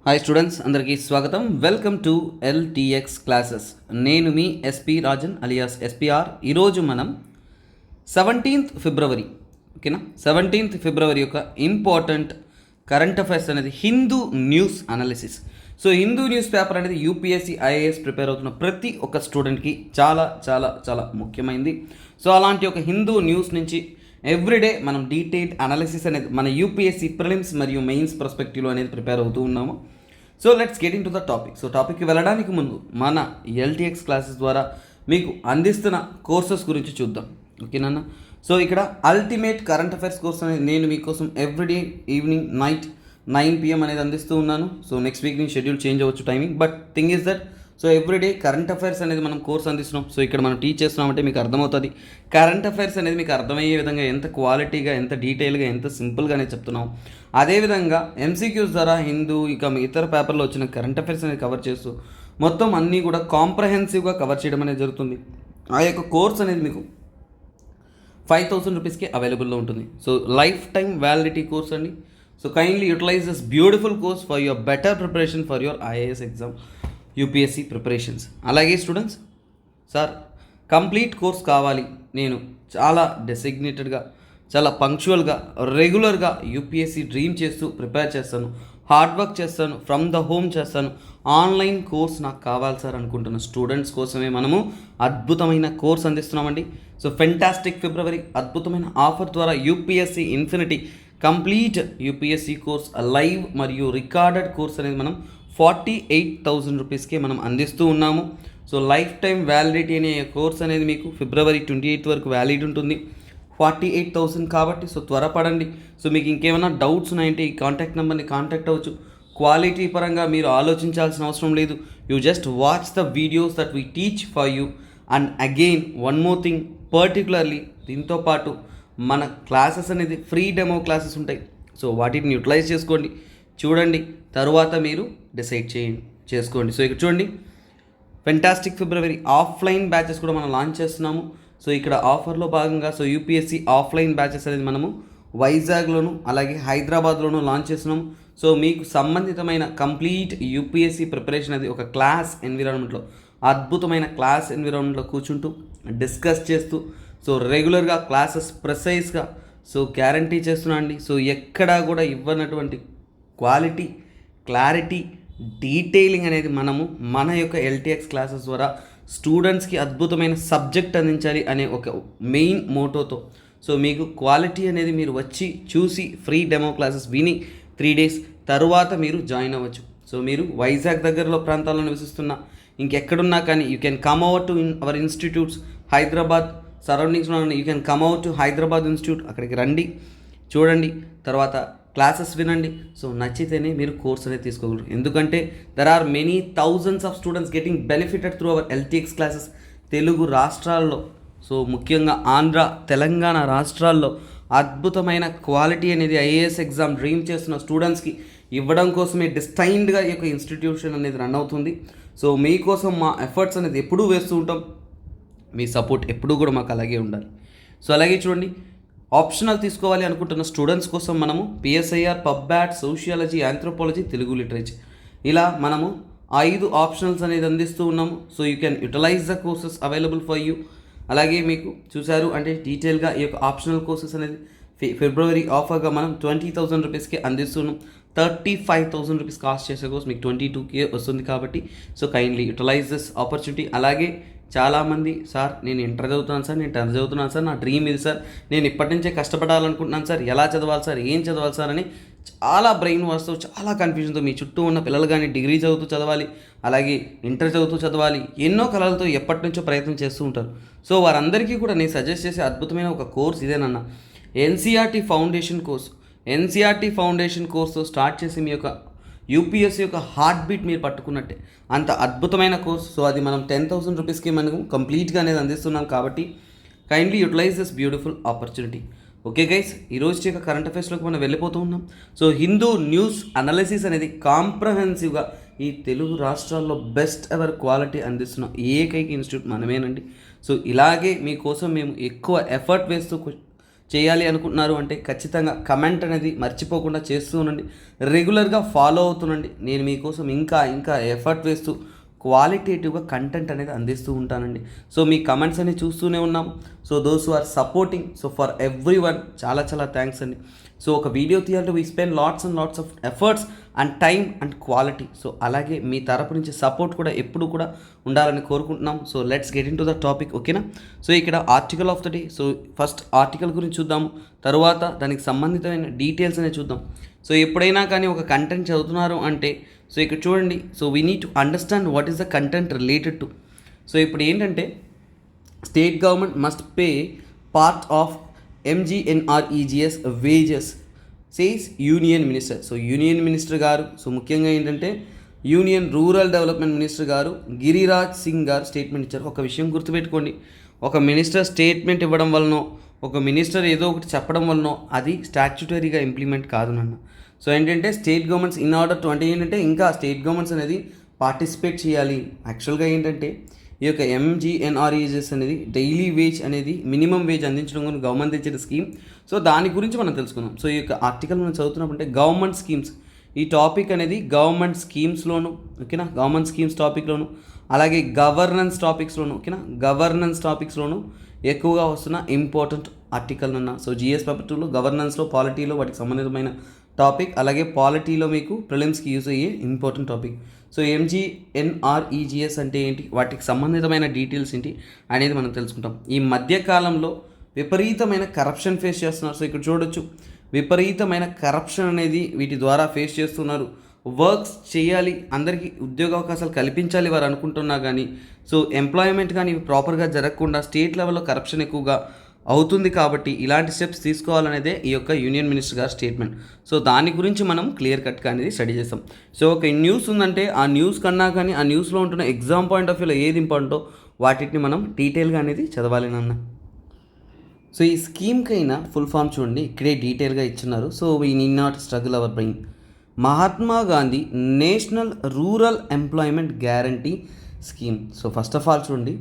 Hi students, అందరికీ స్వాగతం. Welcome to LTX classes. నేను మీ ఎస్పి రాజన్ అలియాస్ ఎస్పిఆర్. ఈరోజు మనం 17th ఫిబ్రవరి, ఓకేనా, 17th ఫిబ్రవరి యొక్క ఇంపార్టెంట్ కరెంట్ అఫైర్స్ అనేది Hindu news analysis. So Hindu news paper అనేది యూపీఎస్సీ ఐఏఎస్ ప్రిపేర్ అవుతున్న ప్రతి ఒక్క స్టూడెంట్కి చాలా చాలా చాలా ముఖ్యమైనది. సో అలాంటి ఒక హిందూ న్యూస్ నుంచి ఎవ్రీడే మనం డీటెయిల్డ్ అనాలిసిస్ అనేది మన యూపీఎస్సీ ప్రిలిమ్స్ మరియు మెయిన్స్ పర్స్పెక్టివ్లో అనేది ప్రిపేర్ అవుతూ ఉన్నాము. So let's get into the topic. So టాపిక్కి వెళ్ళడానికి ముందు మన ఎల్టీఎక్స్ క్లాసెస్ ద్వారా మీకు అందిస్తున్న కోర్సెస్ గురించి చూద్దాం, ఓకేనా. సో ఇక్కడ అల్టిమేట్ కరెంట్ అఫైర్స్ కోర్స్ అనేది నేను మీకోసం ఎవ్రీడే ఈవినింగ్ 9 PM అనేది అందిస్తూ ఉన్నాను. సో నెక్స్ట్ వీక్ నుంచి షెడ్యూల్ చేంజ్ అవ్వచ్చు timing, but thing is that so everyday current affairs అనేది మనం కోర్స్ అందిస్తున్నాం. సో ఇక్కడ మనం టీచ్ చేస్తున్నామంటే మీకు అర్థమవుతుంది కరెంట్ అఫైర్స్ అనేది మీకు అర్థమయ్యే విధంగా ఎంత క్వాలిటీగా, ఎంత డీటెయిల్గా, ఎంత సింపుల్గానే చెప్తున్నాం. అదేవిధంగా ఎంసీక్యూస్ ద్వారా హిందూ ఇక ఇతర పేపర్లో వచ్చిన కరెంట్ అఫైర్స్ అనేది కవర్ చేస్తూ మొత్తం అన్నీ కూడా కాంప్రహెన్సివ్గా కవర్ చేయడం అనేది జరుగుతుంది. ఆ యొక్క కోర్స్ అనేది మీకు 5,000 రూపీస్కి అవైలబుల్లో ఉంటుంది. So lifetime validity course అండి. So kindly utilise this beautiful course for your better preparation for your IAS exam, UPSC preparations. అలాగే స్టూడెంట్స్, సార్ కంప్లీట్ కోర్స్ కావాలి, నేను చాలా డెసిగ్నేటెడ్గా, చాలా పంక్చువల్గా, రెగ్యులర్గా యూపీఎస్సీ డ్రీమ్ చేస్తూ ప్రిపేర్ చేస్తాను, హార్డ్ వర్క్ చేస్తాను, ఫ్రమ్ ద హోమ్ చేస్తాను, ఆన్లైన్ కోర్స్ నాకు కావాలి సార్ అనుకుంటున్న స్టూడెంట్స్ కోసమే మనము అద్భుతమైన కోర్స్ అందిస్తున్నామండి. సో ఫెంటాస్టిక్ ఫిబ్రవరి అద్భుతమైన ఆఫర్ ద్వారా UPSC infinity complete UPSC course live మరియు రికార్డెడ్ కోర్స్ అనేది మనం 48,000 రూపీస్కి మనం అందిస్తూ ఉన్నాము. సో లైఫ్ టైం వ్యాలిడిటీ అనే కోర్స్ అనేది మీకు ఫిబ్రవరి 28 వరకు వ్యాలిడ్ ఉంటుంది. 48,000 కాబట్టి సో త్వరపడండి. సో మీకు ఇంకేమైనా డౌట్స్ ఉన్నాయంటే ఈ కాంటాక్ట్ నెంబర్ని కాంటాక్ట్ అవ్వచ్చు. క్వాలిటీ పరంగా మీరు ఆలోచించాల్సిన అవసరం లేదు. You just watch the videos that we teach for you. And again one more thing, particularly దీంతో పాటు మన క్లాసెస్ అనేది ఫ్రీ డెమో క్లాసెస్ ఉంటాయి. సో వాటిని యూటిలైజ్ చేసుకోండి, చూడండి, తరువాత మీరు డిసైడ్ చేసుకోండి. సో ఇక్కడ చూడండి, ఫెంటాస్టిక్ ఫిబ్రవరి ఆఫ్లైన్ బ్యాచెస్ కూడా మనం లాంచ్ చేస్తున్నాము. సో ఇక్కడ ఆఫర్లో భాగంగా సో యూపీఎస్సీ ఆఫ్లైన్ బ్యాచెస్ అనేది మనము వైజాగ్లోను అలాగే హైదరాబాద్లోనూ లాంచ్ చేస్తున్నాము. సో మీకు సంబంధితమైన కంప్లీట్ యూపీఎస్సీ ప్రిపరేషన్ అది ఒక క్లాస్ ఎన్విరాన్మెంట్లో, అద్భుతమైన క్లాస్ ఎన్విరాన్మెంట్లో కూర్చుంటూ డిస్కస్ చేస్తూ సో రెగ్యులర్గా క్లాసెస్ ప్రిసైజ్గా సో గ్యారంటీ చేస్తున్నా అండి. సో ఎక్కడా కూడా ఇవ్వనటువంటి క్వాలిటీ, క్లారిటీ, డీటెయిలింగ్ అనేది మనము మన యొక్క ఎల్టీఎక్స్ క్లాసెస్ ద్వారా స్టూడెంట్స్కి అద్భుతమైన సబ్జెక్ట్ అందించాలి అనే ఒక మెయిన్ మోటోతో సో మీకు క్వాలిటీ అనేది మీరు వచ్చి చూసి ఫ్రీ డెమో క్లాసెస్ విని 3 days తరువాత మీరు జాయిన్ అవ్వచ్చు. సో మీరు వైజాగ్ దగ్గరలో ప్రాంతాల్లో నివసిస్తున్నా, ఇంకెక్కడున్నా కానీ you can come over to our institutes. Hyderabad సరౌండింగ్స్లో you can come over to Hyderabad institute. అక్కడికి రండి, చూడండి, తర్వాత క్లాసెస్ వినండి. సో నచ్చితేనే మీరు కోర్స్ అనేది తీసుకోగలరు. ఎందుకంటే there are many thousands of students getting benefited through our LTX classes. Telugu రాష్ట్రాల్లో, సో ముఖ్యంగా ఆంధ్ర, తెలంగాణ రాష్ట్రాల్లో అద్భుతమైన క్వాలిటీ అనేది ఐఏఎస్ ఎగ్జామ్ డ్రీమ్ చేస్తున్న స్టూడెంట్స్కి ఇవ్వడం కోసమే డిస్టైన్డ్గా ఈ యొక్క ఇన్స్టిట్యూషన్ అనేది రన్ అవుతుంది. సో మీకోసం మా ఎఫర్ట్స్ అనేది ఎప్పుడూ వేస్తూ ఉంటాం. మీ సపోర్ట్ ఎప్పుడూ కూడా మాకు అలాగే ఉండాలి. సో అలాగే చూడండి, ఆప్షనల్ తీసుకోవాలి అనుకుంటున్న స్టూడెంట్స్ కోసం మనము పిఎస్ఐఆర్, పబ్బ్యాట్, సోషియాలజీ, ఆంథ్రోపాలజీ, తెలుగు లిటరేచర్ ఇలా మనము 5 ఆప్షనల్స్ అనేది అందిస్తూ ఉన్నాము. So you can utilise the courses available for you. అలాగే మీకు చూశారు అంటే డీటెయిల్గా ఈ యొక్క ఆప్షనల్ కోర్సెస్ అనేది ఫిబ్రవరి ఆఫర్గా మనం 20,000 రూపీస్కి అందిస్తున్నాం. 35,000 రూపీస్ కాస్ట్ చేసే కోర్స్ మీకు 22K వస్తుంది కాబట్టి so kindly utilise this opportunity. అలాగే చాలామంది, సార్ నేను ఇంటర్ చదువుతున్నాను సార్, నేను 10th చదువుతున్నాను సార్, నా డ్రీమ్ ఇది సార్, నేను ఇప్పటి నుంచే కష్టపడాలనుకుంటున్నాను సార్, ఎలా చదవాలి సార్, ఏం చదవాలి సార్ అని చాలా బ్రెయిన్ వాష్తో, చాలా కన్ఫ్యూజన్తో మీ చుట్టూ ఉన్న పిల్లలు కానీ డిగ్రీ చదువుతూ చదవాలి, అలాగే ఇంటర్ చదువుతూ చదవాలి, ఎన్నో కళలతో ఎప్పటి నుంచో ప్రయత్నం చేస్తూ ఉంటారు. సో వారందరికీ కూడా నేను సజెస్ట్ చేసే అద్భుతమైన ఒక కోర్స్ ఇదేనన్నా, NCERT foundation course. NCERT foundation course start చేసి మీ యొక్క యూపీఎస్సీ యొక్క హార్ట్ బీట్ మీరు పట్టుకున్నట్టే, అంత అద్భుతమైన కోర్స్. సో అది మనం 10,000 రూపీస్కి మనకు కంప్లీట్గా అనేది అందిస్తున్నాం కాబట్టి kindly utilise this beautiful opportunity. Okay guys, ఈరోజు యొక్క కరెంట్ అఫైర్స్లోకి మనం వెళ్ళిపోతూ ఉన్నాం. సో హిందూ న్యూస్ అనాలిసిస్ అనేది కాంప్రహెన్సివ్గా ఈ తెలుగు రాష్ట్రాల్లో బెస్ట్ ఎవర్ క్వాలిటీ అందిస్తున్న ఏకైక ఇన్స్టిట్యూట్ మనమేనండి. సో ఇలాగే మీకోసం మేము ఎక్కువ ఎఫర్ట్ వేస్తూ చేయాలి అనుకుంటున్నారు అంటే ఖచ్చితంగా కమెంట్ అనేది మర్చిపోకుండా చేస్తూ ఉండండి, రెగ్యులర్గా ఫాలో అవుతుండండి. నేను మీకోసం ఇంకా ఇంకా ఎఫర్ట్ వేస్తూ క్వాలిటేటివ్గా కంటెంట్ అనేది అందిస్తూ ఉంటానండి. సో మీ కమెంట్స్ అనేవి చూస్తూనే ఉన్నాము. So those who are supporting, so for every one చాలా చాలా థ్యాంక్స్ అండి. సో ఒక వీడియో తీయాలంటే we spend lots and lots of efforts and time and quality. So అలాగే మీ తరపు నుంచి సపోర్ట్ కూడా ఎప్పుడు కూడా ఉండాలని కోరుకుంటున్నాం. So let's get into the topic, ఓకేనా. సో ఇక్కడ article of the day. So first article గురించి చూద్దాము, తర్వాత దానికి సంబంధితమైన డీటెయిల్స్ అనేది చూద్దాం. సో ఎప్పుడైనా కానీ ఒక కంటెంట్ చదువుతున్నారు అంటే సో ఇక్కడ చూడండి, so we need to understand what is the content related to. So ఇప్పుడు ఏంటంటే state government must pay part of MGNREGS wages says union minister. So union minister గారు, సో ముఖ్యంగా ఏంటంటే యూనియన్ రూరల్ డెవలప్మెంట్ మినిస్టర్ గారు గిరిరాజ్ సింగ్ గారు statement ఇచ్చారు. ఒక విషయం గుర్తుపెట్టుకోండి, ఒక మినిస్టర్ స్టేట్మెంట్ ఇవ్వడం వలనో, ఒక మినిస్టర్ ఏదో ఒకటి చెప్పడం వలనో అది స్టాచ్యుటరీగా ఇంప్లిమెంట్ కాదు నాన్న. సో ఏంటంటే state governments in order to, అంటే ఏంటంటే ఇంకా స్టేట్ గవర్నమెంట్స్ అనేది పార్టిసిపేట్ చేయాలి. యాక్చువల్గా ఏంటంటే ఈ యొక్క MGNREGS అనేది డైలీ వేజ్ అనేది మినిమం వేజ్ అందించడం గురించి గవర్నమెంట్ ఇచ్చిన స్కీమ్. సో దాని గురించి మనం తెలుసుకుందాం. సో ఈ యొక్క ఆర్టికల్ మనం చదువుతున్నప్పుడు గవర్నమెంట్ స్కీమ్స్, ఈ టాపిక్ అనేది గవర్నమెంట్ స్కీమ్స్లోను, ఓకేనా, గవర్నమెంట్ స్కీమ్స్ టాపిక్లోను, అలాగే గవర్నెన్స్ టాపిక్స్లోను, ఓకేనా, గవర్నెన్స్ టాపిక్స్లోను ఎక్కువగా వస్తున్న ఇంపార్టెంట్ ఆర్టికల్ అన్న. సో GS పేపర్ 2లో గవర్నెన్స్లో, పాలిటీలో వాటికి సంబంధితమైన టాపిక్, అలాగే పాలిటీలో మీకు ప్రిలిమ్స్కి యూజ్ అయ్యే ఇంపార్టెంట్ టాపిక్. సో MGNREGS అంటే ఏంటి, వాటికి సంబంధితమైన డీటెయిల్స్ ఏంటి అనేది మనం తెలుసుకుంటాం. ఈ మధ్యకాలంలో విపరీతమైన కరప్షన్ ఫేస్ చేస్తున్నారు. సో ఇక్కడ చూడొచ్చు, విపరీతమైన కరప్షన్ అనేది వీటి ద్వారా ఫేస్ చేస్తున్నారు. వర్క్స్ చేయాలి, అందరికీ ఉద్యోగ అవకాశాలు కల్పించాలి వారు అనుకుంటున్నా కానీ సో ఎంప్లాయ్మెంట్ కానీ ప్రాపర్గా జరగకుండా స్టేట్ లెవెల్లో కరప్షన్ ఎక్కువగా అవుతుంది. కాబట్టి ఇలాంటి స్టెప్స్ తీసుకోవాలనేదే ఈ యొక్క యూనియన్ మినిస్టర్ గారి స్టేట్మెంట్. సో దాని గురించి మనం క్లియర్ కట్గా అనేది స్టడీ చేస్తాం. సో ఒక న్యూస్ ఉందంటే ఆ న్యూస్ కన్నా కానీ ఆ న్యూస్లో ఉంటున్న ఎగ్జామ్ పాయింట్ ఆఫ్ వ్యూలో ఏది ఇంపార్టెంటో వాటిని మనం డీటెయిల్గా అనేది చదవాలి నాన్న. సో ఈ స్కీమ్కైనా ఫుల్ ఫామ్ చూడండి, ఇక్కడే డీటెయిల్గా ఇచ్చున్నారు. So we need not struggle our brain. Mahatma Gandhi national rural employment guarantee scheme. So first of all చూడండి,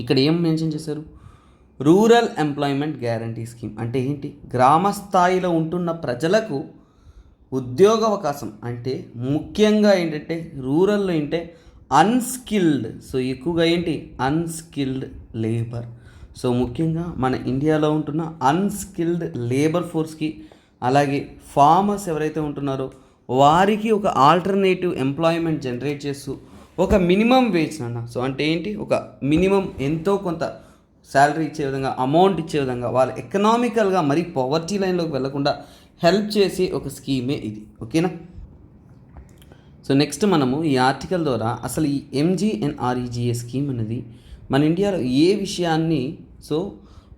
ఇక్కడ ఏం మెన్షన్ చేశారు, రూరల్ ఎంప్లాయ్మెంట్ గ్యారంటీ స్కీమ్ అంటే ఏంటి, గ్రామ స్థాయిలో ఉంటున్న ప్రజలకు ఉద్యోగ అవకాశం. అంటే ముఖ్యంగా ఏంటంటే రూరల్లో ఏంటంటే అన్స్కిల్డ్, సో ఎక్కువగా ఏంటి అన్స్కిల్డ్ లేబర్. సో ముఖ్యంగా మన ఇండియాలో ఉంటున్న అన్స్కిల్డ్ లేబర్ ఫోర్స్కి, అలాగే ఫార్మర్స్ ఎవరైతే ఉంటున్నారో వారికి ఒక ఆల్టర్నేటివ్ ఎంప్లాయ్మెంట్ జనరేట్ చేస్తూ ఒక మినిమం వేజ్ అన్న. సో అంటే ఏంటి, ఒక మినిమం ఎంతో కొంత శాలరీ ఇచ్చే విధంగా, అమౌంట్ ఇచ్చే విధంగా, వాళ్ళు ఎకనామికల్గా మరీ పవర్టీ లైన్లోకి వెళ్లకుండా హెల్ప్ చేసే ఒక స్కీమే ఇది, ఓకేనా. సో నెక్స్ట్ మనము ఈ ఆర్టికల్ ద్వారా అసలు ఈ MGNREGS స్కీమ్ అనేది మన ఇండియాలో ఏ విషయాన్ని సో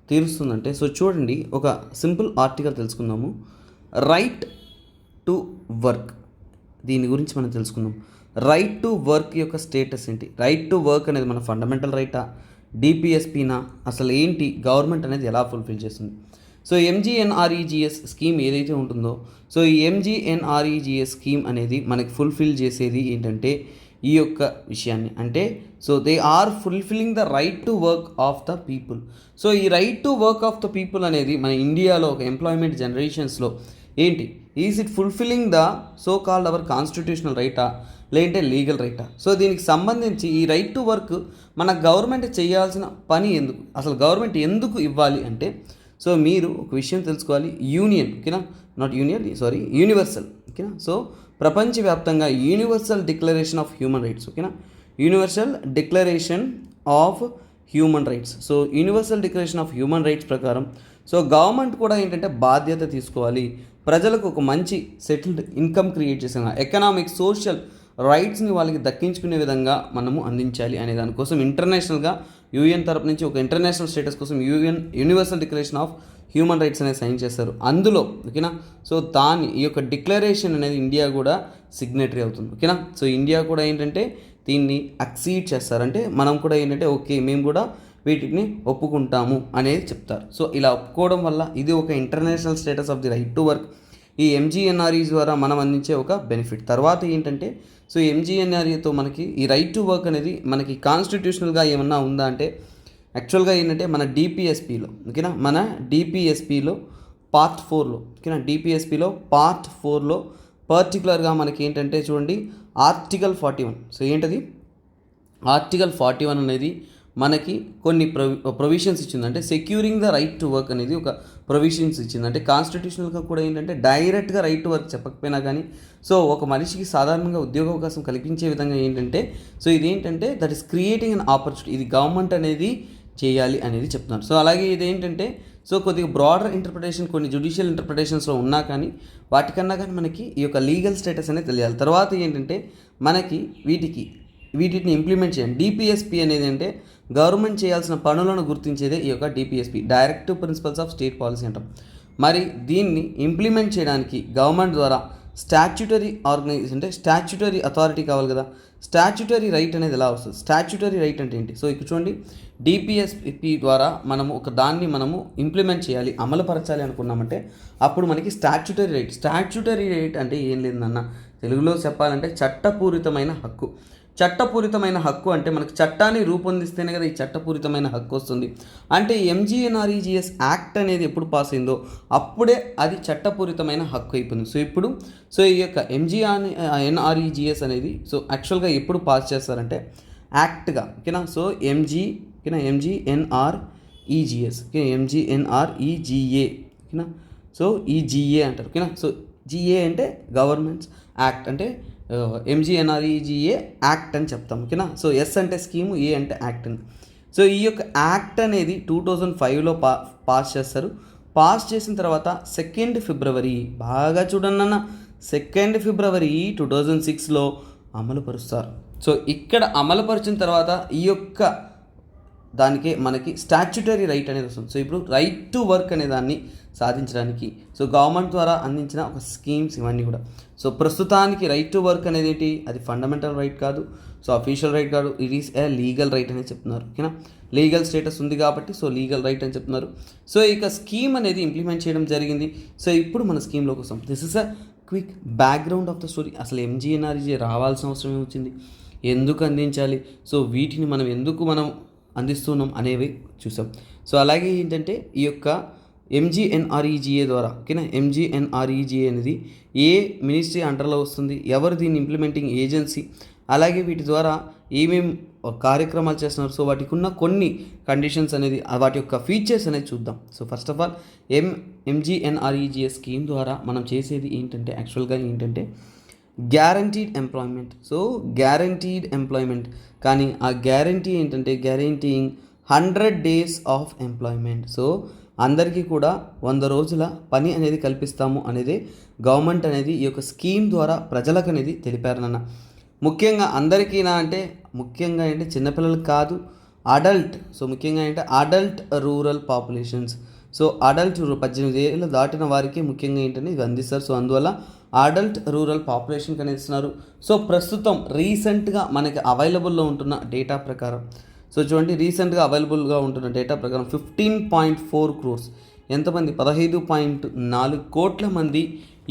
తీరుస్తుందంటే, సో చూడండి ఒక సింపుల్ ఆర్టికల్ తెలుసుకుందాము. రైట్ టు వర్క్, దీని గురించి మనం తెలుసుకుందాం. రైట్ టు వర్క్ యొక్క స్టేటస్ ఏంటి, రైట్ టు వర్క్ అనేది మన ఫండమెంటల్ రైటా, DPSPనా, అసలు ఏంటి, గవర్నమెంట్ అనేది ఎలా ఫుల్ఫిల్ చేస్తుంది. సో MGNREGS స్కీమ్ ఏదైతే ఉంటుందో, సో ఈ MGNREGS స్కీమ్ అనేది మనకి ఫుల్ఫిల్ చేసేది ఏంటంటే ఈ యొక్క విషయాన్ని, అంటే so they are fulfilling the right to work of the people. So ఈ right to work of the people అనేది మన ఇండియాలో ఒక ఎంప్లాయ్మెంట్ జనరేషన్స్లో ఏంటి, is it fulfilling the so called our constitutional రైటా, లేదంటే లీగల్ రైటా. సో దీనికి సంబంధించి ఈ రైట్ టు వర్క్ మన గవర్నమెంట్ చేయాల్సిన పని ఎందుకు, అసలు గవర్నమెంట్ ఎందుకు ఇవ్వాలి అంటే, సో మీరు ఒక విషయం తెలుసుకోవాలి. యూనియన్, ఓకేనా, నాట్ యూనియన్, సారీ, యూనివర్సల్, ఓకేనా. సో ప్రపంచవ్యాప్తంగా universal declaration of human rights, ఓకేనా, universal declaration of human rights. So universal declaration of human rights ప్రకారం సో గవర్నమెంట్ కూడా ఏంటంటే బాధ్యత తీసుకోవాలి, ప్రజలకు ఒక మంచి సెటిల్డ్ ఇన్కమ్ క్రియేట్ చేసిన ఎకనామిక్ సోషల్ రైట్స్ని వాళ్ళకి దక్కించుకునే విధంగా మనము అందించాలి అనే దానికోసం ఇంటర్నేషనల్గా UN తరపు నుంచి ఒక ఇంటర్నేషనల్ స్టేటస్ కోసం universal declaration of human rights అనేది సైన్ చేస్తారు అందులో, ఓకేనా. సో దాని ఈ యొక్క డిక్లరేషన్ అనేది ఇండియా కూడా సిగ్నేటరీ అవుతుంది, ఓకేనా. సో ఇండియా కూడా ఏంటంటే దీన్ని అక్సీడ్ చేస్తారంటే మనం కూడా ఏంటంటే ఓకే మేము కూడా వీటిని ఒప్పుకుంటాము అనేది చెప్తారు. సో ఇలా ఒప్పుకోవడం వల్ల ఇది ఒక international status of the right to work ఈ MGNRE ద్వారా మనం అందించే ఒక బెనిఫిట్. తర్వాత ఏంటంటే సో MGNREతో మనకి ఈ రైట్ టు వర్క్ అనేది మనకి కాన్స్టిట్యూషనల్గా ఏమన్నా ఉందా అంటే యాక్చువల్గా ఏంటంటే మన డిపిఎస్పిలో ఓకేనా, మన డిపిఎస్పిలో పార్ట్ 4లో ఓకేనా, డిపిఎస్పిలో పార్ట్ 4లో పర్టికులర్గా మనకి ఏంటంటే చూడండి ఆర్టికల్ 41. సో ఏంటది ఆర్టికల్ 41 అనేది మనకి కొన్ని ప్రొవిజన్స్ ఇచ్చింది. అంటే securing the right to work అనేది ఒక ప్రొవిజన్స్ ఇచ్చింది. అంటే కాన్స్టిట్యూషనల్గా కూడా ఏంటంటే డైరెక్ట్గా రైట్ టు వర్క్ చెప్పకపోయినా కానీ సో ఒక మనిషికి సాధారణంగా ఉద్యోగ అవకాశం కల్పించే విధంగా ఏంటంటే సో ఇది ఏంటంటే that is creating an opportunity, ఇది గవర్నమెంట్ అనేది చేయాలి అనేది చెప్తున్నారు. సో అలాగే ఇది ఏంటంటే సో కొద్దిగా బ్రాడర్ ఇంటర్ప్రిటేషన్ కొన్ని జ్యుడిషియల్ ఇంటర్ప్రిటేషన్స్లో ఉన్నా కానీ వాటికన్నా కానీ మనకి ఈ యొక్క లీగల్ స్టేటస్ అనేది తెలియాలి. తర్వాత ఏంటంటే మనకి వీటిని ఇంప్లిమెంట్ చేయండి. డిపిఎస్పి అనేది అంటే గవర్నమెంట్ చేయాల్సిన పనులను గుర్తించేదే ఈ యొక్క DPSP, directive principles of state policy అంటాం. మరి దీన్ని ఇంప్లిమెంట్ చేయడానికి గవర్నమెంట్ ద్వారా స్టాచ్యుటరీ ఆర్గనైజేషన్ అంటే స్టాచ్యుటరీ అథారిటీ కావాలి కదా. స్టాచ్యుటరీ రైట్ అనేది ఎలా వస్తుంది, స్టాచ్యుటరీ రైట్ అంటే ఏంటి? సో ఇక్కడ చూడండి డిపిఎస్పి ద్వారా మనము దాన్ని ఇంప్లిమెంట్ చేయాలి, అమలుపరచాలి అనుకున్నామంటే అప్పుడు మనకి స్టాచ్యుటరీ రైట్ అంటే ఏం లేదన్న తెలుగులో చెప్పాలంటే చట్టపూరితమైన హక్కు. చట్టపూరితమైన హక్కు అంటే మనకు చట్టాన్ని రూపొందిస్తేనే కదా ఈ చట్టపూరితమైన హక్కు వస్తుంది. అంటే ఎంజీఎన్ఆర్ఈజీఎస్ యాక్ట్ అనేది ఎప్పుడు పాస్ అయిందో అప్పుడే అది చట్టపూరితమైన హక్కు అయిపోయింది. సో ఈ యొక్క ఎంజీఎన్ఆర్ఈజీఎస్ అనేది సో యాక్చువల్గా ఎప్పుడు పాస్ చేస్తారంటే యాక్ట్గా ఓకేనా. సో ఎంజీఎన్ఆర్ఈజీఎస్ ఎంజీఎన్ఆర్ఈజీఏ ఓకేనా. సో ఈజీఏ అంటారు ఓకేనా. సో జిఏ అంటే గవర్నమెంట్స్ యాక్ట్ అంటే ఎంజీఎన్ఆర్ఈజీఏ యాక్ట్ అని చెప్తాం ఓకేనా. సో ఎస్ అంటే స్కీము, ఏ అంటే యాక్ట్ అని. సో ఈ యొక్క యాక్ట్ అనేది 2005లో పాస్ చేస్తారు. పాస్ చేసిన తర్వాత 2 ఫిబ్రవరి బాగా చూడండి అన్న 2 ఫిబ్రవరి 2006లో అమలుపరుస్తారు. సో ఇక్కడ అమలుపరిచిన తర్వాత ఈ యొక్క దానికే మనకి స్టాచ్యుటరీ రైట్ అనేది వస్తుంది. సో ఇప్పుడు రైట్ టు వర్క్ అనే దాన్ని సాధించడానికి సో గవర్నమెంట్ ద్వారా అందించిన ఒక స్కీమ్స్ ఇవన్నీ కూడా. సో ప్రస్తుతానికి రైట్ టు వర్క్ అనేది ఏంటి, అది ఫండమెంటల్ రైట్ కాదు, సో అఫీషియల్ రైట్ కాదు, it is a legal right అనేది చెప్తున్నారు ఓకేనా. లీగల్ స్టేటస్ ఉంది కాబట్టి సో లీగల్ రైట్ అని చెప్తున్నారు. సో ఇక స్కీమ్ అనేది ఇంప్లిమెంట్ చేయడం జరిగింది. సో ఇప్పుడు మన స్కీమ్లోకి వస్తాం. This is a quick background of the story. అసలు ఎంజీఎన్ఆర్ఈజీ రావాల్సిన అవసరం ఏమొచ్చింది, ఎందుకు అందించాలి, సో వీటిని ఎందుకు అందిస్తున్నాం అనేవి చూసాం. సో అలాగే ఏంటంటే ఈ యొక్క ఎంజీఎన్ఆర్ఈజీఏ ద్వారా ఓకేనా, ఎంజీఎన్ఆర్ఈజీఏ అనేది ఏ మినిస్ట్రీ అండర్లో వస్తుంది, ఎవరు దీన్ని ఇంప్లిమెంటింగ్ ఏజెన్సీ, అలాగే వీటి ద్వారా ఏమేమి కార్యక్రమాలు చేస్తున్నారు, సో వాటికి ఉన్న కొన్ని కండిషన్స్ అనేది వాటి యొక్క ఫీచర్స్ అనేది చూద్దాం. So first of all MGNREGA scheme ద్వారా మనం చేసేది ఏంటంటే యాక్చువల్గా ఏంటంటే guaranteed employment. So guaranteed employment, కానీ ఆ గ్యారంటీ ఏంటంటే guaranteeing 100 days of employment. So అందరికీ కూడా 100 రోజుల పని అనేది కల్పిస్తాము అనేది గవర్నమెంట్ అనేది ఈ యొక్క స్కీమ్ ద్వారా ప్రజలకు అనేది తెలిపారనన్న. ముఖ్యంగా అందరికీనా అంటే ముఖ్యంగా ఏంటి చిన్నపిల్లలకు కాదు, అడల్ట్. సో ముఖ్యంగా ఏంటంటే adult rural populations. So adult 18 ఏళ్ళు దాటిన వారికి ముఖ్యంగా ఏంటంటే ఇవి అందిస్తారు. సో అందువల్ల అడల్ట్ రూరల్ పాపులేషన్కి అనేది ఇస్తున్నారు. సో ప్రస్తుతం రీసెంట్గా మనకి అవైలబుల్లో ఉంటున్న డేటా ప్రకారం సో చూడండి రీసెంట్గా అవైలబుల్గా ఉంటున్న డేటా ప్రకారం 15.4 crores ఎంతమంది 15.4 కోట్ల మంది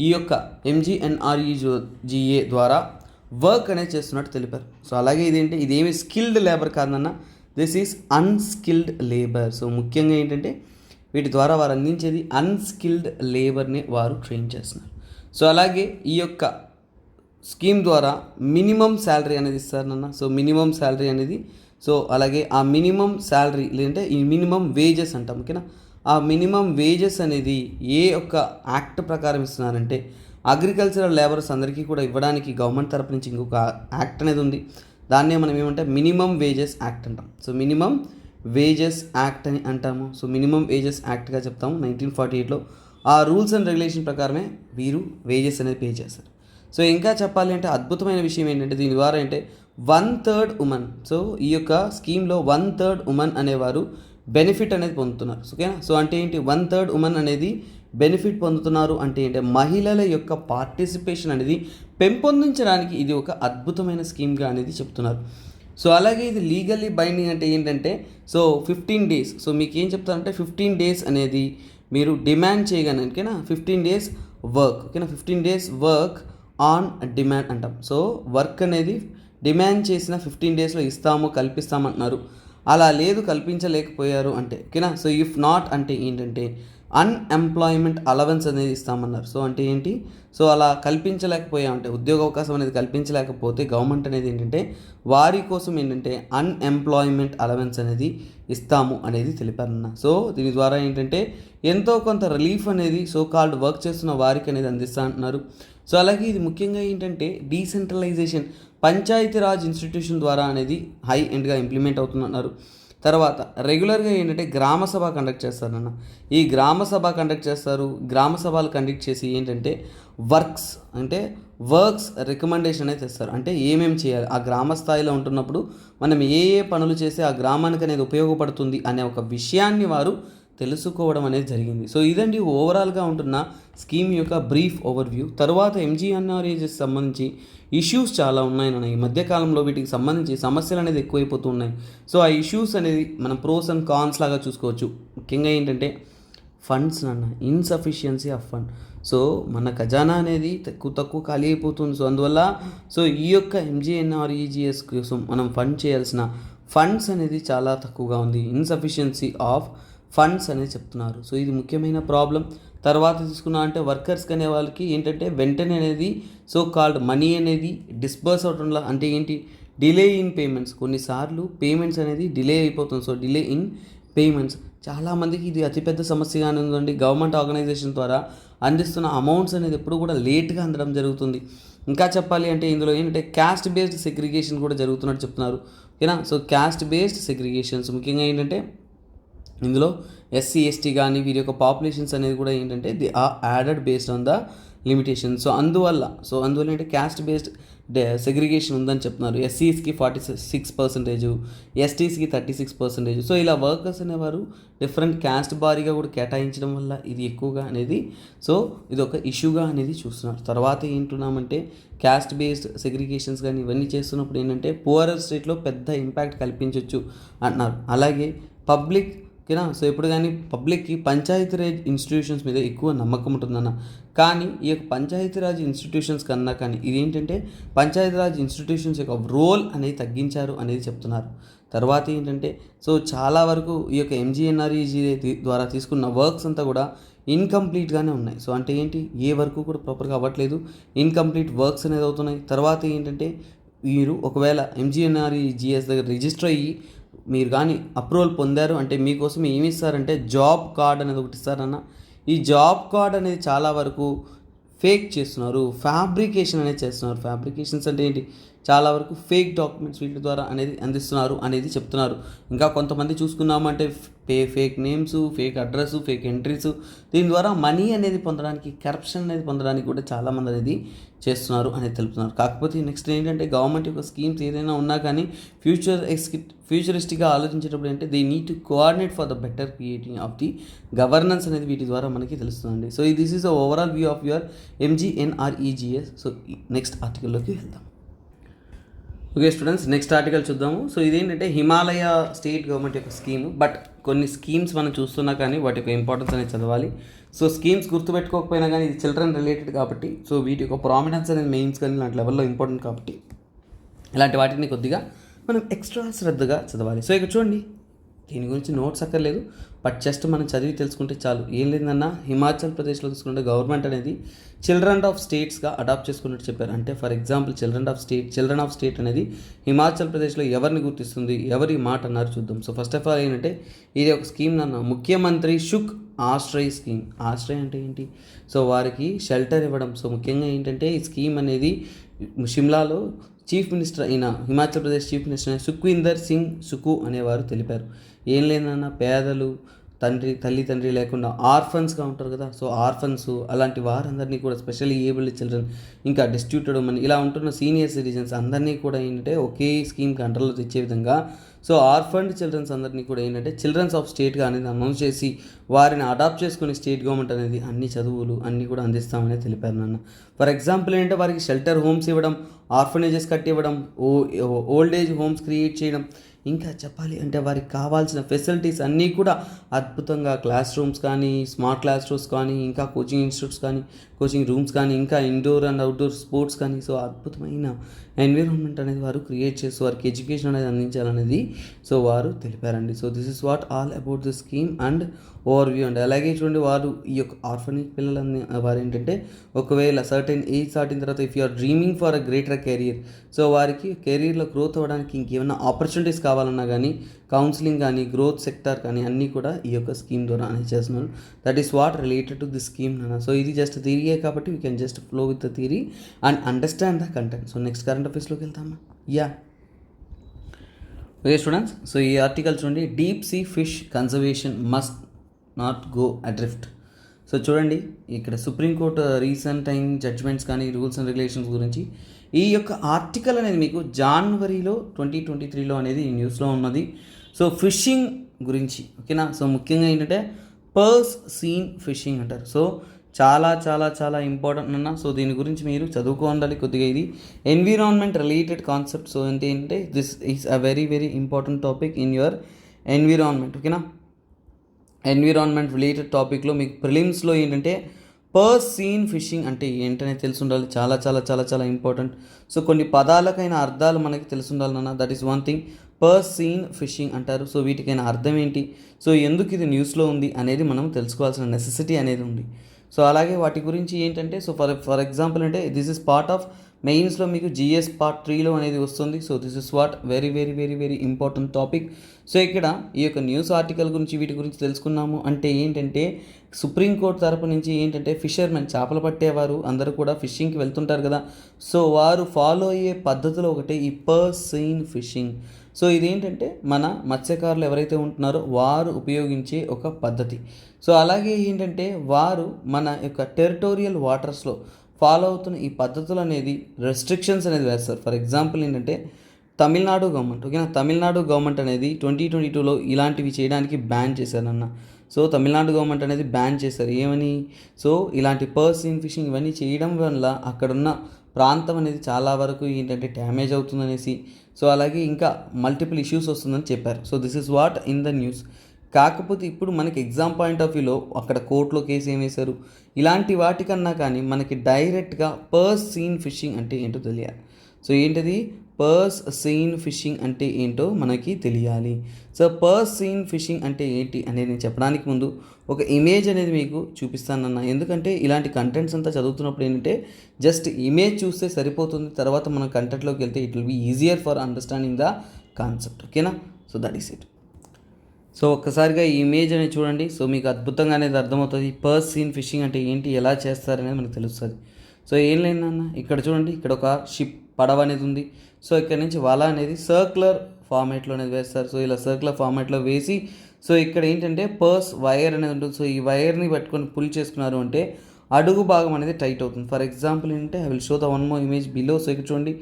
ఈ యొక్క ఎంజీఎన్ఆర్ఈజీఏ ద్వారా వర్క్ అనేది చేస్తున్నట్టు తెలిపారు. సో అలాగే ఇదేమి స్కిల్డ్ లేబర్ కాదన్న, this is unskilled labour. So ముఖ్యంగా ఏంటంటే వీటి ద్వారా వారు అందించేది అన్స్కిల్డ్ లేబర్ని వారు ట్రైన్ చేస్తున్నారు. సో అలాగే ఈ యొక్క స్కీమ్ ద్వారా మినిమం శాలరీ అనేది ఇస్తారన్న. సో మినిమం శాలరీ అనేది సో అలాగే ఆ మినిమం శాలరీ లేదంటే ఈ మినిమం వేజెస్ అంటాం ఓకేనా. ఆ మినిమం వేజెస్ అనేది ఏ ఒక్క యాక్ట్ ప్రకారం ఇస్తున్నారంటే అగ్రికల్చరల్ లేబర్స్ అందరికీ కూడా ఇవ్వడానికి గవర్నమెంట్ తరపు నుంచి ఇంకొక యాక్ట్ అనేది ఉంది. దాన్నే మనం ఏమంటే మినిమం వేజెస్ యాక్ట్ అంటాం. సో మినిమం వేజెస్ యాక్ట్ అని అంటాము. సో మినిమం వేజెస్ యాక్ట్గా చెప్తాము. 1948లో ఆ రూల్స్ అండ్ రెగ్యులేషన్ ప్రకారమే వీరు వేజెస్ అనేది పే చేస్తారు. సో ఇంకా చెప్పాలి అంటే అద్భుతమైన విషయం ఏంటంటే దీని ద్వారా అంటే 1/3 ఉమెన్. సో ఈ యొక్క స్కీమ్లో 1/3 ఉమెన్ అనేవారు బెనిఫిట్ అనేది పొందుతున్నారు ఓకేనా. సో అంటే ఏంటి 1/3 ఉమెన్ అనేది బెనిఫిట్ పొందుతున్నారు అంటే ఏంటి మహిళల యొక్క పార్టిసిపేషన్ అనేది పెంపొందించడానికి ఇది ఒక అద్భుతమైన స్కీమ్గా అనేది చెప్తున్నారు. సో అలాగే ఇది లీగల్లీ బైండింగ్ అంటే ఏంటంటే సో 15 days. సో మీకు ఏం చెప్తారంటే 15 days అనేది మీరు డిమాండ్ చేయగానే ఓకేనా 15 days వర్క్ ఓకేనా 15 days వర్క్ ఆన్ డిమాండ్ అంటాం. సో వర్క్ అనేది డిమాండ్ చేసిన 15 daysలో కల్పిస్తామంటున్నారు. అలా లేదు కల్పించలేకపోయారు అంటే ఓకేనా. సో ఇఫ్ నాట్ అంటే ఏంటంటే అన్ఎంప్లాయ్మెంట్ అలవెన్స్ అనేది ఇస్తామన్నారు. సో అంటే ఏంటి, సో అలా కల్పించలేకపోయామంటే ఉద్యోగ అవకాశం అనేది కల్పించలేకపోతే గవర్నమెంట్ అనేది ఏంటంటే వారి కోసం ఏంటంటే అన్ఎంప్లాయ్మెంట్ అలవెన్స్ అనేది ఇస్తాము అనేది తెలిపారన్న. సో దీని ద్వారా ఏంటంటే ఎంతో కొంత రిలీఫ్ అనేది సో కాల్డ్ వర్క్ చేస్తున్న వారికి అనేది అందిస్తా అంటున్నారు. సో అలాగే ఇది ముఖ్యంగా ఏంటంటే డీసెంట్రలైజేషన్ పంచాయతీరాజ్ ఇన్స్టిట్యూషన్ ద్వారా అనేది హై ఎండ్గా ఇంప్లిమెంట్ అవుతున్నారు. తర్వాత రెగ్యులర్గా ఏంటంటే గ్రామ సభ కండక్ట్ చేస్తారన్న. ఈ గ్రామ సభ కండక్ట్ చేస్తారు. గ్రామ సభలు కండక్ట్ చేసి ఏంటంటే వర్క్స్ రికమెండేషన్ అనేది తెస్తారు. అంటే ఏమేమి చేయాలి ఆ గ్రామ స్థాయిలో ఉంటున్నప్పుడు మనం ఏ పనులు చేస్తే ఆ గ్రామానికి అనేది ఉపయోగపడుతుంది అనే ఒక విషయాన్ని వారు తెలుసుకోవడం అనేది జరిగింది. సో ఇదండి ఓవరాల్గా ఉంటున్న స్కీమ్ యొక్క బ్రీఫ్ ఓవర్వ్యూ. తర్వాత ఎంజీఎన్ఆర్ఈజీకి సంబంధించి ఇష్యూస్ చాలా ఉన్నాయి ఈ మధ్యకాలంలో. వీటికి సంబంధించి సమస్యలు అనేది ఎక్కువైపోతూ ఉన్నాయి. సో ఆ ఇష్యూస్ అనేది మనం ప్రోస్ అండ్ కాన్స్ లాగా చూసుకోవచ్చు. ముఖ్యంగా ఏంటంటే funds insufficiency of fund. So మన ఖజానా అనేది తక్కువ ఖాళీ అయిపోతుంది. సో అందువల్ల సో ఈ యొక్క ఎంజీఎన్ఆర్ఈజీఎస్ కోసం మనం ఫండ్ చేయాల్సిన ఫండ్స్ అనేది చాలా తక్కువగా ఉంది. ఇన్సఫిషియన్సీ ఆఫ్ ఫండ్స్ అనేది చెప్తున్నారు. సో ఇది ముఖ్యమైన ప్రాబ్లం. తర్వాత తీసుకున్నా అంటే వర్కర్స్కి అనే వాళ్ళకి ఏంటంటే వెంటనే అనేది సో కాల్డ్ మనీ అనేది డిస్బర్స్ అవడంలో అంటే ఏంటి డిలే ఇన్ పేమెంట్స్. కొన్నిసార్లు పేమెంట్స్ అనేది డిలే అయిపోతుంది. సో డిలే ఇన్ పేమెంట్స్ చాలామందికి ఇది అతిపెద్ద సమస్యగానే ఉందండి. గవర్నమెంట్ ఆర్గనైజేషన్ ద్వారా అందిస్తున్న అమౌంట్స్ అనేది ఎప్పుడు కూడా లేట్గా అందడం జరుగుతుంది. ఇంకా చెప్పాలి అంటే ఇందులో ఏంటంటే క్యాస్ట్ బేస్డ్ సెగ్రిగేషన్ కూడా జరుగుతున్నట్టు చెప్తున్నారు. ఓకేనా. సో క్యాస్ట్ బేస్డ్ సెగ్రిగేషన్స్ ముఖ్యంగా ఏంటంటే ఇందులో ఎస్సీ ఎస్టీ కానీ వీరి యొక్క పాపులేషన్స్ అనేది కూడా ఏంటంటే they are added based on the limitation. So అందువల్ల ఏంటంటే క్యాస్ట్ బేస్డ్ సెగ్రిగేషన్ ఉందని చెప్తున్నారు. ఎస్సీస్కి 46%, ఎస్టీస్కి 36%. సో ఇలా వర్కర్స్ అనేవారు డిఫరెంట్ క్యాస్ట్ బారీగా కూడా కేటాయించడం వల్ల ఇది ఎక్కువగా అనేది సో ఇది ఒక ఇష్యూగా అనేది చూస్తున్నారు. తర్వాత ఏంటున్నామంటే క్యాస్ట్ బేస్డ్ సెగ్రిగేషన్స్ కానీ ఇవన్నీ చేస్తున్నప్పుడు ఏంటంటే పువరర్ స్టేట్లో పెద్ద ఇంపాక్ట్ కల్పించవచ్చు అంటున్నారు. అలాగే పబ్లిక్ ఓకేనా. సో ఇప్పుడు కానీ పబ్లిక్కి పంచాయతీరాజ్ ఇన్స్టిట్యూషన్స్ మీద ఎక్కువ నమ్మకం ఉంటుందన్న. కానీ ఈ యొక్క పంచాయతీరాజ్ ఇన్స్టిట్యూషన్స్ కన్నా కానీ ఇదేంటంటే పంచాయతీరాజ్ ఇన్స్టిట్యూషన్స్ యొక్క రోల్ అనేది తగ్గించారు అనేది చెప్తున్నారు. తర్వాత ఏంటంటే సో చాలా వరకు ఈ యొక్క ఎంజీఎన్ఆర్ఈజీ ద్వారా తీసుకున్న వర్క్స్ అంతా కూడా ఇన్కంప్లీట్గానే ఉన్నాయి. సో అంటే ఏంటి ఏ వర్క్ కూడా ప్రాపర్గా అవ్వట్లేదు, ఇన్కంప్లీట్ వర్క్స్ అనేది అవుతున్నాయి. తర్వాత ఏంటంటే మీరు ఒకవేళ ఎంజీఎన్ఆర్ఈజీఎస్ దగ్గర రిజిస్టర్ అయ్యి మీరు కానీ అప్రూవల్ పొందారు అంటే మీకోసం ఏమి ఇస్తారంటే జాబ్ కార్డ్ అనేది ఒకటి ఇస్తారన్న. ఈ జాబ్ కార్డ్ అనేది చాలా వరకు ఫేక్ చేస్తున్నారు, ఫ్యాబ్రికేషన్ అనేది చేస్తున్నారు. ఫ్యాబ్రికేషన్స్ అంటే ఏంటి, చాలా వరకు ఫేక్ డాక్యుమెంట్స్ వీటి ద్వారా అనేది అందిస్తున్నారు అనేది చెప్తున్నారు. ఇంకా కొంతమంది చూసుకున్నామంటే fake names, fake address, fake entries, దీని ద్వారా మనీ అనేది పొందడానికి, కరప్షన్ అనేది పొందడానికి కూడా చాలామంది అనేది చేస్తున్నారు అనేది తెలుపుతున్నారు. కాకపోతే నెక్స్ట్ ఏంటంటే గవర్నమెంట్ యొక్క స్కీమ్స్ ఏదైనా ఉన్నా కానీ ఫ్యూచరిస్టిక్గా ఆలోచించేటప్పుడు అంటే they need to coordinate for the better creating of the governance అనేది వీటి ద్వారా మనకి తెలుస్తుందండి. So this is the overall view of your MGNREGS. So next ఆర్టికల్లోకి వెళ్దాం. ఓకే స్టూడెంట్స్, నెక్స్ట్ ఆర్టికల్ చూద్దాము. సో ఇదేంటంటే హిమాలయ స్టేట్ గవర్నమెంట్ యొక్క స్కీమ్. బట్ కొన్ని స్కీమ్స్ మనం చూస్తున్నా కానీ వాటి యొక్క ఇంపార్టెన్స్ అనేది చదవాలి. సో స్కీమ్స్ గుర్తుపెట్టుకోకపోయినా కానీ ఇది చిల్డ్రన్ రిలేటెడ్ కాబట్టి సో వీటి యొక్క ప్రామినెన్స్ అనేది మెయిన్స్ కానీ ఇలాంటి లెవెల్లో ఇంపార్టెంట్ కాబట్టి ఇలాంటి వాటిని కొద్దిగా మనం ఎక్స్ట్రా శ్రద్ధగా చదవాలి. సో ఇక్కడ చూడండి, దీని గురించి నోట్స్ అక్కర్లేదు, బట్ జస్ట్ మనం చదివి తెలుసుకుంటే చాలు. ఏం లేదన్నా హిమాచల్ ప్రదేశ్లో తీసుకుంటే గవర్నమెంట్ అనేది చిల్డ్రన్ ఆఫ్ స్టేట్స్గా అడాప్ట్ చేసుకున్నట్టు చెప్పారు. అంటే for example children of state అనేది హిమాచల్ ప్రదేశ్లో ఎవరిని గుర్తిస్తుంది, ఎవరి మాట అన్నారు చూద్దాం. సో ఫస్ట్ ఆఫ్ ఆల్ ఏంటంటే ఇది ఒక స్కీమ్ అన్న ముఖ్యమంత్రి సుఖ్ ఆశ్రయ్ స్కీమ్. ఆశ్రయ్ అంటే ఏంటి, సో వారికి షెల్టర్ ఇవ్వడం. సో ముఖ్యంగా ఏంటంటే ఈ స్కీమ్ అనేది షిమ్లాలో చీఫ్ మినిస్టర్ అయిన హిమాచల్ ప్రదేశ్ చీఫ్ మినిస్టర్ అయిన సుఖ్వీందర్ సింగ్ సుఖు అనేవారు తెలిపారు. ఏం లేదన్నా పేదలు, తల్లి తండ్రి లేకుండా ఆర్ఫన్స్గా ఉంటారు కదా, సో ఆర్ఫన్స్ అలాంటి వారందరినీ కూడా స్పెషల్లీ ఏబుల్డ్ చిల్డ్రన్, ఇంకా డిస్ట్రిబ్యూటెడ్ ఉమెన్ ఇలా ఉంటున్న సీనియర్ సిటిజన్స్ అందరినీ కూడా ఏంటంటే ఒకే స్కీమ్ కంట్రోల్లో తెచ్చే విధంగా సో ఆర్ఫండ్ చిల్డ్రన్స్ అందరినీ కూడా ఏంటంటే చిల్డ్రన్స్ ఆఫ్ స్టేట్గా అనేది అనౌన్స్ చేసి వారిని అడాప్ట్ చేసుకునే స్టేట్ గవర్నమెంట్ అనేది అన్ని చదువులు అన్నీ కూడా అందిస్తామని తెలిపారు నాన్న. ఫర్ ఎగ్జాంపుల్ ఏంటంటే వారికి షెల్టర్ హోమ్స్ ఇవ్వడం, ఆర్ఫనేజెస్ కట్టివ్వడం, ఓల్డ్ ఏజ్ హోమ్స్ క్రియేట్ చేయడం, ఇంకా చెప్పాలి అంటే వారికి కావాల్సిన ఫెసిలిటీస్ అన్నీ కూడా అద్భుతంగా క్లాస్ రూమ్స్ కానీ, స్మార్ట్ క్లాస్ రూమ్స్ కానీ, ఇంకా కోచింగ్ ఇన్స్టిట్యూట్స్ కానీ, కోచింగ్ రూమ్స్ కానీ ఇంకా ఇండోర్ అండ్ అవుట్డోర్ స్పోర్ట్స్ కానీ సో అద్భుతమైన ఎన్విరాన్మెంట్ అనేది వారు క్రియేట్ చేస్తూ వారికి ఎడ్యుకేషన్ అనేది అందించాలనేది సో వారు తెలిపారండి. So this is what all about the scheme and overview అండి. అలాగే చూడండి వారు ఈ యొక్క ఆర్ఫనేజ్ పిల్లలని వారు ఏంటంటే ఒకవేళ సర్టెన్ ఏజ్ దాటిన తర్వాత if you are dreaming for a greater career so వారికి కెరీర్లో గ్రోత్ అవ్వడానికి ఇంకేమైనా ఆపర్చునిటీస్ కావాలన్నా కానీ కౌన్సిలింగ్ కానీ గ్రోత్ సెక్టార్ కానీ అన్నీ కూడా ఈ యొక్క స్కీమ్ ద్వారా అనేది చేస్తున్నారు. That is what related to the scheme నాన్న. సో ఇది జస్ట్ థియరీయే కాబట్టి we can just flow with the theory and understand the content. So next current అఫేర్స్లోకి వెళ్తామా? యా ఓకే స్టూడెంట్స్, సో ఈ ఆర్టికల్ చూడండి, deep sea fish conservation must not go adrift. So చూడండి ఇక్కడ సుప్రీంకోర్టు రీసెంట్ టైం జడ్జ్మెంట్స్ కానీ rules and regulations గురించి ఈ యొక్క ఆర్టికల్ అనేది మీకు జనవరిలో 2023లో అనేది ఈ న్యూస్లో ఉన్నది. సో ఫిషింగ్ గురించి ఓకేనా. సో ముఖ్యంగా ఏంటంటే పర్స్ సీన్ ఫిషింగ్ అంటారు. సో చాలా చాలా చాలా ఇంపార్టెంట్ అన్న. సో దీని గురించి మీరు చదువుకోవాలి కొద్దిగా. ఇది ఎన్విరాన్మెంట్ రిలేటెడ్ కాన్సెప్ట్. సో ఏంటంటే this is a very very important topic in your environment ఓకేనా. ఎన్విరాన్మెంట్ రిలేటెడ్ టాపిక్లో మీకు ప్రిలిమ్స్లో ఏంటంటే పర్స్ సీన్ ఫిషింగ్ అంటే ఏంటనే తెలిసి ఉండాలి. చాలా చాలా చాలా చాలా ఇంపార్టెంట్. సో కొన్ని పదాలకైనా అర్థాలు మనకి తెలిసి ఉండాలి నాన్న. That is one thing. Purse seine fishing అంటారు. సో వీటికైనా అర్థం ఏంటి, సో ఎందుకు ఇది న్యూస్లో ఉంది అనేది మనం తెలుసుకోవాల్సిన నెసెసిటీ అనేది ఉంది. సో అలాగే వాటి గురించి ఏంటంటే సో ఫర్ ఎగ్జాంపుల్ అంటే దిస్ ఇస్ పార్ట్ ఆఫ్ మెయిన్స్లో మీకు జిఎస్ పార్ట్ 3లో అనేది వస్తుంది. So this is what very very very very important topic. So ఇక్కడ ఈ యొక్క న్యూస్ ఆర్టికల్ గురించి వీటి గురించి తెలుసుకున్నాము అంటే ఏంటంటే సుప్రీంకోర్టు తరపు నుంచి ఏంటంటే ఫిషర్మెన్ చేపలు పట్టేవారు అందరూ కూడా ఫిషింగ్కి వెళ్తుంటారు కదా. సో వారు ఫాలో అయ్యే పద్ధతిలో ఒకటే ఈ పర్స్ సీన్ ఫిషింగ్. సో ఇదేంటంటే మన మత్స్యకారులు ఎవరైతే ఉంటున్నారో వారు ఉపయోగించే ఒక పద్ధతి. సో అలాగే ఏంటంటే వారు మన యొక్క టెరిటోరియల్ వాటర్స్లో ఫాలో అవుతున్న ఈ పద్ధతులు అనేది రెస్ట్రిక్షన్స్ అనేది వేస్తారు. ఫర్ ఎగ్జాంపుల్ ఏంటంటే తమిళనాడు గవర్నమెంట్ ఓకేనా. తమిళనాడు గవర్నమెంట్ అనేది 2022లో ఇలాంటివి చేయడానికి బ్యాన్ చేశారన్న. సో తమిళనాడు గవర్నమెంట్ అనేది బ్యాన్ చేశారు. ఏమని, సో ఇలాంటి పర్స్ సీన్ ఫిషింగ్ ఇవన్నీ చేయడం వల్ల అక్కడున్న ప్రాంతం అనేది చాలా వరకు ఏంటంటే డ్యామేజ్ అవుతుందనేసి, సో అలాగే ఇంకా మల్టిపుల్ ఇష్యూస్ వస్తుందని చెప్పారు. So this is what in the news. కాకపోతే ఇప్పుడు మనకి ఎగ్జామ్ పాయింట్ ఆఫ్ వ్యూలో అక్కడ కోర్టులో కేసు ఏం వేశారు, ఇలాంటి వాటికన్నా కానీ మనకి డైరెక్ట్గా పర్స్ సీన్ ఫిషింగ్ అంటే ఏంటో తెలియాలి. సో ఏంటది పర్స్ సీన్ ఫిషింగ్ అంటే ఏంటో మనకి తెలియాలి. సో పర్స్ సీన్ ఫిషింగ్ అంటే ఏంటి అనేది నేను చెప్పడానికి ముందు ఒక ఇమేజ్ అనేది మీకు చూపిస్తానన్న. ఎందుకంటే ఇలాంటి కంటెంట్స్ అంతా చదువుతున్నప్పుడు ఏంటంటే జస్ట్ ఇమేజ్ చూస్తే సరిపోతుంది, తర్వాత మనం కంటెంట్లోకి వెళ్తే it will be easier for understanding the concept ఓకేనా. So that is it. So ఒక్కసారిగా ఈ ఇమేజ్ అనేది చూడండి. సో మీకు అద్భుతంగా అనేది అర్థమవుతుంది పర్స్ సీన్ ఫిషింగ్ అంటే ఏంటి, ఎలా చేస్తారనేది మనకు తెలుస్తుంది. సో ఏం లేదన్న, ఇక్కడ చూడండి, ఇక్కడ ఒక షిప్ పడవ అనేది ఉంది. సో ఇక్కడ నుంచి వల అనేది సర్క్యులర్ ఫార్మేట్లో అనేది వేస్తారు. సో ఇలా సర్క్యులర్ ఫార్మేట్లో వేసి సో ఇక్కడ ఏంటంటే పర్స్ వైర్ అనేది ఉంటుంది. సో ఈ వైర్ని పట్టుకొని పుల్ చేసుకున్నారు అంటే అడుగు భాగం అనేది టైట్ అవుతుంది. ఫర్ ఎగ్జాంపుల్ ఏంటంటే I will show the one more image below. So ఇక్కడ చూడండి,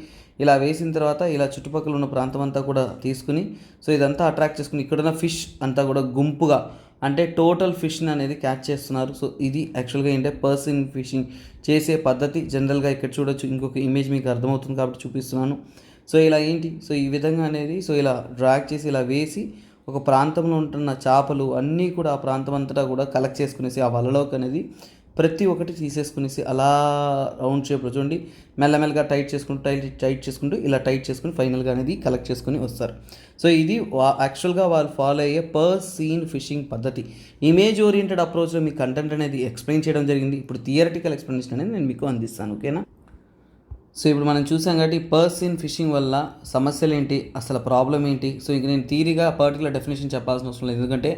ఇలా వేసిన తర్వాత ఇలా చుట్టుపక్కల ఉన్న ప్రాంతం అంతా కూడా తీసుకుని సో ఇదంతా అట్రాక్ట్ చేసుకుని ఇక్కడున్న ఫిష్ అంతా కూడా గుంపుగా అంటే టోటల్ ఫిష్ని అనేది క్యాచ్ చేస్తున్నారు. సో ఇది యాక్చువల్గా ఏంటంటే పర్సన్ ఫిషింగ్ చేసే పద్ధతి. జనరల్గా ఇక్కడ చూడొచ్చు, ఇంకొక ఇమేజ్ మీకు అర్థమవుతుంది కాబట్టి చూపిస్తున్నాను. సో ఇలా ఏంటి, సో ఈ విధంగా అనేది సో ఇలా డ్రాగ్ చేసి ఇలా వేసి ఒక ప్రాంతంలో ఉంటున్న చేపలు అన్నీ కూడా ఆ ప్రాంతం అంతటా కూడా కలెక్ట్ చేసుకునేసి ఆ వలలోకి అనేది ప్రతి ఒక్కటి తీసేసుకునేసి అలా రౌండ్ షేప్లో చూడండి మెల్లమెల్లగా టైట్ చేసుకుంటూ ఇలా టైట్ చేసుకుని ఫైనల్గా అనేది కలెక్ట్ చేసుకుని వస్తారు. సో ఇది యాక్చువల్గా వాళ్ళు ఫాలో అయ్యే పర్స్ సీన్ ఫిషింగ్ పద్ధతి. ఇమేజ్ ఓరియంటెడ్ అప్రోచ్లో మీ కంటెంట్ అనేది ఎక్స్ప్లెయిన్ చేయడం జరిగింది. ఇప్పుడు థియరిటికల్ ఎక్స్ప్లెనేషన్ అనేది నేను మీకు అందిస్తాను ఓకేనా. సో ఇప్పుడు మనం చూసాం కాబట్టి పర్స్ సీన్ ఫిషింగ్ వల్ల సమస్యలు ఏంటి, అసలు ప్రాబ్లం ఏంటి. సో ఇంక నేను థియరీగా పర్టికులర్ డెఫినేషన్ చెప్పాల్సిన అవసరం లేదు, ఎందుకంటే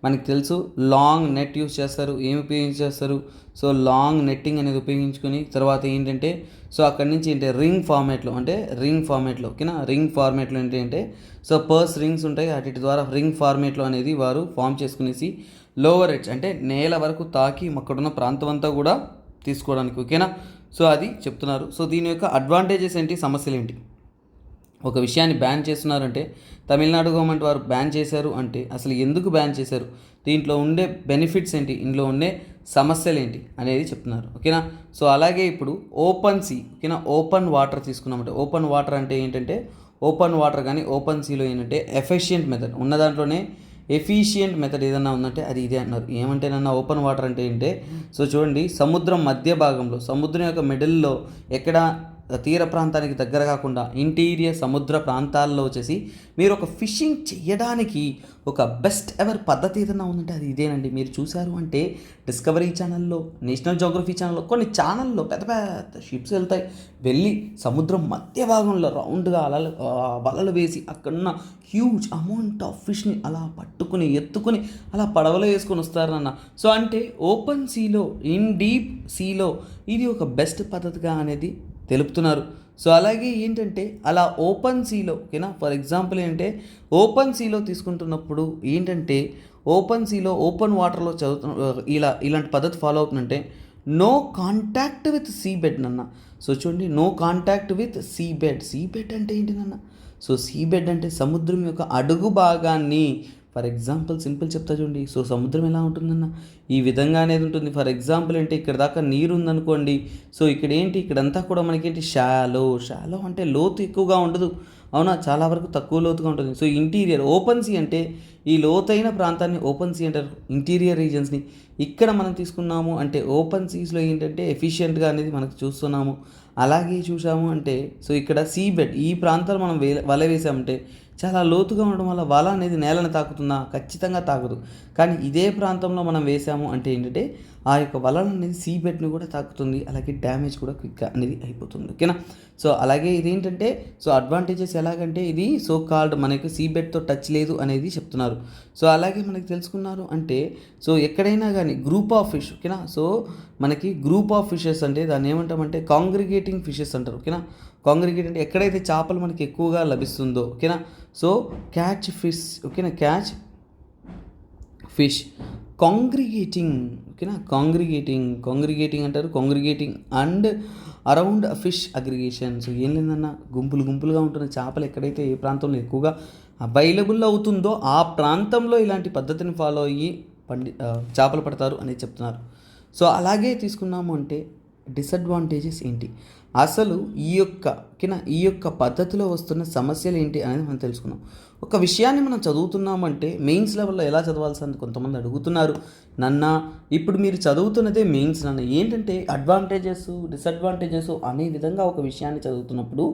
మనకి తెలుసు లాంగ్ నెట్ యూస్ చేస్తారు. ఏమి ఉపయోగించేస్తారు, సో లాంగ్ నెట్టింగ్ అనేది ఉపయోగించుకొని తర్వాత ఏంటంటే సో అక్కడి నుంచి ఏంటంటే రింగ్ ఫార్మేట్లో ఓకేనా. రింగ్ ఫార్మేట్లో ఏంటంటే సో పర్స్ రింగ్స్ ఉంటాయి, వాటి ద్వారా రింగ్ ఫార్మేట్లో అనేది వారు ఫామ్ చేసుకునేసి లోవర్ ఎడ్జ్ అంటే నేల వరకు తాకి అక్కడున్న ప్రాంతం అంతా కూడా తీసుకోవడానికి ఓకేనా. సో అది చెప్తున్నారు. సో దీని యొక్క అడ్వాంటేజెస్ ఏంటి, సమస్యలు ఏంటి. ఒక విషయాన్ని బ్యాన్ చేస్తున్నారంటే తమిళనాడు గవర్నమెంట్ వారు బ్యాన్ చేశారు అంటే అసలు ఎందుకు బ్యాన్ చేశారు, దీంట్లో ఉండే బెనిఫిట్స్ ఏంటి, ఇందులో ఉండే సమస్యలు ఏంటి అనేది చెప్తున్నారు ఓకేనా. సో అలాగే ఇప్పుడు ఓపెన్ సీ ఓకేనా, ఓపెన్ వాటర్ తీసుకున్నామంటే ఓపెన్ వాటర్ అంటే ఏంటంటే ఓపెన్ వాటర్ కానీ ఓపెన్ సీలో ఏంటంటే ఎఫిషియెంట్ మెథడ్ ఉన్న దాంట్లోనే ఎఫిషియంట్ మెథడ్ ఏదన్నా ఉందంటే అది ఇదే అన్నారు. ఏమంటేనన్నా ఓపెన్ వాటర్ అంటే ఏంటంటే సో చూడండి, సముద్రం మధ్య భాగంలో, సముద్రం యొక్క మిడిల్లో ఎక్కడ తీర ప్రాంతానికి దగ్గర కాకుండా ఇంటీరియర్ సముద్ర ప్రాంతాల్లో వచ్చేసి మీరు ఒక ఫిషింగ్ చేయడానికి ఒక బెస్ట్ ఎవర్ పద్ధతి ఏదైనా ఉందంటే అది ఇదేనండి. మీరు చూశారు అంటే డిస్కవరీ ఛానల్లో, నేషనల్ జియోగ్రఫీ ఛానల్లో, కొన్ని ఛానల్లో పెద్ద పెద్ద షిప్స్ వెళ్తాయి, వెళ్ళి సముద్రం మధ్య భాగంలో రౌండ్గా వలలు వేసి అక్కడున్న హ్యూజ్ అమౌంట్ ఆఫ్ ఫిష్ని అలా పట్టుకుని ఎత్తుకుని అలా పడవలో వేసుకొని వస్తారన్న. సో అంటే ఓపెన్ సీలో, ఇన్ డీప్ సీలో ఇది ఒక బెస్ట్ పద్ధతిగా అనేది తెలుపుతున్నారు. సో అలాగే ఏంటంటే అలా ఓపెన్ సీలో, ఓకేనా, ఫర్ ఎగ్జాంపుల్ ఏంటంటే ఓపెన్ సీలో తీసుకుంటున్నప్పుడు ఏంటంటే ఓపెన్ సీలో ఓపెన్ వాటర్లో ఇలాంటి పద్ధతి ఫాలో అవుతుందంటే no contact with sea bed నన్న. సో చూడండి, no contact with sea bed. Sea bed అంటే ఏంటి నన్న? సో సీ బెడ్ అంటే సముద్రం యొక్క అడుగు భాగాన్ని, ఫర్ ఎగ్జాంపుల్ సింపుల్ చెప్తా చూడండి. సో సముద్రం ఎలా ఉంటుందన్న, ఈ విధంగా అనేది ఉంటుంది. ఫర్ ఎగ్జాంపుల్ అంటే ఇక్కడ దాకా నీరు ఉందనుకోండి. సో ఇక్కడ ఏంటి, ఇక్కడంతా కూడా మనకేంటి షాలో అంటే లోతు ఎక్కువగా ఉండదు, అవునా, చాలా వరకు తక్కువ లోతుగా ఉంటుంది. సో ఇంటీరియర్ ఓపెన్ సీ అంటే ఈ లోతైన ప్రాంతాన్ని ఓపెన్ సీ అంటారు, ఇంటీరియర్ రీజన్స్ని. ఇక్కడ మనం తీసుకున్నాము అంటే ఓపెన్ సీస్లో ఏంటంటే ఎఫిషియెంట్గా అనేది మనకు చూస్తున్నాము. అలాగే చూసాము అంటే సో ఇక్కడ సీ బెడ్, ఈ ప్రాంతాలు మనం వల వేసామంటే చాలా లోతుగా ఉండడం వల్ల వల అనేది నేలను తాకుతుందా? ఖచ్చితంగా తాకదు. కానీ ఇదే ప్రాంతంలో మనం వేసాము అంటే ఏంటంటే ఆ యొక్క వల అనేది సీ బెడ్ని కూడా తాకుతుంది, అలాగే డ్యామేజ్ కూడా క్విక్గా అనేది అయిపోతుంది, ఓకేనా. సో అలాగే ఇదేంటంటే సో అడ్వాంటేజెస్ ఎలాగంటే ఇది సో కాల్డ్ మనకి సీ బెడ్తో టచ్ లేదు అనేది చెప్తున్నారు. సో అలాగే మనకి తెలుసుకున్నారు అంటే సో ఎక్కడైనా కానీ గ్రూప్ ఆఫ్ ఫిష్, ఓకేనా. సో మనకి గ్రూప్ ఆఫ్ ఫిషెస్ అంటే దాన్ని ఏమంటామంటే కాంగ్రిగేటింగ్ ఫిషెస్ అంటారు, ఓకేనా. కాంగ్రిగేట్ అంటే ఎక్కడైతే చేపలు మనకి ఎక్కువగా లభిస్తుందో, ఓకేనా. సో క్యాచ్ ఫిష్, ఓకేనా, క్యాచ్ ఫిష్ కాంగ్రిగేటింగ్, ఓకేనా. కాంగ్రిగేటింగ్ అంటారు, congregating and around fish aggregation. So ఏం లేదన్న, గుంపులుగా ఉంటున్న చేపలు ఎక్కడైతే ఏ ప్రాంతంలో ఎక్కువగా అవైలబుల్ అవుతుందో ఆ ప్రాంతంలో ఇలాంటి పద్ధతిని ఫాలో అయ్యి చేపలు పడతారు అనేది చెప్తున్నారు. సో అలాగే తీసుకున్నాము అంటే డిసడ్వాంటేజెస్ ఏంటి, అసలు ఈ యొక్క పద్ధతిలో వస్తున్న సమస్యలు ఏంటి అనేది మనం తెలుసుకున్నాం. ఒక విషయాన్ని మనం చదువుతున్నామంటే మెయిన్స్ లెవెల్లో ఎలా చదవాల్సింది కొంతమంది అడుగుతున్నారు. ఇప్పుడు మీరు చదువుతున్నదే మెయిన్స్ నాన్న, ఏంటంటే అడ్వాంటేజెస్ డిసడ్వాంటేజెస్ అనే విధంగా ఒక విషయాన్ని చదువుతున్నప్పుడు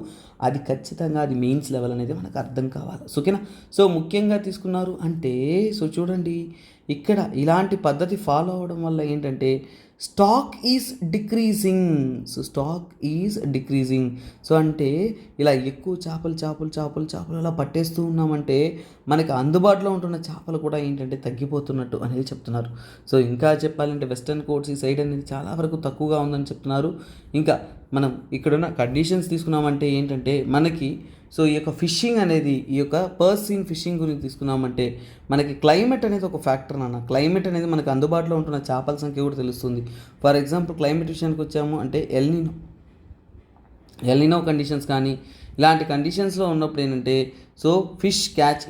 అది ఖచ్చితంగా అది మెయిన్స్ లెవెల్ అనేది మనకు అర్థం కావాలి, ఓకేనా. సో ముఖ్యంగా తీసుకున్నారు అంటే సో చూడండి, ఇక్కడ ఇలాంటి పద్ధతి ఫాలో అవ్వడం వల్ల ఏంటంటే స్టాక్ ఈజ్ డిక్రీజింగ్. సో అంటే ఇలా ఎక్కువ చేపలు అలా పట్టేస్తూ ఉన్నామంటే మనకి అందుబాటులో ఉంటున్న చేపలు కూడా ఏంటంటే తగ్గిపోతున్నట్టు అనేది చెప్తున్నారు. సో ఇంకా చెప్పాలంటే వెస్టర్న్ కోట్స్ ఈ సైడ్ అనేది చాలా వరకు తక్కువగా ఉందని చెప్తున్నారు. ఇంకా మనం ఇక్కడున్న కండిషన్స్ తీసుకున్నామంటే ఏంటంటే మనకి సో ఈ యొక్క ఫిషింగ్ అనేది, ఈ యొక్క పర్సీన్ ఫిషింగ్ గురించి తీసుకున్నామంటే మనకి క్లైమేట్ అనేది ఒక ఫ్యాక్టర్ నాన్న. క్లైమేట్ అనేది మనకు అందుబాటులో ఉంటున్న చేపల సంఖ్య కూడా తెలుస్తుంది. ఫర్ ఎగ్జాంపుల్ క్లైమేట్ విషయానికి వచ్చాము అంటే ఎల్నినో కండిషన్స్ కానీ ఇలాంటి కండిషన్స్లో ఉన్నప్పుడు ఏంటంటే సో ఫిష్ క్యాచ్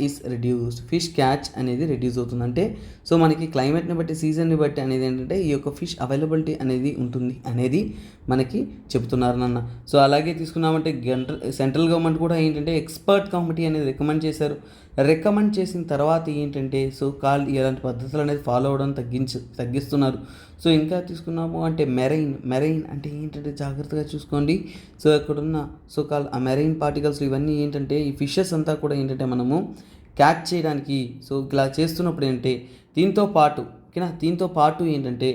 అనేది రెడ్యూస్ అవుతుంది. అంటే సో మనకి క్లైమేట్ని బట్టి, సీజన్ని బట్టి అనేది ఏంటంటే ఈ యొక్క ఫిష్ అవైలబిలిటీ అనేది ఉంటుంది అనేది మనకి చెప్తున్నారు నాన్న. సో అలాగే తీసుకున్నామంటే సెంట్రల్ గవర్నమెంట్ కూడా ఏంటంటే ఎక్స్పర్ట్ కమిటీ అనేది రికమెండ్ చేసిన తర్వాత ఏంటంటే సో ఇలాంటి పద్ధతులు అనేది ఫాలో అవ్వడం తగ్గిస్తున్నారు. సో ఇంకా తీసుకున్నాము అంటే మెరైన్ అంటే ఏంటంటే జాగ్రత్తగా చూసుకోండి. సో ఇక్కడున్న సో ఆ మెరైన్ పార్టికల్స్ ఇవన్నీ ఏంటంటే ఈ ఫిషెస్ అంతా కూడా ఏంటంటే మనము క్యాచ్ చేయడానికి సో ఇలా చేస్తున్నప్పుడు ఏంటంటే దీంతో పాటు ఏంటంటే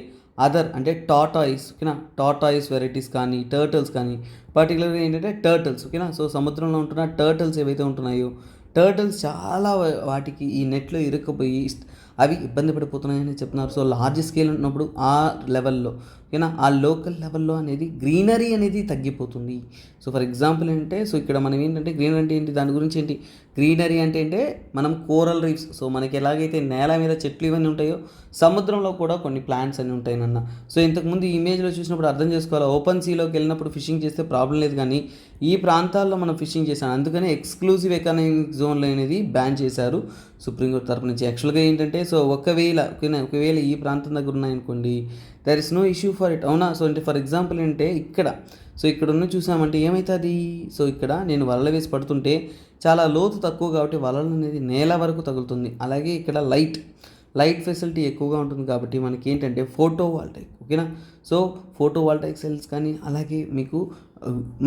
అదర్ అంటే టార్టాయిస్ వెరైటీస్ కానీ టర్టిల్స్ కానీ, పర్టికులర్గా ఏంటంటే టర్టిల్స్, ఓకేనా. సో సముద్రంలో ఉంటున్న టర్టిల్స్ ఏవైతే ఉంటున్నాయో టర్టిల్స్ చాలా వాటికి ఈ నెట్లో ఇరుక్కుపోయి అవి ఇబ్బంది పడిపోతున్నాయని చెప్తున్నారు. సో లార్జ్ స్కేల్ ఉన్నప్పుడు ఆ లెవెల్లో, ఓకేనా, ఆ లోకల్ లెవెల్లో అనేది గ్రీనరీ అనేది తగ్గిపోతుంది. సో ఫర్ ఎగ్జాంపుల్ ఏంటంటే సో ఇక్కడ మనం ఏంటంటే గ్రీనరీ అంటే ఏంటి, దాని గురించి ఏంటి, గ్రీనరీ అంటే మనం కోరల్ రీఫ్స్. సో మనకి ఎలాగైతే నేల మీద చెట్లు ఇవన్నీ ఉంటాయో సముద్రంలో కూడా కొన్ని ప్లాంట్స్ అన్నీ ఉంటాయి నాన్న. సో ఇంతకుముందు ఈ ఇమేజ్లో చూసినప్పుడు అర్థం చేసుకోవాలి, ఓపెన్ సీలోకి వెళ్ళినప్పుడు ఫిషింగ్ చేస్తే ప్రాబ్లం లేదు, కానీ ఈ ప్రాంతాల్లో మనం ఫిషింగ్ చేసాం, అందుకనే ఎక్స్క్లూజివ్ ఎకనామిక్ జోన్లు అనేది బ్యాన్ చేశారు సుప్రీంకోర్టు తరపు నుంచి. యాక్చువల్గా ఏంటంటే సో ఒకవేళ ఈ ప్రాంతం దగ్గర ఉన్నాయనుకోండి there is no issue for it, అవునా. సో అంటే ఫర్ ఎగ్జాంపుల్ అంటే ఇక్కడ సో ఇక్కడ ఉన్న చూసామంటే ఏమవుతుంది, సో ఇక్కడ నేను వలలు వేసి పడుతుంటే చాలా లోతు తక్కువ కాబట్టి వలలు అనేది నేల వరకు తగులుతుంది. అలాగే ఇక్కడ లైట్ ఫెసిలిటీ ఎక్కువగా ఉంటుంది కాబట్టి మనకి ఏంటంటే ఫోటో వాల్టైక్, ఓకేనా. సో ఫోటో వాల్టైక్ సెల్స్ కానీ అలాగే మీకు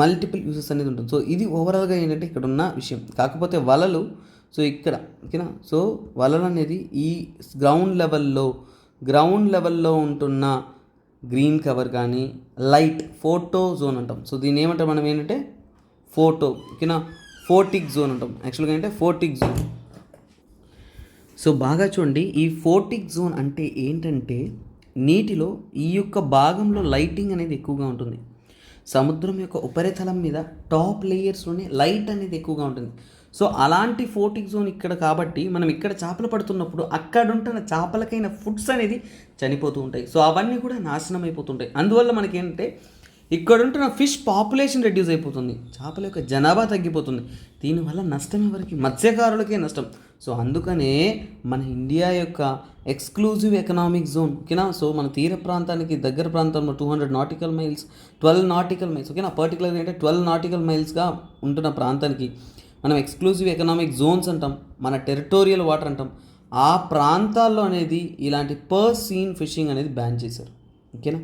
మల్టిపుల్ యూసెస్ అనేది ఉంటుంది. సో ఇది ఓవరాల్గా ఏంటంటే ఇక్కడ ఉన్న విషయం. కాకపోతే వలలు సో ఇక్కడ, ఓకేనా. సో వలలు అనేది ఈ గ్రౌండ్ లెవెల్లో ఉంటున్న గ్రీన్ కవర్ కానీ లైట్ ఫోటో జోన్ అంటాం. సో దీన్ని ఏమంటాం మనం ఏంటంటే ఫోటో, ఓకేనా, ఫోటిక్ జోన్ అంటాం. యాక్చువల్గా ఏంటంటే ఫోటిక్ జోన్. సో బాగా చూడండి, ఈ ఫోటిక్ జోన్ అంటే ఏంటంటే నీటిలో ఈ యొక్క భాగంలో లైటింగ్ అనేది ఎక్కువగా ఉంటుంది. సముద్రం యొక్క ఉపరితలం మీద టాప్ లేయర్స్లోనే లైట్ అనేది ఎక్కువగా ఉంటుంది. సో అలాంటి ఫోటిక్ జోన్ ఇక్కడ కాబట్టి మనం ఇక్కడ చేపలు పడుతున్నప్పుడు అక్కడ ఉంటున్న చేపలకైన ఫుడ్స్ అనేది చనిపోతూ ఉంటాయి. సో అవన్నీ కూడా నాశనం అయిపోతుంటాయి. అందువల్ల మనకి ఏంటంటే ఇక్కడ ఉంటున్న ఫిష్ పాపులేషన్ రెడ్యూస్ అయిపోతుంది, చేపల యొక్క జనాభా తగ్గిపోతుంది. దీనివల్ల నష్టం ఎవరికి? మత్స్యకారులకే నష్టం. సో అందుకనే మన ఇండియా యొక్క ఎక్స్క్లూజివ్ ఎకనామిక్ జోన్, ఓకేనా. సో మన తీర ప్రాంతానికి దగ్గర ప్రాంతంలో 200 నాటికల్ మైల్స్ 12 నాటికల్ మైల్స్, ఓకేనా, పర్టికులర్గా అంటే 12 నాటికల్ మైల్స్గా ఉంటున్న ప్రాంతానికి మనం ఎక్స్క్లూజివ్ ఎకనామిక్ జోన్స్ అంటాం, మన టెరిటోరియల్ వాటర్ అంటాం. ఆ ప్రాంతాల్లో అనేది ఇలాంటి పర్ సీన్ ఫిషింగ్ అనేది బ్యాన్ చేశారు, ఓకేనా.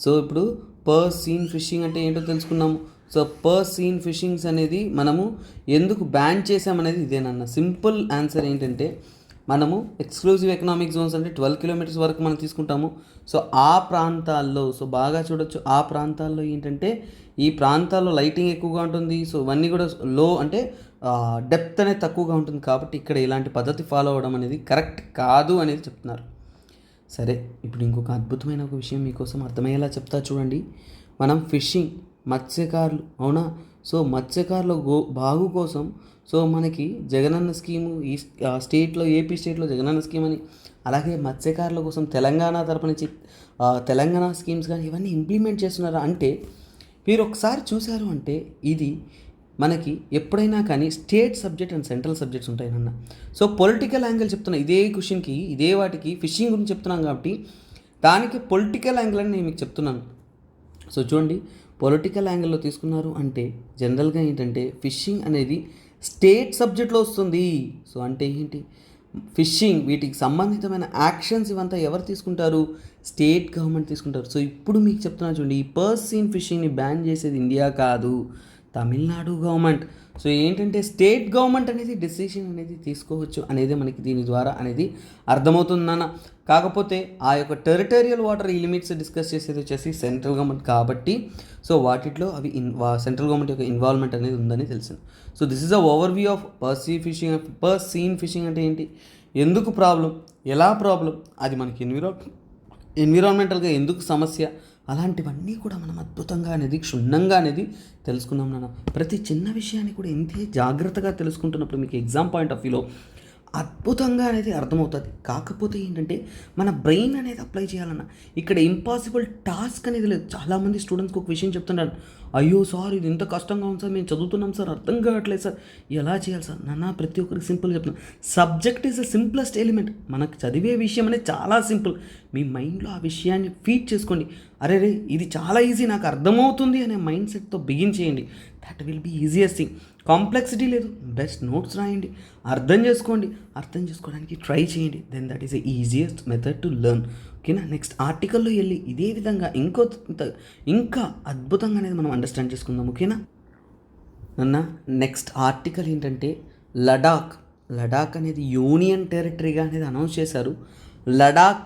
సో ఇప్పుడు పర్ సీన్ ఫిషింగ్ అంటే ఏంటో తెలుసుకున్నాము. సో పర్ సీన్ ఫిషింగ్స్ అనేది మనము ఎందుకు బ్యాన్ చేసామనేది ఇదేనన్న సింపుల్ ఆన్సర్ ఏంటంటే మనము ఎక్స్క్లూజివ్ ఎకనామిక్ జోన్స్ అంటే 12 కిలోమీటర్స్ వరకు మనం తీసుకుంటాము. సో ఆ ప్రాంతాల్లో సో బాగా చూడొచ్చు, ఆ ప్రాంతాల్లో ఏంటంటే ఈ ప్రాంతాల్లో లైటింగ్ ఎక్కువగా ఉంటుంది. సో ఇవన్నీ కూడా లో అంటే డెప్త్ అనేది తక్కువగా ఉంటుంది కాబట్టి ఇక్కడ ఇలాంటి పద్ధతి ఫాలో అవ్వడం అనేది కరెక్ట్ కాదు అనేది చెప్తున్నారు. సరే, ఇప్పుడు ఇంకొక అద్భుతమైన ఒక విషయం మీకోసం అర్థమయ్యేలా చెప్తా చూడండి. మనం ఫిషింగ్ మత్స్యకారులు, అవునా. సో మత్స్యకారుల బాగు కోసం సో మనకి జగనన్న స్కీము ఈ స్టేట్లో, ఏపీ స్టేట్లో జగనన్న స్కీమ్ అని, అలాగే మత్స్యకారుల కోసం తెలంగాణ తరపు నుంచి తెలంగాణ స్కీమ్స్ కానీ ఇవన్నీ ఇంప్లిమెంట్ చేస్తున్నారా అంటే మీరు ఒకసారి చూశారు అంటే ఇది మనకి ఎప్పుడైనా కానీ state subject and central subjects ఉంటాయి నాన్న. సో పొలిటికల్ యాంగిల్ చెప్తున్నా, ఇదే క్వశ్చన్కి ఇదే వాటికి ఫిషింగ్ గురించి చెప్తున్నాం కాబట్టి దానికి పొలిటికల్ యాంగిల్ అని నేను మీకు చెప్తున్నాను. సో చూడండి, పొలిటికల్ యాంగిల్లో తీసుకున్నారు అంటే జనరల్గా ఏంటంటే ఫిషింగ్ అనేది స్టేట్ సబ్జెక్ట్లో వస్తుంది. సో అంటే ఏంటి, ఫిషింగ్ వీటికి సంబంధితమైన యాక్షన్స్ ఇవంతా ఎవరు తీసుకుంటారు? స్టేట్ గవర్నమెంట్ తీసుకుంటారు. సో ఇప్పుడు మీకు చెప్తున్నా చూడండి, ఈ పర్ సీన్ ఫిషింగ్ని బ్యాన్ చేసేది ఇండియా కాదు, తమిళనాడు గవర్నమెంట్. సో ఏంటంటే స్టేట్ గవర్నమెంట్ అనేది డెసిషన్ అనేది తీసుకోవచ్చు అనేది మనకి దీని ద్వారా అనేది అర్థమవుతుందన్న. కాకపోతే ఆ యొక్క టెరిటోరియల్ వాటర్ ఈ లిమిట్స్ డిస్కస్ చేసేది వచ్చేసి సెంట్రల్ గవర్నమెంట్ కాబట్టి సో వాటిలో అవి సెంట్రల్ గవర్నమెంట్ యొక్క ఇన్వాల్వ్మెంట్ అనేది ఉందని తెలిసింది. So this is a overview of purse seine fishing అంటే ఏంటి, ఎందుకు ప్రాబ్లం, ఎలా ప్రాబ్లం, అది మనకి ఎన్విరాన్మెంటల్గా ఎందుకు సమస్య, అలాంటివన్నీ కూడా మనం అద్భుతంగా అనేది క్షుణ్ణంగా అనేది తెలుసుకున్నాం నాన్న. ప్రతి చిన్న విషయాన్ని కూడా ఇంతే జాగ్రత్తగా తెలుసుకుంటున్నప్పుడు మీకు ఎగ్జామ్ పాయింట్ ఆఫ్ వ్యూలో అద్భుతంగా అనేది అర్థమవుతుంది. కాకపోతే ఏంటంటే మన బ్రెయిన్ అనేది అప్లై చేయాలన్న, ఇక్కడ ఇంపాసిబుల్ టాస్క్ అనేది లేదు. చాలామంది స్టూడెంట్స్కి ఒక విషయం చెప్తున్నారు, అయ్యో సార్ ఇది ఇంత కష్టంగా ఉంది సార్, మేము చదువుతున్నాం సార్, అర్థం కావట్లేదు సార్, ఎలా చేయాలి సార్. నాన్న ప్రతి ఒక్కరికి సింపుల్గా చెప్తున్నాను, subject is the simplest element. మనకు చదివే విషయం అనేది చాలా సింపుల్. మీ మైండ్లో ఆ విషయాన్ని ఫీడ్ చేసుకోండి. అరే రే ఇది చాలా ఈజీ, నాకు అర్థమవుతుంది అనే మైండ్ సెట్తో బిగిన్ చేయండి. That will be easiest thing. Complexity లేదు, బెస్ట్ నోట్స్ రాయండి, అర్థం చేసుకోండి, అర్థం చేసుకోవడానికి ట్రై చేయండి. Then that is the easiest method to learn, ఓకేనా. నెక్స్ట్ ఆర్టికల్లో వెళ్ళి ఇదే విధంగా ఇంకా అద్భుతంగా అనేది మనం అండర్స్టాండ్ చేసుకుందాం, ఓకేనా అన్న. నెక్స్ట్ ఆర్టికల్ ఏంటంటే లడాక్ అనేది యూనియన్ టెరిటరీగా అనేది అనౌన్స్ చేశారు. లడాక్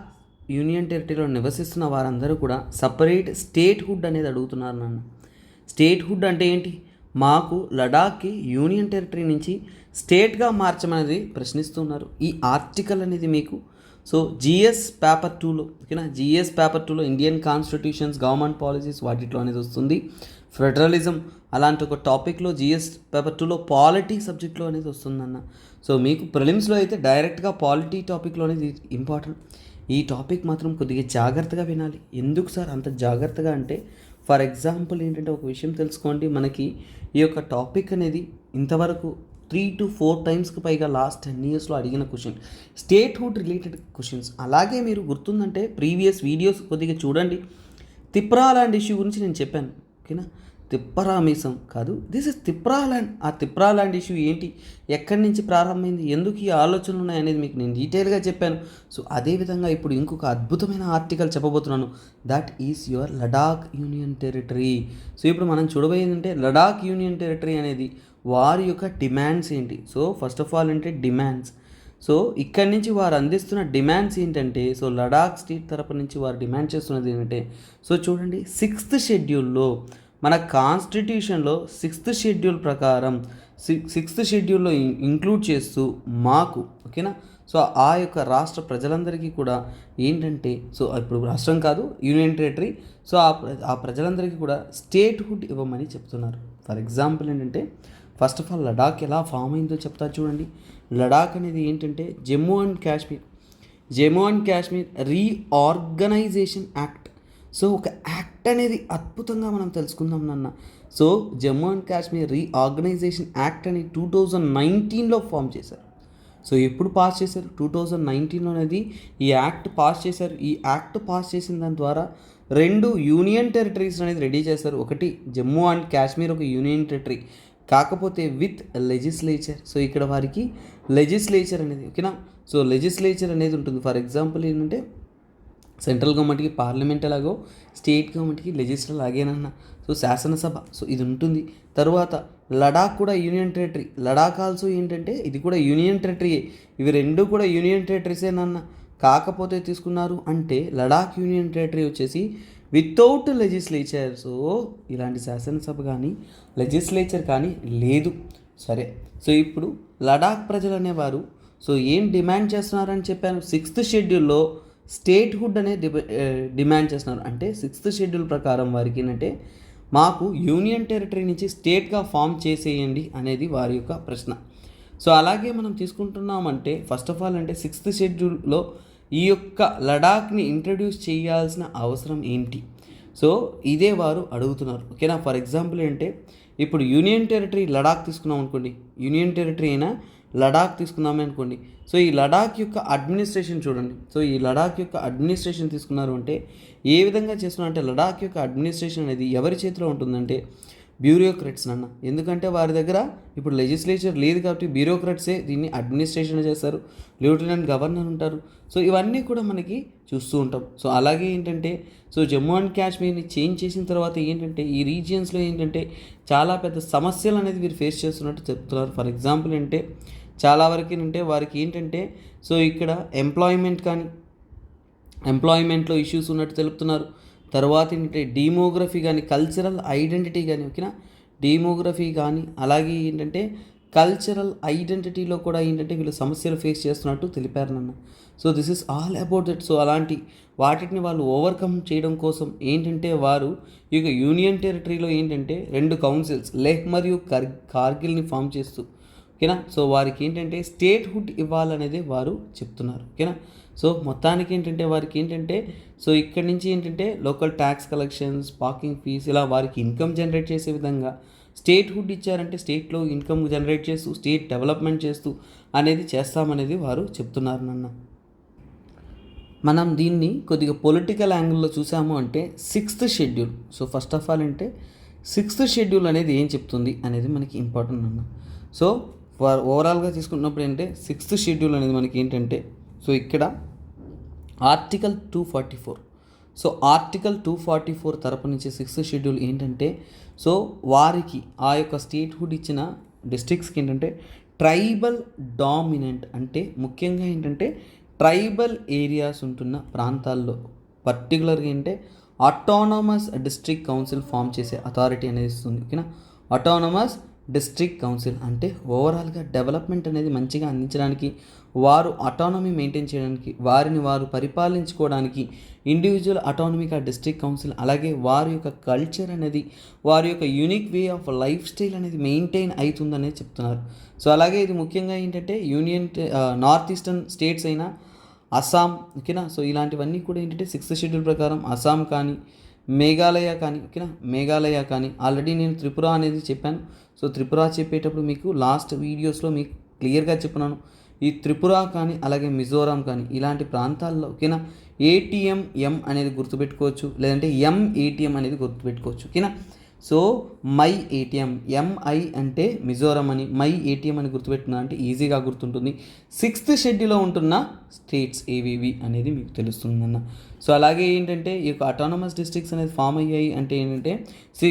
యూనియన్ టెరిటరీలో నివసిస్తున్న వారందరూ కూడా సపరేట్ స్టేట్ హుడ్ అనేది అడుగుతున్నారు నాన్న. స్టేట్ హుడ్ అంటే ఏంటి, మాకు లడాక్కి యూనియన్ టెరిటరీ నుంచి స్టేట్గా మార్చమనేది ప్రశ్నిస్తున్నారు. ఈ ఆర్టికల్ అనేది మీకు సో జిఎస్ పేపర్ 2లో, ఓకేనా, జిఎస్ పేపర్ 2లో ఇండియన్ కాన్స్టిట్యూషన్స్, గవర్నమెంట్ పాలసీస్ వాటిలో అనేది వస్తుంది. ఫెడరలిజం అలాంటి ఒక టాపిక్లో జిఎస్ పేపర్ 2లో పాలిటీ సబ్జెక్ట్లో అనేది వస్తుందన్న. సో మీకు ప్రిలిమ్స్లో అయితే డైరెక్ట్గా పాలిటీ టాపిక్లో అనేది ఇంపార్టెంట్. ఈ టాపిక్ మాత్రం కొద్దిగా జాగ్రత్తగా వినాలి. ఎందుకు సార్ అంత జాగ్రత్తగా అంటే, ఫర్ ఎగ్జాంపుల్ ఏంటంటే ఒక విషయం తెలుసుకోండి, మనకి ఈ యొక్క టాపిక్ అనేది ఇంతవరకు 3 to 4 టైమ్స్కి పైగా లాస్ట్ 10 yearsలో అడిగిన question, state hood related questions. అలాగే మీరు గుర్తుందంటే ప్రీవియస్ వీడియోస్ కొద్దిగా చూడండి, తిప్రా ల్యాండ్ ఇష్యూ గురించి నేను చెప్పాను, ఓకేనా. తిప్పరామీసం కాదు, దిస్ ఇస్ తిప్రా ల్యాండ్. ఆ తిప్రా ల్యాండ్ ఇష్యూ ఏంటి, ఎక్కడి నుంచి ప్రారంభమైంది, ఎందుకు ఈ ఆలోచనలు ఉన్నాయి అనేది మీకు నేను డీటెయిల్గా చెప్పాను. సో అదేవిధంగా ఇప్పుడు ఇంకొక అద్భుతమైన ఆర్టికల్ చెప్పబోతున్నాను, that is your Ladakh union territory. So ఇప్పుడు మనం చూడబోయేది అంటే లడాక్ యూనియన్ టెరిటరీ అనేది వారి యొక్క డిమాండ్స్ ఏంటి. సో ఫస్ట్ ఆఫ్ ఆల్ అంటే డిమాండ్స్. సో ఇక్కడి నుంచి వారు అందిస్తున్న డిమాండ్స్ ఏంటంటే, సో లడాక్ స్టేట్ తరపు నుంచి వారు డిమాండ్ చేస్తున్నది ఏంటంటే, సో చూడండి 6th షెడ్యూల్లో మన కాన్స్టిట్యూషన్లో 6th షెడ్యూల్ ప్రకారం 6th షెడ్యూల్లో ఇంక్లూడ్ చేస్తూ మాకు ఓకేనా, సో ఆ యొక్క రాష్ట్ర ప్రజలందరికీ కూడా ఏంటంటే, సో ఇప్పుడు రాష్ట్రం కాదు యూనియన్ టెరిటరీ, సో ఆ ప్రజలందరికీ కూడా స్టేట్హుడ్ ఇవ్వమని చెప్తున్నారు. ఫర్ ఎగ్జాంపుల్ ఏంటంటే, ఫస్ట్ ఆఫ్ ఆల్ లడాక్ ఎలా ఫామ్ అయిందో చెప్తారు చూడండి. లడాక్ అనేది ఏంటంటే Jammu and Kashmir reorganisation act. So ఒక యాక్ట్ అనేది అద్భుతంగా మనం తెలుసుకుందాం నాన్న. So Jammu and Kashmir reorganisation act అని 2019లో ఫామ్ చేశారు. సో ఎప్పుడు పాస్ చేశారు, 2019లో అనేది ఈ యాక్ట్ పాస్ చేశారు. ఈ యాక్ట్ పాస్ చేసిన దాని ద్వారా 2 యూనియన్ టెరిటరీస్ అనేది రెడీ చేశారు. ఒకటి జమ్మూ అండ్ కాశ్మీర్ ఒక యూనియన్ టెరిటరీ, కాకపోతే విత్ లెజిస్లేచర్. సో ఇక్కడ వారికి లెజిస్లేచర్ అనేది ఓకేనా, సో లెజిస్లేచర్ అనేది ఉంటుంది. ఫర్ ఎగ్జాంపుల్ ఏంటంటే సెంట్రల్ గవర్నమెంట్కి పార్లమెంట్ ఎలాగో స్టేట్ గవర్నమెంట్కి లెజిస్లేచర్ లాగేనన్న. సో శాసనసభ, సో ఇది ఉంటుంది. తర్వాత లడాక్ కూడా యూనియన్ టెరిటరీ. లడాక్ ఆల్సో ఏంటంటే ఇది కూడా యూనియన్ టెరిటరీయే. ఇవి 2 కూడా యూనియన్ టెరిటరీసేనన్న. కాకపోతే తీసుకున్నారు అంటే లడాక్ యూనియన్ టెరిటరీ వచ్చేసి వితౌట్ లెజిస్లేచర్. సో ఇలాంటి శాసనసభ కానీ లెజిస్లేచర్ కానీ లేదు. సరే, సో ఇప్పుడు లడాక్ ప్రజలు అనేవారు సో ఏం డిమాండ్ చేస్తున్నారని చెప్పాను, 6th షెడ్యూల్లో స్టేట్హుడ్ అనే డిమాండ్ చేస్తున్నారు. అంటే 6th షెడ్యూల్ ప్రకారం వారికి ఏంటంటే మాకు యూనియన్ టెరిటరీ నుంచి స్టేట్గా ఫామ్ చేసేయండి అనేది వారి యొక్క ప్రశ్న. సో అలాగే మనం తీసుకుంటున్నామంటే ఫస్ట్ ఆఫ్ ఆల్ అంటే 6th షెడ్యూల్లో ఈ యొక్క లడాక్ని ఇంట్రడ్యూస్ చేయాల్సిన అవసరం ఏంటి, సో ఇదే వారు అడుగుతున్నారు ఓకేనా. ఫర్ ఎగ్జాంపుల్ అంటే ఇప్పుడు యూనియన్ టెరిటరీ లడాక్ తీసుకున్నాం అనుకోండి, యూనియన్ టెరిటరీ అయినా లడాక్ తీసుకున్నామే అనుకోండి. సో ఈ లడాక్ యొక్క అడ్మినిస్ట్రేషన్ చూడండి. సో ఈ లడాక్ యొక్క అడ్మినిస్ట్రేషన్ తీసుకున్నారు అంటే ఏ విధంగా చేస్తున్నారు అంటే, లడాక్ యొక్క అడ్మినిస్ట్రేషన్ అనేది ఎవరి చేతిలో ఉంటుందంటే బ్యూరోక్రాట్స్ అన్న. ఎందుకంటే వారి దగ్గర ఇప్పుడు లెజిస్లేచర్ లేదు కాబట్టి బ్యూరోక్రాట్సే దీన్ని అడ్మినిస్ట్రేషన్ చేస్తారు, లెఫ్టినెంట్ గవర్నర్ ఉంటారు. సో ఇవన్నీ కూడా మనకి చూస్తూ ఉంటాం. సో అలాగే ఏంటంటే సో జమ్మూ అండ్ కాశ్మీర్ని చేంజ్ చేసిన తర్వాత ఏంటంటే ఈ రీజియన్స్లో ఏంటంటే చాలా పెద్ద సమస్యలు అనేది వీరు ఫేస్ చేస్తున్నట్టు చెప్తున్నారు. ఫర్ ఎగ్జాంపుల్ అంటే చాలా వరకు ఏంటంటే వారికి ఏంటంటే సో ఇక్కడ ఎంప్లాయ్మెంట్లో ఇష్యూస్ ఉన్నట్టు తెలుపుతున్నారు. తర్వాత ఏంటంటే డీమోగ్రఫీ కానీ కల్చరల్ ఐడెంటిటీ కానీ ఓకేనా, డీమోగ్రఫీ కానీ అలాగే ఏంటంటే కల్చరల్ ఐడెంటిటీలో కూడా ఏంటంటే వీళ్ళు సమస్యలు ఫేస్ చేస్తున్నట్టు తెలిపారు నన్ను. So this is all about that. So అలాంటి వాటిని వాళ్ళు ఓవర్కమ్ చేయడం కోసం ఏంటంటే వారు ఈ యొక్క యూనియన్ టెరిటరీలో ఏంటంటే 2 కౌన్సిల్స్ లెహ్ మరియు కార్గిల్ని ఫామ్ చేస్తూ ఓకేనా, సో వారికి ఏంటంటే స్టేట్హుడ్ ఇవ్వాలనేది వారు చెప్తున్నారు ఓకేనా. సో మొత్తానికి ఏంటంటే వారికి ఏంటంటే సో ఇక్కడి నుంచి ఏంటంటే local tax collections, parking fees ఇలా వారికి ఇన్కమ్ జనరేట్ చేసే విధంగా స్టేట్హుడ్ ఇచ్చారంటే స్టేట్లో ఇన్కమ్ జనరేట్ చేస్తూ స్టేట్ డెవలప్మెంట్ చేస్తూ అనేది చేస్తామనేది వారు చెప్తున్నారు నాన్న. మనం దీన్ని కొద్దిగా పొలిటికల్ యాంగిల్లో చూసాము అంటే 6th schedule. So first of all అంటే 6th షెడ్యూల్ అనేది ఏం చెప్తుంది అనేది మనకి ఇంపార్టెంట్ అన్న. సో ఓవరాల్గా తీసుకున్నప్పుడు ఏంటంటే 6th షెడ్యూల్ అనేది మనకి ఏంటంటే సో ఇక్కడ ఆర్టికల్ 244. సో ఆర్టికల్ 244 తరపు నుంచి 6th షెడ్యూల్ ఏంటంటే సో వారికి ఆ యొక్క స్టేట్హుడ్ ఇచ్చిన డిస్ట్రిక్ట్స్కి ఏంటంటే ట్రైబల్ డామినెంట్ అంటే ముఖ్యంగా ఏంటంటే ట్రైబల్ ఏరియాస్ ఉంటున్న ప్రాంతాల్లో పర్టికులర్గా ఏంటంటే ఆటోనమస్ డిస్ట్రిక్ట్ కౌన్సిల్ ఫామ్ చేసే అథారిటీ అనేది ఇస్తుంది ఓకేనా. ఆటోనమస్ డిస్ట్రిక్ట్ కౌన్సిల్ అంటే ఓవరాల్గా డెవలప్మెంట్ అనేది మంచిగా అందించడానికి, వారు అటానమీ మెయింటైన్ చేయడానికి, వారిని వారు పరిపాలించుకోవడానికి ఇండివిజువల్ అటానమిక్ డిస్ట్రిక్ట్ కౌన్సిల్, అలాగే వారి యొక్క కల్చర్ అనేది వారి యొక్క unique way of life style అనేది మెయింటైన్ అవుతుందనేది చెప్తున్నారు. సో అలాగే ఇది ముఖ్యంగా ఏంటంటే నార్త్ ఈస్టర్న్ స్టేట్స్ అయినా అస్సాం ఓకేనా. సో ఇలాంటివన్నీ కూడా ఏంటంటే 6th షెడ్యూల్ ప్రకారం అస్సాం కానీ మేఘాలయ కానీ ఓకేనా, మేఘాలయ కానీ ఆల్రెడీ నేను త్రిపుర అనేది చెప్పాను. సో త్రిపుర చెప్పేటప్పుడు మీకు లాస్ట్ వీడియోస్లో మీకు క్లియర్గా చెప్పినాను. ఈ త్రిపుర కానీ అలాగే మిజోరాం కానీ ఇలాంటి ప్రాంతాల్లో ఓకేనా ఏటీఎం అనేది గుర్తుపెట్టుకోవచ్చు, లేదంటే ఎంఏటీఎం అనేది గుర్తుపెట్టుకోవచ్చు ఓకేనా. సో మై ఏటీఎం, ఎంఐ అంటే మిజోరం అని, మై ఏటీఎం అని గుర్తుపెట్టుకున్నా అంటే ఈజీగా గుర్తుంటుంది. 6th షెడ్యూల్లో ఉంటున్న స్టేట్స్ ఏవివి అనేది మీకు తెలుస్తుందన్న. సో అలాగే ఏంటంటే ఈ యొక్క అటానమస్ డిస్ట్రిక్ట్స్ అనేది ఫామ్ అయ్యాయి అంటే ఏంటంటే సో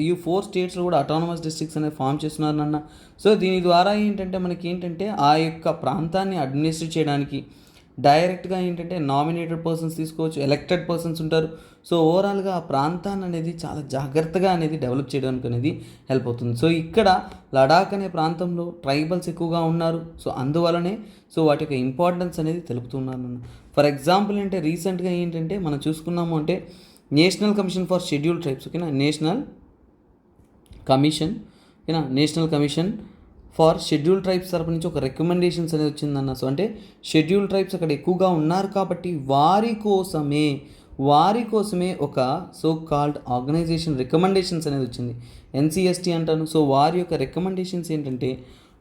ఈ ఫోర్ స్టేట్స్లో కూడా అటానమస్ డిస్ట్రిక్ట్స్ అనేది ఫామ్ చేస్తున్నారన్న. సో దీని ద్వారా ఏంటంటే మనకి ఏంటంటే ఆ యొక్క ప్రాంతాన్ని అడ్మినిస్ట్రేట్ చేయడానికి డైరెక్ట్గా ఏంటంటే నామినేటెడ్ పర్సన్స్ తీసుకోవచ్చు, ఎలక్టెడ్ పర్సన్స్ ఉంటారు. సో ఓవరాల్గా ఆ ప్రాంతాన్ని అనేది చాలా జాగ్రత్తగా అనేది డెవలప్ చేయడానికి అనేది హెల్ప్ అవుతుంది. సో ఇక్కడ లడాక్ అనే ప్రాంతంలో ట్రైబల్స్ ఎక్కువగా ఉన్నారు. సో అందువలనే సో వాటి యొక్క ఇంపార్టెన్స్ అనేది తెలుపుతున్నాను. ఫర్ ఎగ్జాంపుల్ అంటే రీసెంట్గా ఏంటంటే మనం చూసుకున్నాము అంటే national commission for schedule tribes, ఓకేనా, national commission for schedule tribes తరపు నుంచి ఒక రికమెండేషన్స్ అనేది వచ్చిందన్న. సో అంటే షెడ్యూల్ ట్రైబ్స్ అక్కడ ఎక్కువగా ఉన్నారు కాబట్టి వారి కోసమే ఒక సో కాల్డ్ ఆర్గనైజేషన్ రికమెండేషన్స్ అనేది వచ్చింది, ఎన్సిఎస్టీ అంటాను. సో వారి యొక్క రికమెండేషన్స్ ఏంటంటే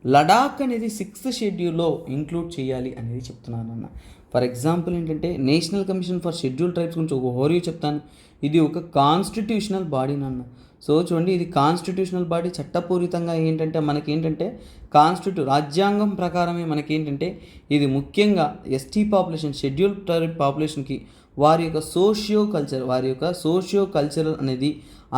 లడాక్ అనేది 6th షెడ్యూల్లో ఇంక్లూడ్ చేయాలి అనేది చెప్తున్నాను అన్న. ఫర్ ఎగ్జాంపుల్ ఏంటంటే national commission for schedule tribes గురించి ఒక ఓవర్వ్యూ చెప్తాను. ఇది ఒక కాన్స్టిట్యూషనల్ బాడీ అన్న. సో చూడండి, ఇది కాన్స్టిట్యూషనల్ బాడీ, చట్టపూరితంగా ఏంటంటే మనకేంటంటే రాజ్యాంగం ప్రకారమే మనకేంటంటే ఇది ముఖ్యంగా ఎస్టీ పాపులేషన్, షెడ్యూల్ ట్రైబ్ పాపులేషన్కి వారి యొక్క సోషియో కల్చరల్ అనేది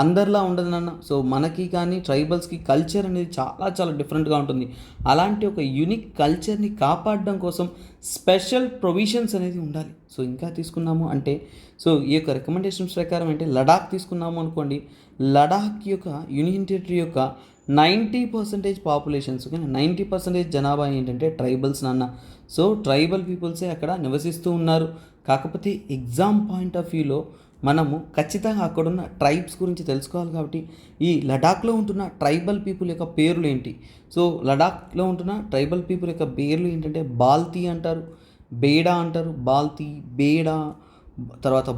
అందరిలా ఉండదన్న. సో మనకి కానీ ట్రైబల్స్కి కల్చర్ అనేది చాలా చాలా డిఫరెంట్గా ఉంటుంది. అలాంటి ఒక యూనిక్ కల్చర్ని కాపాడడం కోసం స్పెషల్ ప్రొవిజన్స్ అనేది ఉండాలి. సో ఇంకా తీసుకున్నాము అంటే సో ఈ యొక్క రికమెండేషన్స్ ప్రకారం అంటే లడాక్ తీసుకున్నాము అనుకోండి, లడాక్ యొక్క యూనియన్ టెరిటరీ యొక్క 90% పాపులేషన్స్, ఓకే, 90% జనాభా ఏంటంటే ట్రైబల్స్ నాన్న. సో ట్రైబల్ పీపుల్సే అక్కడ నివసిస్తూ ఉన్నారు. కాకపోతే ఎగ్జామ్ పాయింట్ ఆఫ్ వ్యూలో మనము ఖచ్చితంగా అక్కడున్న ట్రైబ్స్ గురించి తెలుసుకోవాలి. కాబట్టి ఈ లడాక్లో ఉంటున్న ట్రైబల్ పీపుల్ యొక్క పేర్లు ఏంటి? సో లడాక్లో ఉంటున్న ట్రైబల్ పీపుల్ యొక్క పేర్లు ఏంటంటే బాల్తీ అంటారు, బేడా అంటారు, బాల్తీ, బేడా, తర్వాత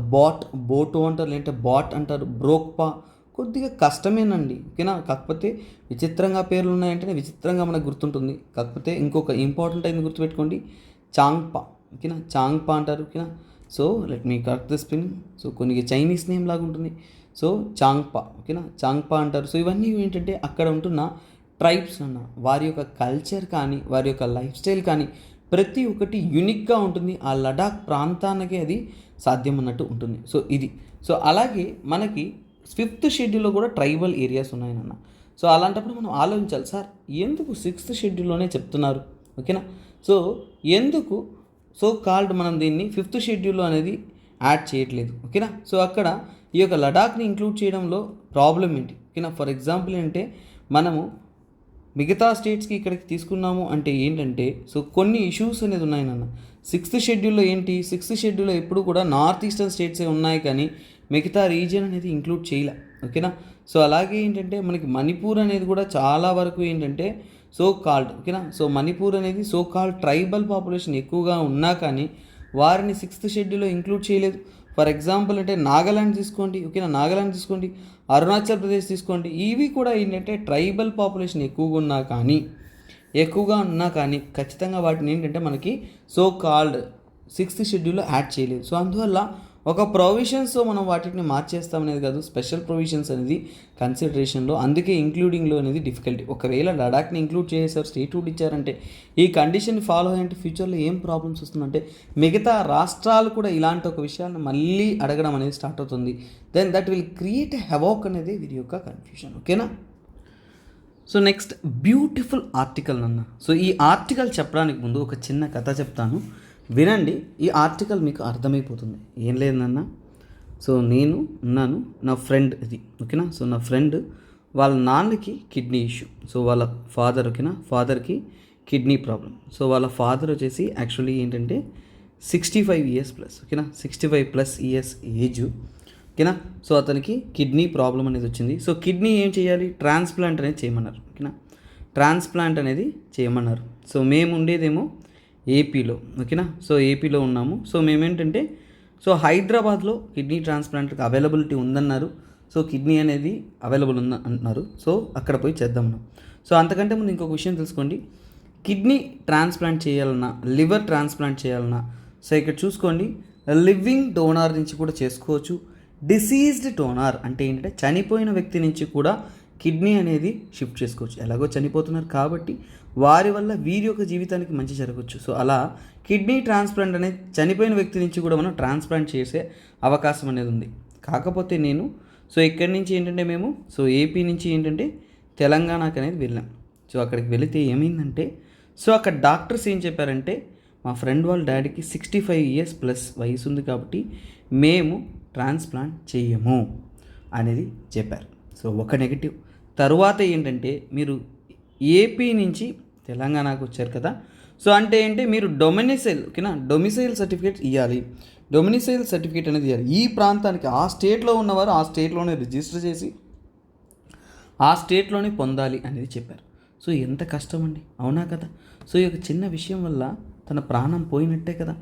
బోటో అంటారు, లేదంటే బాట్ అంటారు, బ్రోక్పా. కొద్దిగా కష్టమేనండి, ఓకేనా. కాకపోతే విచిత్రంగా పేర్లు ఉన్నాయంటేనే విచిత్రంగా మనకు గుర్తుంటుంది. కాకపోతే ఇంకొక ఇంపార్టెంట్ అయింది గుర్తుపెట్టుకోండి, చాంగ్పా, ఓకేనా, చాంగ్పా అంటారు, ఓకేనా. So let me correct the spelling. So కొన్ని చైనీస్ నేమ్ లాగా ఉంటుంది. సో చాంగ్పా, ఓకేనా, చాంగ్పా అంటారు. సో ఇవన్నీ ఏంటంటే అక్కడ ఉంటున్న ట్రైబ్స్ అన్న, వారి యొక్క కల్చర్ కానీ వారి యొక్క లైఫ్ స్టైల్ కానీ ప్రతి ఒక్కటి యూనిక్గా ఉంటుంది. ఆ లడాక్ ప్రాంతానికి అది సాధ్యం అన్నట్టు ఉంటుంది. సో ఇది. సో అలాగే మనకి 5th షెడ్యూల్లో కూడా ట్రైబల్ ఏరియాస్ ఉన్నాయన్న. సో అలాంటప్పుడు మనం ఆలోచించాలి, సార్ ఎందుకు 6th షెడ్యూల్లోనే చెప్తున్నారు, ఓకేనా. సో ఎందుకు సో కాల్డ్ మనం దీన్ని 5th షెడ్యూల్లో అనేది యాడ్ చేయట్లేదు, ఓకేనా. సో అక్కడ ఈ యొక్క లడాక్ని ఇంక్లూడ్ చేయడంలో ప్రాబ్లం ఏంటి, ఓకేనా. ఫర్ ఎగ్జాంపుల్ అంటే మనము మిగతా స్టేట్స్కి ఇక్కడికి తీసుకున్నాము అంటే ఏంటంటే సో కొన్ని ఇష్యూస్ అనేది ఉన్నాయన్న. 6th షెడ్యూల్లో ఏంటి, 6th షెడ్యూల్లో ఎప్పుడు కూడా నార్త్ ఈస్టర్న్ స్టేట్సే ఉన్నాయి కానీ మిగతా రీజియన్ అనేది ఇంక్లూడ్ చేయలే, ఓకేనా. సో అలాగే ఏంటంటే మనకి మణిపూర్ అనేది కూడా చాలా వరకు ఏంటంటే సో కాల్డ్, ఓకేనా. సో మణిపూర్ అనేది సో కాల్డ్ ట్రైబల్ పాపులేషన్ ఎక్కువగా ఉన్నా కానీ వారిని 6th షెడ్యూల్లో ఇంక్లూడ్ చేయలేదు. ఫర్ ఎగ్జాంపుల్ అంటే నాగాలాండ్ తీసుకోండి, ఓకేనా, నాగాలాండ్ తీసుకోండి, అరుణాచల్ ప్రదేశ్ తీసుకోండి. ఇవి కూడా ఏంటంటే ట్రైబల్ పాపులేషన్ ఎక్కువగా ఉన్నా కానీ ఖచ్చితంగా వాటిని ఏంటంటే మనకి సో కాల్డ్ 6th షెడ్యూల్లో యాడ్ చేయలేదు. సో అందువల్ల ఒక ప్రొవిజన్స్తో మనం వాటిని మార్చేస్తామనేది కాదు, స్పెషల్ ప్రొవిజన్స్ అనేది కన్సిడరేషన్లో, అందుకే ఇంక్లూడింగ్లో అనేది డిఫికల్టీ. ఒకవేళ లడాక్ని ఇంక్లూడ్ చేసేసారు, స్టేట్హుడ్ ఇచ్చారంటే ఈ కండిషన్ ఫాలో అయ్యంటే ఫ్యూచర్లో ఏం ప్రాబ్లమ్స్ వస్తుందంటే మిగతా రాష్ట్రాలు కూడా ఇలాంటి ఒక విషయాన్ని మళ్ళీ అడగడం అనేది స్టార్ట్ అవుతుంది. Then that will create a havoc అనేది వీరి యొక్క కన్ఫ్యూషన్, ఓకేనా. సో నెక్స్ట్ బ్యూటిఫుల్ ఆర్టికల్ అన్న. సో ఈ ఆర్టికల్ చెప్పడానికి ముందు ఒక చిన్న కథ చెప్తాను, వినండి. ఈ ఆర్టికల్ మీకు అర్థమైపోతుంది. ఏం లేదన్న, సో నేను ఉన్నాను, నా ఫ్రెండ్ ఇది, ఓకేనా. సో నా ఫ్రెండ్ వాళ్ళ నాన్నకి కిడ్నీ ఇష్యూ. సో వాళ్ళ ఫాదర్, ఓకేనా, ఫాదర్కి కిడ్నీ ప్రాబ్లం. సో వాళ్ళ ఫాదర్ వచ్చేసి యాక్చువల్లీ ఏంటంటే 65 years ప్లస్, ఓకేనా, 65+ years ఏజ్, ఓకేనా. సో అతనికి కిడ్నీ ప్రాబ్లం అనేది వచ్చింది. సో కిడ్నీ ఏం చేయాలి, ట్రాన్స్ప్లాంట్ అనేది చేయమన్నారు, ఓకేనా, ట్రాన్స్ప్లాంట్ అనేది చేయమన్నారు. సో మేము ఉండేదేమో ఏపీలో, ఓకేనా. సో ఏపీలో ఉన్నాము. సో మేమేంటంటే సో హైదరాబాద్లో కిడ్నీ ట్రాన్స్ప్లాంట్కి అవైలబిలిటీ ఉందన్నారు. సో కిడ్నీ అనేది అవైలబుల్ అంటున్నారు. సో అక్కడ పోయి చేద్దామన్నాం. సో అంతకంటే ముందు ఇంకొక విషయం తెలుసుకోండి, కిడ్నీ ట్రాన్స్ప్లాంట్ చేయాలన్నా, లివర్ ట్రాన్స్ప్లాంట్ చేయాలన్నా, సో ఇక్కడ చూసుకోండి, లివింగ్ డోనార్ నుంచి కూడా చేసుకోవచ్చు, డిసీజ్డ్ డోనార్ అంటే ఏంటంటే చనిపోయిన వ్యక్తి నుంచి కూడా కిడ్నీ అనేది షిఫ్ట్ చేసుకోవచ్చు. ఎలాగో చనిపోతున్నారు కాబట్టి వారి వల్ల వీరి యొక్క జీవితానికి మంచి జరగవచ్చు. సో అలా కిడ్నీ ట్రాన్స్ప్లాంట్ అనేది చనిపోయిన వ్యక్తి నుంచి కూడా మనం ట్రాన్స్ప్లాంట్ చేసే అవకాశం అనేది ఉంది. కాకపోతే నేను ఇక్కడి నుంచి ఏంటంటే మేము ఏపీ నుంచి ఏంటంటే తెలంగాణకు అనేది వెళ్ళాం. అక్కడికి వెళితే ఏమైందంటే అక్కడ డాక్టర్స్ ఏం చెప్పారంటే మా ఫ్రెండ్ వాళ్ళ డాడీకి 65 years ప్లస్ వయసు ఉంది కాబట్టి మేము ట్రాన్స్ప్లాంట్ చేయము అనేది చెప్పారు. ఒక నెగిటివ్. తరువాత ఏంటంటే మీరు ఏపీ నుంచి తెలంగాణకు వచ్చారు కదా, అంటే ఏంటి మీరు డొమిసైల్ సర్టిఫికేట్ ఇవ్వాలి. డొమిసైల్ సర్టిఫికేట్ అనేది ఇవ్వాలి. ఈ ప్రాంతానికి ఆ స్టేట్లో ఉన్నవారు ఆ స్టేట్లోనే రిజిస్టర్ చేసి ఆ స్టేట్లోనే పొందాలి అనేది చెప్పారు. ఎంత కష్టం అండి, అవునా కదా? ఈ యొక్క చిన్న విషయం వల్ల తన ప్రాణం పోయినట్టే కదా.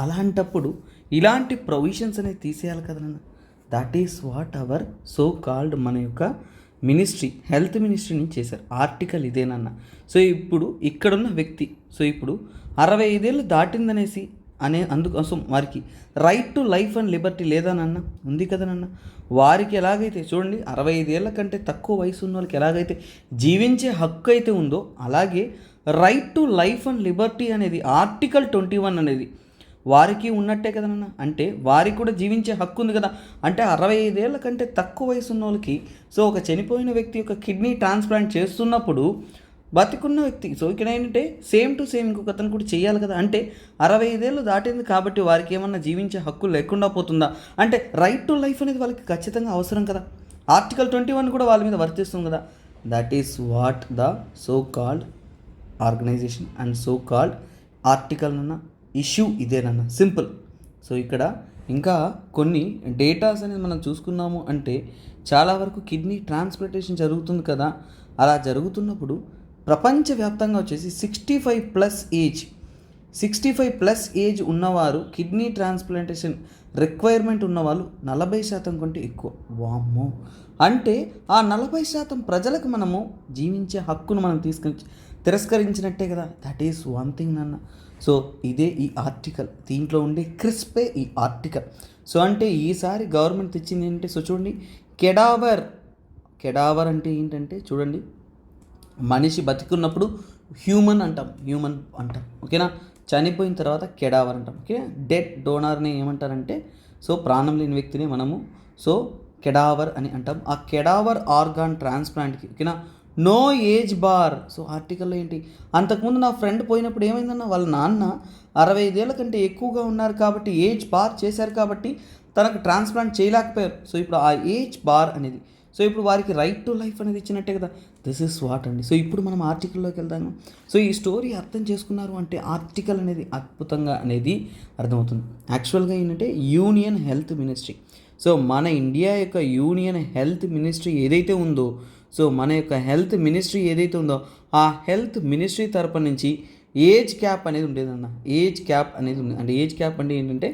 అలాంటప్పుడు ఇలాంటి ప్రొవిజన్స్ అనేది తీసేయాలి కదా నాన్న. That is what our called మన యొక్క మినిస్ట్రీ, హెల్త్ మినిస్ట్రీ నుంచి చేశారు. ఆర్టికల్ ఇదేనన్న. ఇప్పుడు ఇక్కడున్న వ్యక్తి ఇప్పుడు 65 ఏళ్ళు దాటిందనేసి అందుకోసం వారికి right to life and liberty లేదా నాన్న, ఉంది కదా నాన్న. వారికి ఎలాగైతే చూడండి 65 ఏళ్ళ కంటే తక్కువ వయసు ఉన్న వాళ్ళకి ఎలాగైతే జీవించే హక్కు అయితే ఉందో అలాగే right to life and Liberty అనేది ఆర్టికల్ 21 అనేది వారికి ఉన్నట్టే కదా నాన్న. అంటే వారికి కూడా జీవించే హక్కు ఉంది కదా. అంటే 65 ఏళ్ళ కంటే తక్కువ వయసు ఉన్న వాళ్ళకి ఒక చనిపోయిన వ్యక్తి యొక్క కిడ్నీ ట్రాన్స్ప్లాంట్ చేస్తున్నప్పుడు బతికున్న వ్యక్తి ఇక్కడ ఏంటంటే సేమ్ టు సేమ్ ఇంకొక అతను కూడా చేయాలి కదా. అంటే 65 ఏళ్ళు దాటింది కాబట్టి వారికి ఏమన్నా జీవించే హక్కు లేకుండా పోతుందా? అంటే రైట్ టు లైఫ్ అనేది వాళ్ళకి ఖచ్చితంగా అవసరం కదా. ఆర్టికల్ 21 కూడా వాళ్ళ మీద వర్తిస్తుంది కదా. That is what the called organisation and called article అన్న ఇష్యూ ఇదేనన్న, సింపుల్. ఇక్కడ ఇంకా కొన్ని డేటాస్ అనేది మనం చూసుకున్నాము అంటే చాలా వరకు కిడ్నీ ట్రాన్స్ప్లాంటేషన్ జరుగుతుంది కదా. అలా జరుగుతున్నప్పుడు ప్రపంచవ్యాప్తంగా వచ్చేసి 65+ ఏజ్ ఉన్నవారు కిడ్నీ ట్రాన్స్ప్లాంటేషన్ రిక్వైర్మెంట్ ఉన్నవాళ్ళు 40% కంటే ఎక్కువ. వామ్మో, అంటే ఆ 40% ప్రజలకు మనము జీవించే హక్కును మనం తిరస్కరించినట్టే కదా. దట్ ఈస్ వన్ థింగ్ నాన్న. ఇదే ఈ ఆర్టికల్, దీంట్లో ఉండే క్రిస్పే ఈ ఆర్టికల్. అంటే ఈసారి గవర్నమెంట్ తెచ్చింది ఏంటంటే చూడండి, కెడావర్ అంటే ఏంటంటే చూడండి, మనిషి బతికున్నప్పుడు హ్యూమన్ అంటాం, ఓకేనా. చనిపోయిన తర్వాత కెడావర్ అంటాం, ఓకే. డెడ్ డోనార్ని ఏమంటారంటే ప్రాణం లేని వ్యక్తిని మనము కెడావర్ అని అంటాం. ఆ కెడావర్ ఆర్గాన్ ట్రాన్స్ప్లాంట్కి, ఓకేనా, నో ఏజ్ బార్. ఆర్టికల్లో ఏంటి, అంతకుముందు నా ఫ్రెండ్ పోయినప్పుడు ఏమైందన్న, వాళ్ళ నాన్న 65 ఏళ్ళ కంటే ఎక్కువగా ఉన్నారు కాబట్టి ఏజ్ బార్ చేశారు కాబట్టి తనకు ట్రాన్స్ప్లాంట్ చేయలేకపోయారు. ఇప్పుడు ఆ ఏజ్ బార్ అనేది ఇప్పుడు వారికి రైట్ టు లైఫ్ అనేది ఇచ్చినట్టే కదా. దిస్ ఇస్ వాట్ అండి. ఇప్పుడు మనం ఆర్టికల్లోకి వెళ్దాము. ఈ స్టోరీ అర్థం చేసుకున్నారు అంటే ఆర్టికల్ అనేది అద్భుతంగా అనేది అర్థమవుతుంది. యాక్చువల్గా ఏంటంటే యూనియన్ హెల్త్ మినిస్ట్రీ, మన ఇండియా యొక్క యూనియన్ హెల్త్ మినిస్ట్రీ ఏదైతే ఉందో, మన యొక్క హెల్త్ మినిస్ట్రీ ఏదైతే ఉందో ఆ హెల్త్ మినిస్ట్రీ తరపు నుంచి ఏజ్ క్యాప్ అనేది ఉండేదన్న. ఏజ్ క్యాప్ అనేది ఉంది. అంటే ఏజ్ క్యాప్ అంటే ఏంటంటే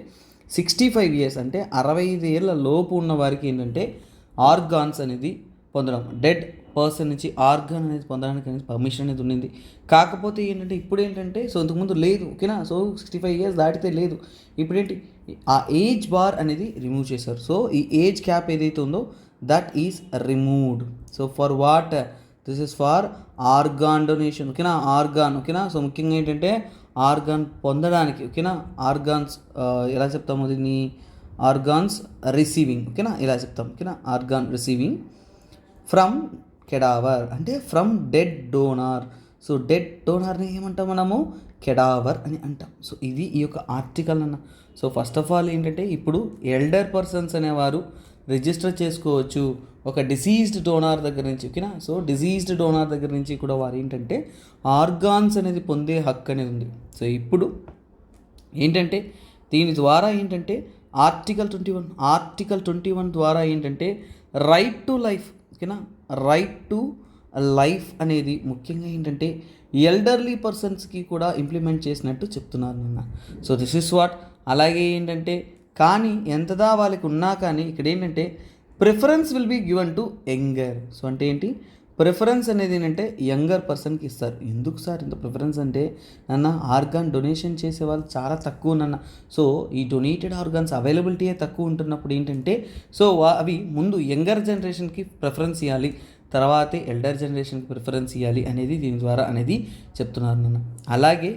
65 years, అంటే 65 ఏళ్ళ లోపు ఉన్న వారికి ఏంటంటే ఆర్గాన్స్ అనేది పొందడం, డెడ్ పర్సన్ నుంచి ఆర్గాన్ అనేది పొందడానికి అనేది పర్మిషన్ అనేది ఉండింది. కాకపోతే ఏంటంటే ఇప్పుడు ఏంటంటే ఇంతకుముందు లేదు, ఓకేనా. 65 years దాటితే లేదు. ఇప్పుడు ఏంటి, ఆ ఏజ్ బార్ అనేది రిమూవ్ చేశారు. ఈ ఏజ్ క్యాప్ ఏదైతే ఉందో that is removed. For what, this is for organ donation, ఓకేనా. ఆర్గాన్, ఓకేనా. ముఖ్యంగా ఏంటంటే ఆర్గాన్ పొందడానికి, ఓకేనా. ఆర్గాన్స్ ఎలా చెప్తాము దీన్ని, ఆర్గాన్స్ రిసీవింగ్, ఓకేనా, ఇలా చెప్తాం, ఓకేనా. ఆర్గాన్ రిసీవింగ్ ఫ్రమ్ కెడావర్, అంటే ఫ్రమ్ డెడ్ డోనార్. డెడ్ డోనార్ని ఏమంటాం మనము, కెడావర్ అని అంటాం. ఇది ఈ యొక్క ఆర్టికల్ అన్న. ఫస్ట్ ఆఫ్ ఆల్ ఏంటంటే ఇప్పుడు ఎల్డర్ పర్సన్స్ అనేవారు రిజిస్టర్ చేసుకోవచ్చు ఒక డిసీజ్డ్ డోనార్ దగ్గర నుంచి, ఓకేనా. డిసీజ్డ్ డోనార్ దగ్గర నుంచి కూడా వారు ఏంటంటే ఆర్గాన్స్ అనేది పొందే హక్కు అనేది ఉంది. ఇప్పుడు ఏంటంటే దీని ద్వారా ఏంటంటే ఆర్టికల్ 21 ద్వారా ఏంటంటే రైట్ టు లైఫ్, ఓకేనా. రైట్ టు లైఫ్ అనేది ముఖ్యంగా ఏంటంటే ఎల్డర్లీ పర్సన్స్కి కూడా ఇంప్లిమెంట్ చేసినట్టు చెప్తున్నారు నిన్న. This is what. అలాగే ఏంటంటే కానీ ఎంతదా వాళ్ళకి ఉన్నా కానీ ఇక్కడ ఏంటంటే preference will be given to younger. అంటే ఏంటి, ప్రిఫరెన్స్ అనేది ఏంటంటే యంగర్ పర్సన్కి ఇస్తారు. ఎందుకు సార్ ఇంత ప్రిఫరెన్స్ అంటే, నన్న ఆర్గాన్ డొనేషన్ చేసే వాళ్ళు చాలా తక్కువ నన్న. సో ఈ డొనేటెడ్ ఆర్గాన్స్ అవైలబిలిటీయే తక్కువ ఉంటున్నప్పుడు ఏంటంటే, సో అవి ముందు యంగర్ జనరేషన్కి ప్రిఫరెన్స్ ఇవ్వాలి, తర్వాతే ఎల్డర్ జనరేషన్కి ప్రిఫరెన్స్ ఇవ్వాలి అనేది దీని ద్వారా అనేది చెప్తున్నారు నన్న. అలాగే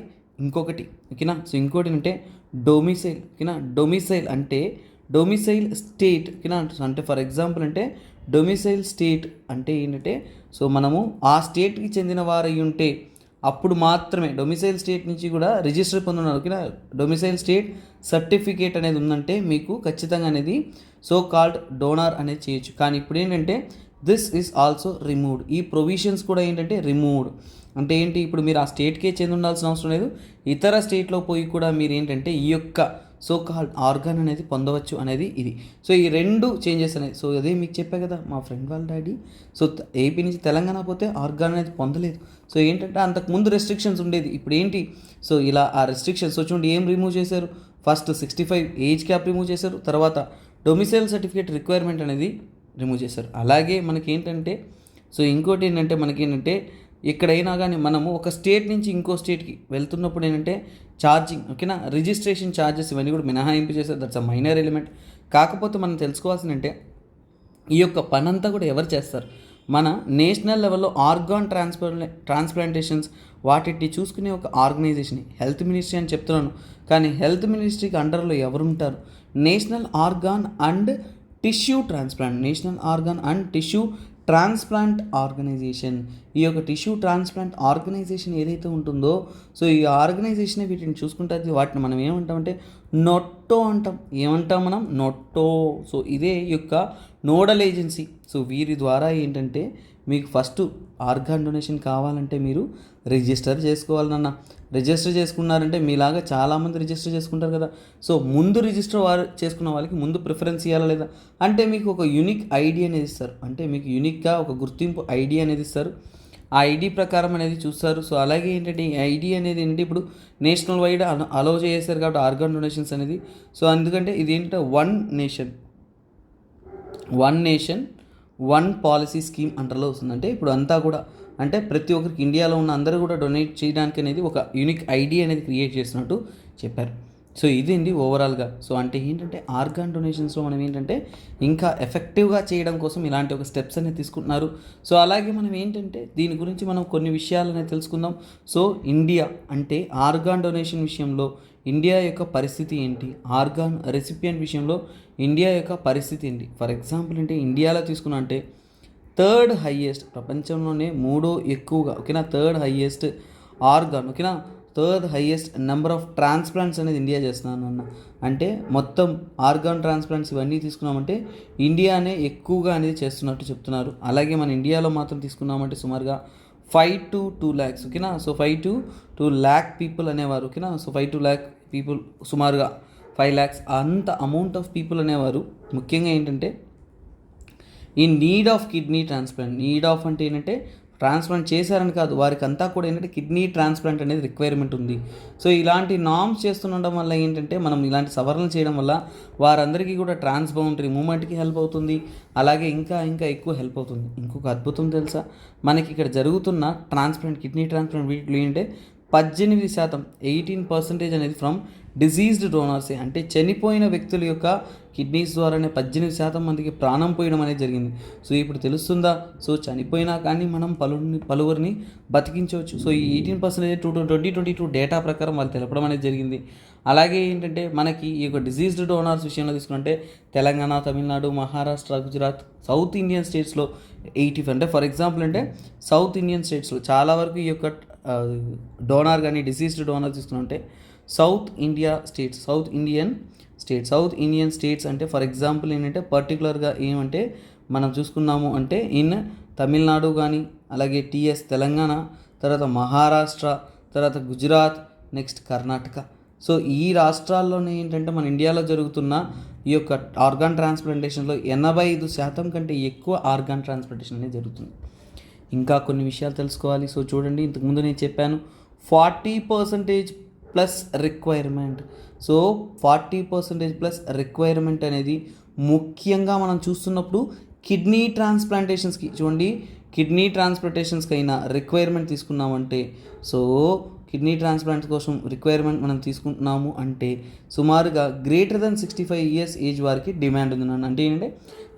ఇంకొకటి ఓకేనా. సో ఇంకోటి అంటే డొమిసైల్ ఓకేనా. డొమిసైల్ అంటే డొమిసైల్ స్టేట్ ఓకేనా. అంటే ఫర్ ఎగ్జాంపుల్ అంటే డొమిసైల్ స్టేట్ అంటే ఏంటంటే, సో మనము ఆ స్టేట్కి చెందిన వారు అయి ఉంటే అప్పుడు మాత్రమే డొమిసైల్ స్టేట్ నుంచి కూడా రిజిస్టర్ పొందున్నారు ఓకేనా. డొమిసైల్ స్టేట్ సర్టిఫికేట్ అనేది ఉందంటే మీకు ఖచ్చితంగా అనేది సో కాల్డ్ డోనార్ అనేది చేయొచ్చు. కానీ ఇప్పుడు ఏంటంటే దిస్ ఈజ్ ఆల్సో రిమూవ్డ్. ఈ ప్రొవిజన్స్ కూడా ఏంటంటే రిమూవ్డ్. అంటే ఏంటి, ఇప్పుడు మీరు ఆ స్టేట్కే చెంది ఉండాల్సిన అవసరం లేదు, ఇతర స్టేట్లో పోయి కూడా మీరు ఏంటంటే ఈ యొక్క సో కాల్డ్ ఆర్గాన్ అనేది పొందవచ్చు అనేది ఇది. సో ఈ రెండు చేంజెస్ అనేది, సో అదే మీకు చెప్పా కదా, మా ఫ్రెండ్ వాళ్ళ డాడీ సో ఏపీ నుంచి తెలంగాణ పోతే ఆర్గాన్ అనేది పొందలేదు. సో ఏంటంటే అంతకుముందు రెస్ట్రిక్షన్స్ ఉండేది, ఇప్పుడు ఏంటి, సో ఇలా ఆ రెస్ట్రిక్షన్స్ సో చూడండి ఏం రిమూవ్ చేశారు. ఫస్ట్ 65 ఏజ్ క్యాప్ రిమూవ్ చేశారు, తర్వాత డొమిసైల్ సర్టిఫికేట్ రిక్వైర్మెంట్ అనేది రిమూవ్ చేశారు. అలాగే మనకి ఏంటంటే, సో ఇంకోటి ఏంటంటే మనకేంటంటే ఎక్కడైనా కానీ మనము ఒక స్టేట్ నుంచి ఇంకో స్టేట్కి వెళ్తున్నప్పుడు ఏంటంటే ఛార్జింగ్ ఓకేనా, రిజిస్ట్రేషన్ ఛార్జెస్ ఇవన్నీ కూడా మినహాయింపు చేస్తారు. That's a minor element. కాకపోతే మనం తెలుసుకోవాల్సిందంటే ఈ యొక్క పని అంతా కూడా ఎవరు చేస్తారు, మన నేషనల్ లెవెల్లో ఆర్గాన్ ట్రాన్స్ప్లాంటేషన్స్ వాటిని చూసుకునే ఒక ఆర్గనైజేషన్ హెల్త్ మినిస్ట్రీ అని చెప్తున్నాను. కానీ హెల్త్ మినిస్ట్రీకి అండర్లో ఎవరుంటారు, national organ and tissue transplant, national organ and tissue transplant organisation. ఈ యొక్క టిష్యూ ట్రాన్స్ప్లాంట్ ఆర్గనైజేషన్ ఏదైతే ఉంటుందో, సో ఈ ఆర్గనైజేషన్ వీటిని చూసుకుంటుంది. వాటిని మనం ఏమంటామంటే నొట్టో అంటాం. ఏమంటాం మనం, నొట్టో. సో ఇదే యొక్క నోడల్ ఏజెన్సీ. సో వీరి ద్వారా ఏంటంటే మీకు ఫస్ట్ ఆర్గాన్ డొనేషన్ కావాలంటే మీరు రిజిస్టర్ చేసుకోవాలన్న. రిజిస్టర్ చేసుకున్నారంటే మీలాగా చాలామంది రిజిస్టర్ చేసుకుంటారు కదా. సో ముందు రిజిస్టర్ చేసుకున్న వాళ్ళకి ముందు ప్రిఫరెన్స్ ఇవ్వాలా లేదా అంటే మీకు ఒక యూనిక్ ఐడి అనేది ఇస్తారు. అంటే మీకు యూనిక్గా ఒక గుర్తింపు ఐడి అనేది ఇస్తారు. ఆ ఐడి ప్రకారం అనేది చూస్తారు. సో అలాగే ఏంటంటే ఈ ఐడి అనేది ఏంటంటే ఇప్పుడు నేషనల్ వైడ్ అలౌ చేశారు కాబట్టి ఆర్గాన్ డొనేషన్స్ అనేది. సో ఎందుకంటే ఇది ఏంటంటే one nation one policy scheme అంటర్లో వస్తుంది. అంటే ఇప్పుడు అంతా కూడా అంటే ప్రతి ఒక్కరికి ఇండియాలో ఉన్న అందరూ కూడా డొనేట్ చేయడానికి అనేది ఒక యూనిక్ ఐడి అనేది క్రియేట్ చేస్తున్నట్టు చెప్పారు. సో ఇదండి ఓవరాల్గా. సో అంటే ఏంటంటే ఆర్గాన్ డొనేషన్స్లో మనం ఏంటంటే ఇంకా ఎఫెక్టివ్గా చేయడం కోసం ఇలాంటి ఒక స్టెప్స్ అనేది తీసుకుంటున్నారు. సో అలాగే మనం ఏంటంటే దీని గురించి మనం కొన్ని విషయాలు అనేది తెలుసుకుందాం. సో ఇండియా అంటే ఆర్గాన్ డొనేషన్ విషయంలో ఇండియా యొక్క పరిస్థితి ఏంటి, ఆర్గాన్ రెసిపియంట్ విషయంలో ఇండియా యొక్క పరిస్థితి ఏంటి. ఫర్ ఎగ్జాంపుల్ అంటే ఇండియాలో తీసుకున్నా అంటే థర్డ్ హైయెస్ట్ ప్రపంచంలోనే మూడో ఎక్కువగా ఓకేనా, థర్డ్ హైయెస్ట్ ఆర్గాన్ ఓకేనా, third highest number of transplants అనేది ఇండియా చేస్తున్నాను అన్న. అంటే మొత్తం ఆర్గాన్ ట్రాన్స్ప్లాంట్స్ ఇవన్నీ తీసుకున్నామంటే ఇండియానే ఎక్కువగా అనేది చేస్తున్నట్టు చెప్తున్నారు. అలాగే మన ఇండియాలో మాత్రం తీసుకున్నామంటే సుమారుగా 5 to 2 lakhs ఓకేనా. సో 5 to 2 lakh పీపుల్ అనేవారు ఓకేనా. సో 5 to 2 lakh పీపుల్ సుమారుగా 5 lakhs అంత అమౌంట్ ఆఫ్ పీపుల్ అనేవారు. ముఖ్యంగా ఏంటంటే ఈ need of kidney transplant, need of అంటే ఏంటంటే ట్రాన్స్ప్లాంట్ చేశారని కాదు, వారికి అంతా కూడా ఏంటంటే కిడ్నీ ట్రాన్స్ప్లాంట్ అనేది రిక్వైర్మెంట్ ఉంది. సో ఇలాంటి నామ్స్ చేస్తుండడం వల్ల ఏంటంటే మనం ఇలాంటి సవరణలు చేయడం వల్ల వారందరికీ కూడా ట్రాన్స్ బౌండరీ మూమెంట్కి హెల్ప్ అవుతుంది. అలాగే ఇంకా ఇంకా ఎక్కువ హెల్ప్ అవుతుంది. ఇంకొక అద్భుతం తెలుసా, మనకి ఇక్కడ జరుగుతున్న ట్రాన్స్ప్లాంట్ కిడ్నీ ట్రాన్స్ప్లాంట్ వీటిలో ఏంటంటే 18% 18% అనేది ఫ్రమ్ డిజీజ్డ్ డోనర్సే. అంటే చనిపోయిన వ్యక్తుల యొక్క కిడ్నీస్ ద్వారానే 18% మందికి ప్రాణం పోయడం అనేది జరిగింది. సో ఇప్పుడు తెలుస్తుందా, సో చనిపోయినా కానీ మనం పలువురిని బతికించవచ్చు. సో ఈ 18% 2022 డేటా ప్రకారం వాళ్ళు తెలపడం అనేది జరిగింది. అలాగే ఏంటంటే మనకి ఈ యొక్క డిజీజ్డ్ డోనర్స్ విషయంలో తీసుకుంటే తెలంగాణ, తమిళనాడు, మహారాష్ట్ర, గుజరాత్, సౌత్ ఇండియన్ స్టేట్స్లో 85 అంటే ఫర్ ఎగ్జాంపుల్ అంటే సౌత్ ఇండియన్ స్టేట్స్లో చాలా వరకు ఈ యొక్క డోనార్ కానీ డిసీజ్డ్ డోనార్ తీసుకుంటే సౌత్ ఇండియన్ స్టేట్స్ అంటే ఫర్ ఎగ్జాంపుల్ ఏంటంటే పర్టికులర్గా ఏమంటే మనం చూసుకున్నాము అంటే ఇన్ తమిళనాడు కానీ అలాగే టీఎస్ తెలంగాణ, తర్వాత మహారాష్ట్ర, తర్వాత గుజరాత్, నెక్స్ట్ కర్ణాటక. సో ఈ రాష్ట్రాల్లోనే ఏంటంటే మన ఇండియాలో జరుగుతున్న ఈ యొక్క ఆర్గాన్ ట్రాన్స్ప్లాంటేషన్లో 85% కంటే ఎక్కువ ఆర్గాన్ ట్రాన్స్ప్లాంటేషన్ అనేది జరుగుతుంది. ఇంకా కొన్ని విషయాలు తెలుసుకోవాలి. సో చూడండి, ఇంతకుముందు నేను చెప్పాను 40% plus requirement. So 40% plus requirement అనేది ముఖ్యంగా మనం చూస్తున్నప్పుడు కిడ్నీ ట్రాన్స్ప్లాంటేషన్స్కి చూడండి కిడ్నీ ట్రాన్స్ప్లాంటేషన్స్కి అయినా రిక్వైర్మెంట్ తీసుకున్నామంటే, సో కిడ్నీ ట్రాన్స్ప్లాంట్ కోసం రిక్వైర్మెంట్ మనం తీసుకుంటున్నాము అంటే సుమారుగా గ్రేటర్ దెన్ 65 ఇయర్స్ ఏజ్ వారికి డిమాండ్ ఉంది నాన్న. అంటే ఏంటంటే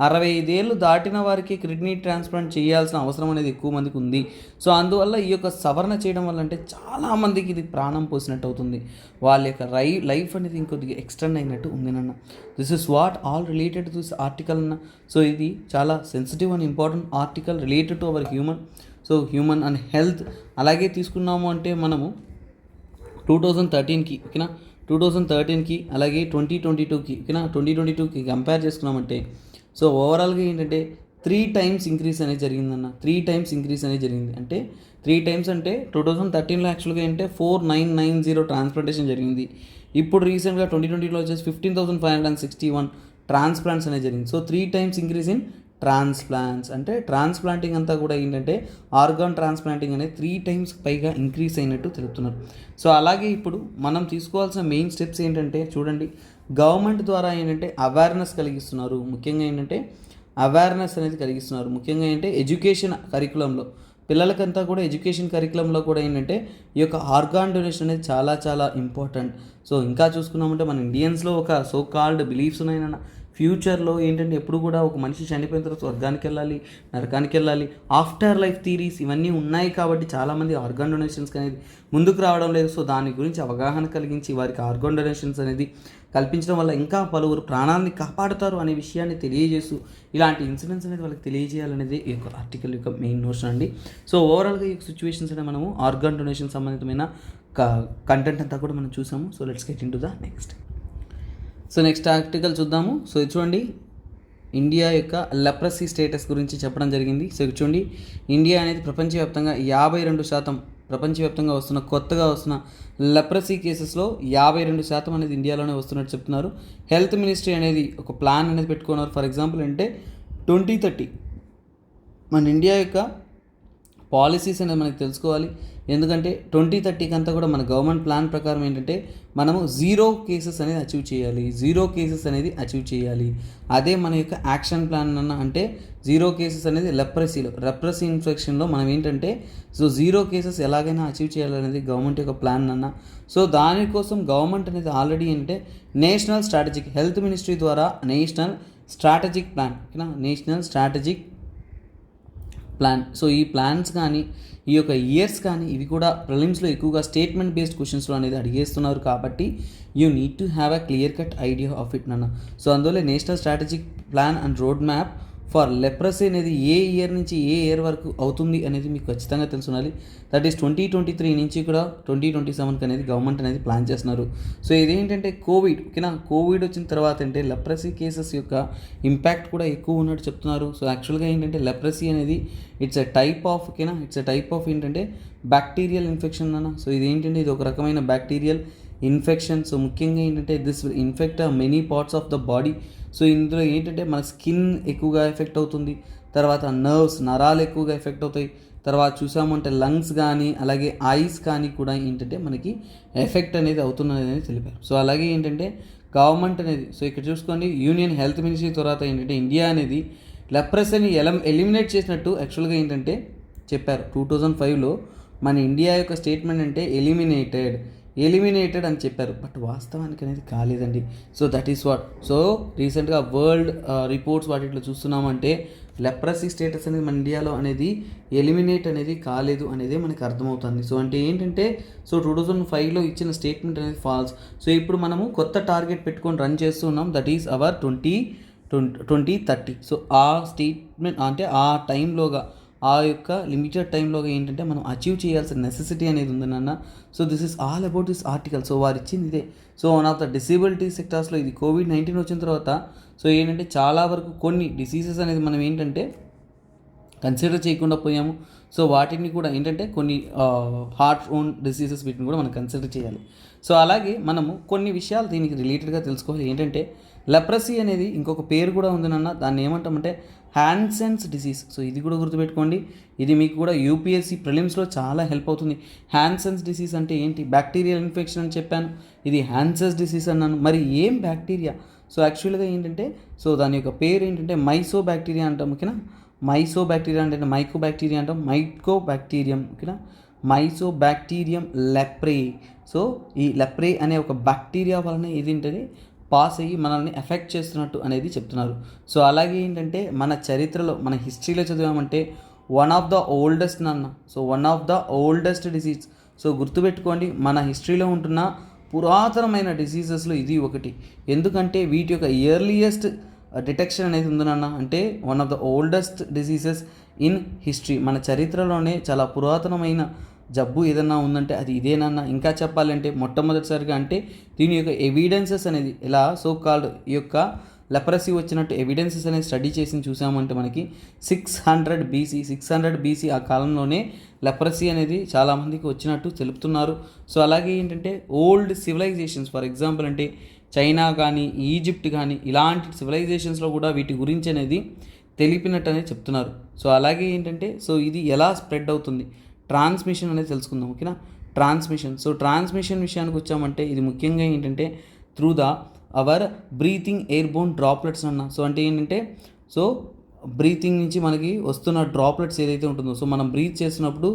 65 ఏళ్ళు దాటిన వారికి కిడ్నీ ట్రాన్స్ప్లాంట్ చేయాల్సిన అవసరం అనేది ఎక్కువ మందికి ఉంది. సో అందువల్ల ఈ యొక్క సవరణ చేయడం వల్ల అంటే చాలామందికి ఇది ప్రాణం పోసినట్టు అవుతుంది. వాళ్ళ యొక్క లైఫ్ అనేది ఇంకొద్దిగా ఎక్స్టెండ్ అయినట్టు ఉంది నాన్న. This is what all related to this article అన్న. సో ఇది చాలా sensitive and important article related to our human. So human and health అలాగే తీసుకున్నాము అంటే మనము 2013కి ఓకేనా, 2013కి అలాగే 2022కి ఓకేనా, 2022కి కంపేర్ చేసుకున్నామంటే సో ఓవరాల్గా ఏంటంటే 3 టైమ్స్ ఇంక్రీజ్ అనేది జరిగిందన్న. 3 టైమ్స్ ఇంక్రీజ్ అనేది జరిగింది. అంటే 3 టైమ్స్ అంటే 2013లో యాక్చువల్గా ఏంటంటే 4990 ట్రాన్స్ప్లాంటేషన్ జరిగింది. ఇప్పుడు రీసెంట్గా 2020లో వచ్చేసి 15,561 ట్రాన్స్ప్లాంట్స్ అనేది జరిగింది. So 3 times increase in transplants. అంటే ట్రాన్స్ప్లాంటింగ్ అంతా కూడా ఏంటంటే ఆర్గాన్ ట్రాన్స్ప్లాంటింగ్ అనేది 3 టైమ్స్ పైగా ఇంక్రీజ్ అయినట్టు తెలుపుతున్నారు. సో అలాగే ఇప్పుడు మనం తీసుకోవాల్సిన మెయిన్ స్టెప్స్ ఏంటంటే చూడండి, గవర్నమెంట్ ద్వారా ఏంటంటే అవేర్నెస్ కలిగిస్తున్నారు. ముఖ్యంగా ఏంటంటే అవేర్నెస్ అనేది కలిగిస్తున్నారు. ముఖ్యంగా ఏంటంటే ఎడ్యుకేషన్ కరికులంలో పిల్లలకంతా కూడా ఎడ్యుకేషన్ కరికులంలో కూడా ఏంటంటే ఈ యొక్క ఆర్గాన్ డొనేషన్ అనేది చాలా చాలా ఇంపార్టెంట్. సో ఇంకా చూసుకున్నామంటే మన ఇండియన్స్లో ఒక సో కాల్డ్ బిలీఫ్స్ ఉన్నాయన్న. ఫ్యూచర్లో ఏంటంటే ఎప్పుడు కూడా ఒక మనిషి చనిపోయిన తర్వాత స్వర్గానికి వెళ్ళాలి, నరకానికి వెళ్ళాలి, ఆఫ్టర్ లైఫ్ థీరీస్ ఇవన్నీ ఉన్నాయి. కాబట్టి చాలామంది ఆర్గాన్ డొనేషన్స్కి అనేది ముందుకు రావడం లేదు. సో దాని గురించి అవగాహన కలిగించి వారికి ఆర్గాన్ డొనేషన్స్ అనేది కల్పించడం వల్ల ఇంకా పలువురు ప్రాణాలని కాపాడుతారు అనే విషయాన్ని తెలియజేస్తూ ఇలాంటి ఇన్సిడెంట్స్ అనేది వాళ్ళకి తెలియజేయాలనేది ఈ యొక్క ఆర్టికల్ యొక్క మెయిన్ నోషన్ అండి. సో ఓవరాల్గా ఈ సిచ్యువేషన్స్ అనేది మనము ఆర్గాన్ డొనేషన్ సంబంధితమైన కంటెంట్ అంతా కూడా మనం చూసాము. So let's get into the next. So next article చూద్దాము. సో ఇది చూడండి, ఇండియా యొక్క లెప్రసీ స్టేటస్ గురించి చెప్పడం జరిగింది. సో ఇది చూడండి, ఇండియా అనేది ప్రపంచవ్యాప్తంగా 52% ప్రపంచవ్యాప్తంగా కొత్తగా వస్తున్న లెప్రసీ కేసెస్లో 52% అనేది ఇండియాలోనే వస్తున్నట్టు చెప్తున్నారు. హెల్త్ మినిస్ట్రీ అనేది ఒక ప్లాన్ అనేది పెట్టుకున్నారు. ఫర్ ఎగ్జాంపుల్ అంటే 2030 మన ఇండియా యొక్క పాలసీస్ అనేది మనకి తెలుసుకోవాలి. ఎందుకంటే 2030కి అంతా కూడా మన గవర్నమెంట్ ప్లాన్ ప్రకారం ఏంటంటే మనము 0 కేసెస్ అనేది అచీవ్ చేయాలి. అదే మన యొక్క యాక్షన్ ప్లాన్ అంటే 0 కేసెస్ అనేది లెప్రసీ ఇన్ఫెక్షన్లో మనం ఏంటంటే సో 0 కేసెస్ ఎలాగైనా అచీవ్ చేయాలనేది గవర్నమెంట్ యొక్క ప్లాన్ అన్న. సో దానికోసం గవర్నమెంట్ అనేది ఆల్రెడీ ఏంటంటే నేషనల్ స్ట్రాటజిక్ హెల్త్ మినిస్ట్రీ ద్వారా నేషనల్ స్ట్రాటజిక్ ప్లాన్. సో ఈ ప్లాన్స్ కానీ ఈ యొక్క ఇయర్స్ కానీ ఇవి కూడా ప్రిలిమ్స్లో ఎక్కువగా స్టేట్మెంట్ బేస్డ్ క్వశ్చన్స్లో అనేది అడిగేస్తున్నారు. కాబట్టి you need to have a clear cut idea of it నాన్న. సో అందువల్ల national strategic plan and road map for leprosy అనేది ఏ ఇయర్ నుంచి ఏ ఇయర్ వరకు అవుతుంది అనేది మీకు ఖచ్చితంగా తెలుసుండాలి. దట్ ఈస్ 2023 నుంచి కూడా 2027 అనేది గవర్నమెంట్ అనేది ప్లాన్ చేస్తున్నారు. సో ఇదేంటంటే కోవిడ్ వచ్చిన తర్వాత అంటే లెప్రసీ కేసెస్ యొక్క ఇంపాక్ట్ కూడా ఎక్కువ ఉన్నట్టు చెప్తున్నారు. సో యాక్చువల్గా ఏంటంటే లెప్రసీ అనేది ఇట్స్ ఎ టైప్ ఆఫ్ ఏంటంటే బ్యాక్టీరియల్ ఇన్ఫెక్షన్ అన్న. సో ఇదేంటంటే ఇది ఒక రకమైన బ్యాక్టీరియల్ ఇన్ఫెక్షన్. సో ముఖ్యంగా ఏంటంటే this will infect many parts of the body. So ఇందులో ఏంటంటే మన స్కిన్ ఎక్కువగా ఎఫెక్ట్ అవుతుంది, తర్వాత నరాలు ఎక్కువగా ఎఫెక్ట్ అవుతాయి, తర్వాత చూసామంటే లంగ్స్ కానీ అలాగే ఐస్ కానీ కూడా ఏంటంటే మనకి ఎఫెక్ట్ అనేది అవుతున్నది అనేది తెలిపారు. సో అలాగే ఏంటంటే గవర్నమెంట్ అనేది సో ఇక్కడ చూసుకోండి, యూనియన్ హెల్త్ మినిస్ట్రీ తర్వాత ఏంటంటే ఇండియా అనేది లెప్రసీని ఎలిమినేట్ చేసినట్టు యాక్చువల్గా ఏంటంటే చెప్పారు. 2005లో మన ఇండియా యొక్క స్టేట్మెంట్ అంటే ఎలిమినేటెడ్ అని చెప్పారు. బట్ వాస్తవానికి అనేది కాలేదండి. So that is what. So రీసెంట్గా వరల్డ్ రిపోర్ట్స్ వాటిలో చూస్తున్నామంటే లెప్రసీ స్టేటస్ అనేది మన ఇండియాలో అనేది ఎలిమినేట్ అనేది కాలేదు అనేది మనకు అర్థమవుతుంది. సో అంటే ఏంటంటే సో 2005లో ఇచ్చిన స్టేట్మెంట్ అనేది ఫాల్స్. సో ఇప్పుడు మనము కొత్త టార్గెట్ పెట్టుకొని రన్ చేస్తున్నాం. That is our 2030. సో ఆ స్టేట్మెంట్ అంటే ఆ టైంలోగా ఆ యొక్క లిమిటెడ్ టైంలో ఏంటంటే మనం అచీవ్ చేయాల్సిన నెసెసిటీ అనేది ఉంది నాన్న. So this is all about this article. So వారు ఇచ్చింది ఇదే. So one of the disability సెక్టార్స్లో ఇది COVID-19 వచ్చిన తర్వాత సో ఏంటంటే చాలా వరకు కొన్ని డిసీజెస్ అనేది మనం ఏంటంటే కన్సిడర్ చేయకుండా పోయాము. సో వాటిని కూడా ఏంటంటే కొన్ని హార్ట్ ఓన్ డిసీజెస్ వీటిని కూడా మనం కన్సిడర్ చేయాలి. సో అలాగే మనము కొన్ని విషయాలు దీనికి రిలేటెడ్గా తెలుసుకోవాలి. ఏంటంటే లెప్రసీ అనేది ఇంకొక పేరు కూడా ఉంది నాన్న. దాన్ని ఏమంటామంటే హ్యాన్సెన్స్ డిసీజ్. సో ఇది కూడా గుర్తుపెట్టుకోండి. ఇది మీకు కూడా యూపీఎస్సీ ప్రిలిమ్స్లో చాలా హెల్ప్ అవుతుంది. హ్యాన్సెన్స్ డిసీజ్ అంటే ఏంటి? బ్యాక్టీరియల్ ఇన్ఫెక్షన్ అని చెప్పాను, ఇది హ్యాన్సెన్స్ డిసీజ్ అన్నాను. మరి ఏం బ్యాక్టీరియా? సో యాక్చువల్గా ఏంటంటే సో దాని యొక్క పేరు ఏంటంటే మైసో బ్యాక్టీరియా అంటాం. ఓకేనా, మైసో బ్యాక్టీరియా అంటే మైకో బ్యాక్టీరియా అంటాం, మైకో బ్యాక్టీరియం, ఓకేనా, మైసో బ్యాక్టీరియం లెప్రే. సో ఈ లెప్రే అనే ఒక బ్యాక్టీరియా వలన ఏంటంటే పాస్ అయ్యి మనల్ని ఎఫెక్ట్ చేస్తున్నట్టు అనేది చెప్తున్నారు. సో అలాగే ఏంటంటే మన చరిత్రలో, మన హిస్టరీలో చదివామంటే వన్ ఆఫ్ ద ఓల్డెస్ట్ నాన్న, so one of the oldest disease. So గుర్తుపెట్టుకోండి, మన హిస్టరీలో ఉంటున్న పురాతనమైన డిసీజెస్లో ఇది ఒకటి. ఎందుకంటే వీటి యొక్క ఇయర్లియస్ట్ డిటెక్షన్ అనేది ఉందన్న, అంటే one of the oldest diseases in history. మన చరిత్రలోనే చాలా పురాతనమైన జబ్బు ఏదన్నా ఉందంటే అది ఇదేనన్నా. ఇంకా చెప్పాలంటే మొట్టమొదటిసారిగా అంటే దీని యొక్క ఎవిడెన్సెస్ అనేది ఎలా సో కాల్డ్ ఈ యొక్క లెప్రసీ వచ్చినట్టు ఎవిడెన్సెస్ అనేది స్టడీ చేసి చూసామంటే మనకి 600 BC ఆ కాలంలోనే లెప్రసీ అనేది చాలామందికి వచ్చినట్టు తెలుపుతున్నారు. సో అలాగే ఏంటంటే ఓల్డ్ సివిలైజేషన్స్, ఫర్ ఎగ్జాంపుల్ అంటే చైనా కానీ ఈజిప్ట్ కానీ ఇలాంటి సివిలైజేషన్స్లో కూడా వీటి గురించి అనేది తెలిపినట్టు అనేది చెప్తున్నారు. సో అలాగే ఏంటంటే సో ఇది ఎలా స్ప్రెడ్ అవుతుంది, ట్రాన్స్మిషన్ అనేది తెలుసుకుందాం, ఓకేనా. ట్రాన్స్మిషన్, సో ట్రాన్స్మిషన్ విషయానికి వచ్చామంటే ఇది ముఖ్యంగా ఏంటంటే through the our breathing airborne droplets అన్న. సో అంటే ఏంటంటే సో బ్రీతింగ్ నుంచి మనకి వస్తున్న డ్రాప్లెట్స్ ఏదైతే ఉంటుందో, సో మనం బ్రీత్ చేస్తున్నప్పుడు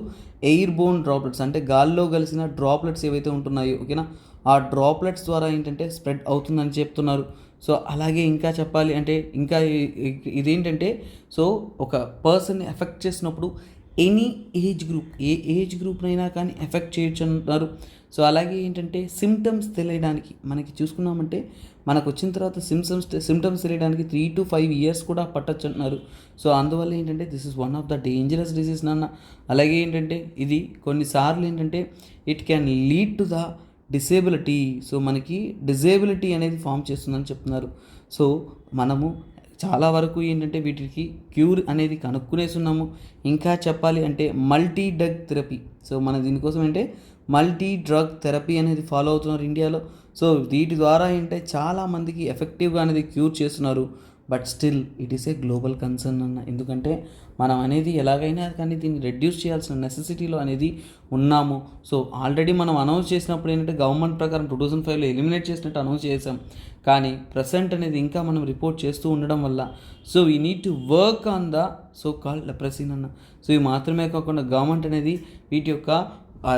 ఎయిర్బోన్ డ్రాప్లెట్స్ అంటే గాల్లో కలిసిన డ్రాప్లెట్స్ ఏవైతే ఉంటున్నాయో, ఓకేనా, ఆ డ్రాప్లెట్స్ ద్వారా ఏంటంటే స్ప్రెడ్ అవుతుందని చెప్తున్నారు. సో అలాగే ఇంకా చెప్పాలి అంటే ఇంకా ఇదేంటంటే సో ఒక పర్సన్ని ఎఫెక్ట్ చేసినప్పుడు ఎనీ ఏజ్ గ్రూప్, ఏ ఏజ్ గ్రూప్నైనా కానీ ఎఫెక్ట్ చేయొచ్చు అంటున్నారు. సో అలాగే ఏంటంటే సిమ్టమ్స్ తెలియడానికి మనకి చూసుకున్నామంటే మనకు వచ్చిన తర్వాత సిమ్టమ్స్ తెలియడానికి 3 to 5 years కూడా పట్టచ్చు అంటున్నారు. సో అందువల్ల ఏంటంటే this is one of the dangerous disease నాన్న. అలాగే ఏంటంటే ఇది కొన్నిసార్లు ఏంటంటే it can lead to the disability. So మనకి డిజేబిలిటీ అనేది ఫామ్ చేస్తుందని చెప్తున్నారు. సో మనము చాలా వరకు ఏంటంటే వీటికి క్యూర్ అనేది కనుక్కునేస్తున్నాము. ఇంకా చెప్పాలి అంటే మల్టీ డ్రగ్ థెరపీ. సో మన దీనికోసం అంటే మల్టీ డ్రగ్ థెరపీ అనేది ఫాలో అవుతున్నారు ఇండియాలో. సో వీటి ద్వారా ఏంటంటే చాలామందికి ఎఫెక్టివ్గా అనేది క్యూర్ చేస్తున్నారు. But still it is a global concern అన్న. ఎందుకంటే మనం అనేది ఎలాగైనా కానీ దీన్ని రెడ్యూస్ చేయాల్సిన నెసెసిటీలో అనేది ఉన్నాము. సో ఆల్రెడీ మనం అనౌన్స్ చేసినప్పుడు ఏంటంటే గవర్నమెంట్ ప్రకారం 2005లో ఎలిమినేట్ చేసినట్టు అనౌన్స్ చేసాం. కానీ ప్రెసెంట్ అనేది ఇంకా మనం రిపోర్ట్ చేస్తూ ఉండడం వల్ల so we need to work on the so called leprosy అన్న. సో ఇవి మాత్రమే కాకుండా గవర్నమెంట్ అనేది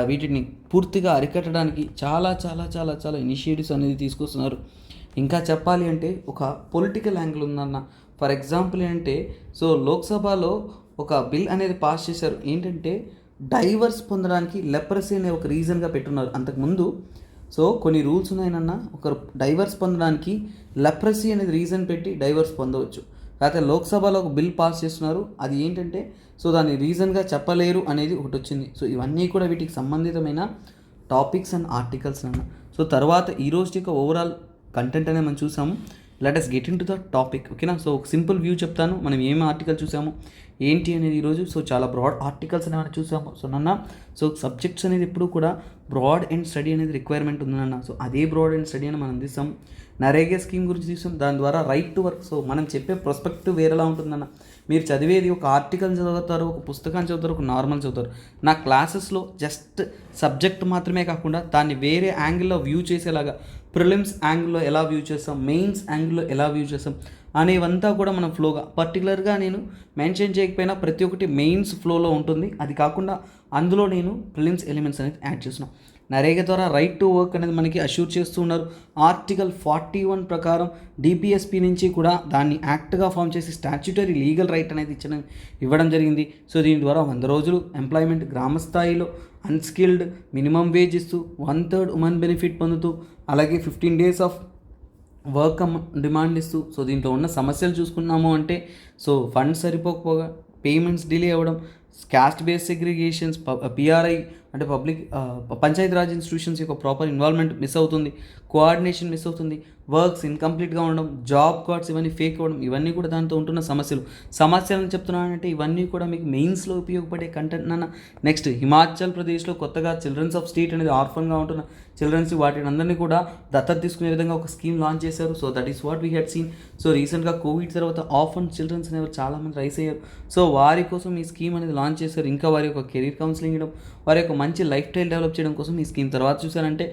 వీటిని పూర్తిగా అరికట్టడానికి చాలా చాలా చాలా చాలా ఇనిషియేటివ్స్ అనేది తీసుకొస్తున్నారు. ఇంకా చెప్పాలి అంటే ఒక పొలిటికల్ యాంగిల్ ఉందన్న. ఫర్ ఎగ్జాంపుల్ ఏంటంటే సో లోక్సభలో ఒక బిల్ అనేది పాస్ చేశారు. ఏంటంటే డైవర్స్ పొందడానికి లెప్రసీ అనే ఒక రీజన్గా పెట్టున్నారు. అంతకుముందు సో కొన్ని రూల్స్ ఉన్నాయనన్న. ఒక డైవర్స్ పొందడానికి లెప్రసీ అనేది రీజన్ పెట్టి డైవర్స్ పొందవచ్చు. కాకపోతే లోక్సభలో ఒక బిల్ పాస్ చేస్తున్నారు. అది ఏంటంటే సో దాన్ని రీజన్గా చెప్పలేరు అనేది ఒకటి వచ్చింది. సో ఇవన్నీ కూడా వీటికి సంబంధితమైన టాపిక్స్ అండ్ ఆర్టికల్స్ అన్న. సో తర్వాత ఈ రోజు యొక్క ఓవరాల్ కంటెంట్ అనేది మనం చూసాము. Let us get into the topic, ఓకేనా. సో ఒక సింపుల్ వ్యూ చెప్తాను, మనం ఏమి ఆర్టికల్ చూసాము ఏంటి అనేది ఈరోజు. సో చాలా బ్రాడ్ ఆర్టికల్స్ అనేవి మనం చూసాము. సో నాన్న సో సబ్జెక్ట్స్ అనేది ఎప్పుడు కూడా బ్రాడ్ అండ్ స్టడీ అనేది రిక్వైర్మెంట్ ఉందన్న. సో అదే బ్రాడ్ అండ్ స్టడీ అని మనం అందిస్తాం. నరేగా స్కీమ్ గురించి చూసాం, దాని ద్వారా రైట్ టు వర్క్. సో మనం చెప్పే ప్రొస్పెక్టివ్ వేరేలా ఉంటుందన్న. మీరు చదివేది ఒక ఆర్టికల్ చదువుతారు, ఒక పుస్తకాన్ని చదువుతారు, ఒక నార్మల్ చదువుతారు. నా క్లాసెస్లో జస్ట్ సబ్జెక్ట్ మాత్రమే కాకుండా దాన్ని వేరే యాంగిల్లో వ్యూ చేసేలాగా, ప్రిలిమ్స్ యాంగిల్లో ఎలా వ్యూ చేస్తాం, మెయిన్స్ యాంగిల్లో ఎలా వ్యూ చేస్తాం అనేవంతా కూడా మనం ఫ్లోగా పర్టికులర్గా నేను మెన్షన్ చేయకపోయినా ప్రతి ఒక్కటి మెయిన్స్ ఫ్లోలో ఉంటుంది. అది కాకుండా అందులో నేను ప్రిలిమ్స్ ఎలిమెంట్స్ అనేది యాడ్ చేస్తున్నాను. నరేగా ద్వారా రైట్ టు వర్క్ అనేది మనకి అష్యూర్ చేస్తూ ఉన్నారు. ఆర్టికల్ 41 ప్రకారం డిపిఎస్పి నుంచి కూడా దాన్ని యాక్ట్గా ఫామ్ చేసి స్టాచ్యుటరీ లీగల్ రైట్ అనేది ఇవ్వడం జరిగింది. సో దీని ద్వారా 100 రోజులు ఎంప్లాయ్మెంట్ గ్రామ స్థాయిలో అన్స్కిల్డ్ మినిమం వేజ్ ఇస్తూ 1/3 ఉమెన్ బెనిఫిట్ పొందుతూ అలాగే 15 days ఆఫ్ వర్క్ డిమాండ్ ఇస్తూ. సో దీంట్లో ఉన్న సమస్యలు చూసుకున్నాము అంటే సో ఫండ్స్ సరిపోకపోగా, పేమెంట్స్ డిలే అవ్వడం, క్యాస్ట్ బేస్డ్ సెగ్రిగేషన్స్, పిఆర్ఐ అంటే పబ్లిక్ పంచాయతీరాజ్ ఇన్స్టిట్యూషన్స్ యొక్క ప్రాపర్ ఇన్వాల్వ్మెంట్ మిస్ అవుతుంది, కోఆర్డినేషన్ మిస్ అవుతుంది, వర్క్స్ ఇన్కంప్లీట్గా ఉండడం, జాబ్ కార్డ్స్ ఇవన్నీ ఫేక్ అవ్వడం, ఇవన్నీ కూడా దాంతో ఉంటున్న సమస్యలను చెప్తున్నానంటే ఇవన్నీ కూడా మీకు మెయిన్స్లో ఉపయోగపడే కంటెంట్ అన్న. నెక్స్ట్ హిమాచల్ ప్రదేశ్లో కొత్తగా చిల్డ్రన్స్ ఆఫ్ స్టేట్ అనేది ఆర్ఫన్గా ఉంటున్న చిల్డ్రన్స్ వాటిని అందరినీ కూడా దత్తత తీసుకునే విధంగా ఒక స్కీమ్ లాంచ్ చేశారు. So that is what we had seen. So రీసెంట్గా కోవిడ్ తర్వాత ఆర్ఫన్ చిల్డ్రన్స్ అనేవి చాలామంది రైస్ అయ్యారు. సో వారి కోసం ఈ స్కీమ్ అనేది లాంచ్ చేశారు. ఇంకా వారి యొక్క కెరీర్ కౌన్సిలింగ్ ఇవ్వడం, వారి యొక్క మంచి లైఫ్ స్టైల్ డెవలప్ చేయడం కోసం ఈ స్కీమ్. తర్వాత చూసారంటే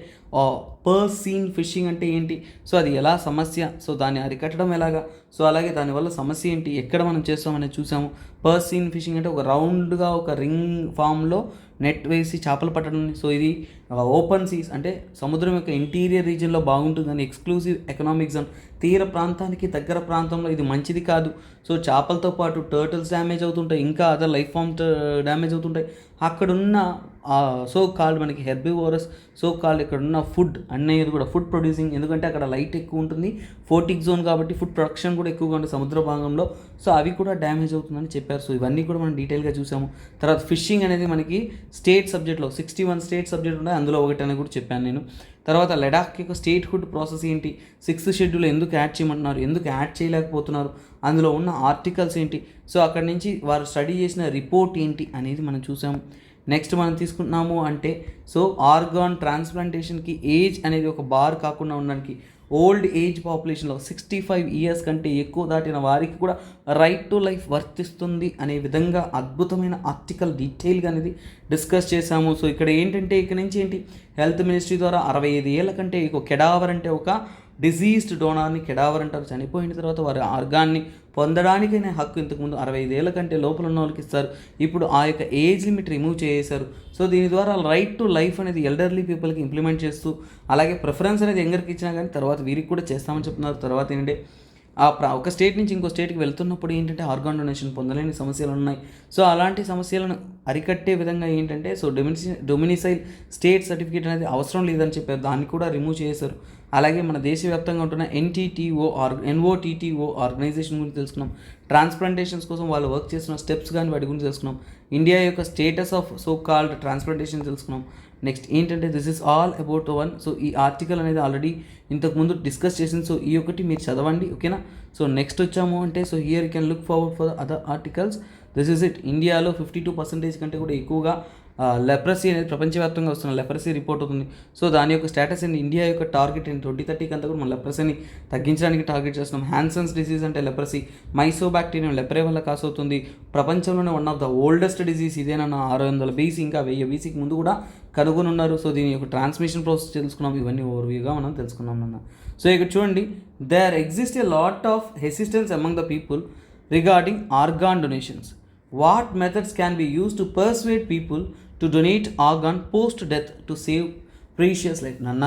పర్సీన్ ఫిషింగ్ అంటే ఏంటి, సో అది ఎలా సమస్య, సో దాన్ని అరికట్టడం ఎలాగా, సో అలాగే దానివల్ల సమస్య ఏంటి, ఎక్కడ మనం చేస్తామనేది చూసాము. పర్సీన్ ఫిషింగ్ అంటే ఒక రౌండ్గా ఒక రింగ్ ఫామ్లో నెట్ వేసి చేపలు పట్టడం. సో ఇది ఓపెన్ సీస్ అంటే సముద్రం యొక్క ఇంటీరియర్ రీజియన్లో బాగుంటుందని, ఎక్స్క్లూజివ్ ఎకనామిక్ జోన్ తీర ప్రాంతానికి దగ్గర ప్రాంతంలో ఇది మంచిది కాదు. సో చేపలతో పాటు టర్టిల్స్ డ్యామేజ్ అవుతుంటాయి, ఇంకా అదర్ లైఫ్ ఫామ్ డ్యామేజ్ అవుతుంటాయి. అక్కడున్న సో కాల్డ్ మనకి హెర్బివోరస్ సో కాల్డ్ ఇక్కడున్న ఫుడ్ అనేది కూడా ఫుడ్ ప్రొడ్యూసింగ్, ఎందుకంటే అక్కడ లైట్ ఎక్కువ ఉంటుంది, ఫోటిక్ జోన్ కాబట్టి ఫుడ్ ప్రొడక్షన్ కూడా ఎక్కువగా ఉంటుంది సముద్ర భాగంలో. సో అవి కూడా డ్యామేజ్ అవుతుందని చెప్పారు. సో ఇవన్నీ కూడా మనం డీటెయిల్గా చూసాము. తర్వాత ఫిషింగ్ అనేది మనకి స్టేట్ సబ్జెక్ట్లో 61 స్టేట్ సబ్జెక్ట్ ఉన్నాయి, అందులో ఒకటి అని కూడా చెప్పాను నేను. తర్వాత లడాక్ యొక్క స్టేట్ హుడ్ ప్రాసెస్ ఏంటి, 6th షెడ్యూల్ ఎందుకు యాడ్ చేయమంటున్నారు, ఎందుకు యాడ్ చేయలేకపోతున్నారు, అందులో ఉన్న ఆర్టికల్స్ ఏంటి, సో అక్కడి నుంచి వారు స్టడీ చేసిన రిపోర్ట్ ఏంటి అనేది మనం చూసాము. నెక్స్ట్ మనం తీసుకుంటున్నాము అంటే సో ఆర్గాన్ ట్రాన్స్ప్లాంటేషన్కి ఏజ్ అనేది ఒక బార్ కాకుండా ఉండడానికి ఓల్డ్ ఏజ్ పాపులేషన్లో 65 ఇయర్స్ కంటే ఎక్కువ దాటిన వారికి కూడా రైట్ టు లైఫ్ వర్తిస్తుంది అనే విధంగా అద్భుతమైన ఆర్టికల్ డీటెయిల్గా అనేది డిస్కస్ చేశాము. సో ఇక్కడ ఏంటంటే ఇక్కడ నుంచి ఏంటి హెల్త్ మినిస్ట్రీ ద్వారా 65 ఏళ్ళ కంటే ఒక కెడావర్ అంటే ఒక డిజీజ్డ్ డోనార్ని కెడావర్ అంటారు, చనిపోయిన తర్వాత వారి ఆర్గాన్ని పొందడానికైనా హక్కు ఇంతకుముందు 65 ఏళ్ళ కంటే లోపల ఉన్న వాళ్ళకి ఇస్తారు, ఇప్పుడు ఆ యొక్క ఏజ్ లిమిట్ రిమూవ్ చేశారు. సో దీని ద్వారా రైట్ టు లైఫ్ అనేది ఎల్డర్లీ పీపుల్కి ఇంప్లిమెంట్ చేస్తూ, అలాగే ప్రిఫరెన్స్ అనేది ఎంగరికి ఇచ్చినా కానీ తర్వాత వీరికి కూడా చేస్తామని చెప్తున్నారు. తర్వాత ఏంటంటే ఒక స్టేట్ నుంచి ఇంకో స్టేట్కి వెళ్తున్నప్పుడు ఏంటంటే ఆర్గాన్ డొనేషన్ పొందలేని సమస్యలు ఉన్నాయి. సో అలాంటి సమస్యలను అరికట్టే విధంగా ఏంటంటే సో డొమినిసైల్ స్టేట్ సర్టిఫికేట్ అనేది అవసరం లేదని చెప్పారు, దాన్ని కూడా రిమూవ్ చేశారు. అలాగే మన దేశవ్యాప్తంగా ఉంటున్న ఎన్ఓటీటీఓ ఆర్గనైజేషన్ గురించి తెలుసుకున్నాం. ట్రాన్స్ప్లాంటేషన్స్ కోసం వాళ్ళు వర్క్ చేస్తున్న స్టెప్స్ కానీ వాటి గురించి తెలుసుకున్నాం. ఇండియా యొక్క status of so called transplantation తెలుసుకున్నాం. నెక్స్ట్ ఏంటంటే this is all about one. So ఈ ఆర్టికల్ అనేది ఆల్రెడీ ఇంతకుముందు డిస్కస్ చేసింది, సో ఈ ఒకటి మీరు చదవండి, ఓకేనా. సో నెక్స్ట్ వచ్చాము అంటే so here you can look forward for other articles. This is it. ఇండియాలో 52% కంటే కూడా ఎక్కువగా లెప్రసీ అనేది ప్రపంచవ్యాప్తంగా వస్తున్న లెప్రసీ రిపోర్ట్ అవుతుంది. సో దాని యొక్క స్టేటస్ అండ్ ఇండియా యొక్క టార్గెట్ అండ్ 2030 అంతా కూడా మనం లెప్రసీని తగ్గించడానికి టార్గెట్ చేస్తున్నాం. హ్యాన్సన్స్ డిసీజ్ అంటే లెప్రసీ, మైసోబాక్టీరియం లెప్రే వల్ల కాస్ అవుతుంది. ప్రపంచంలోనే one of the oldest disease ఇదేనన్న 600 BC ఇంకా 1000 BCకి ముందు కూడా కనుగొని ఉన్నారు. సో దీని యొక్క ట్రాన్స్మిషన్ ప్రాసెస్ తెలుసుకున్నాం, ఇవన్నీ ఓవర్వ్యూగా మనం తెలుసుకున్నాం అన్న. సో ఇక్కడ చూడండి, there exist a lot of hesitance among the people regarding organ donations. What methods can be use to persuade people to donate organ post death to save precious life. నన్న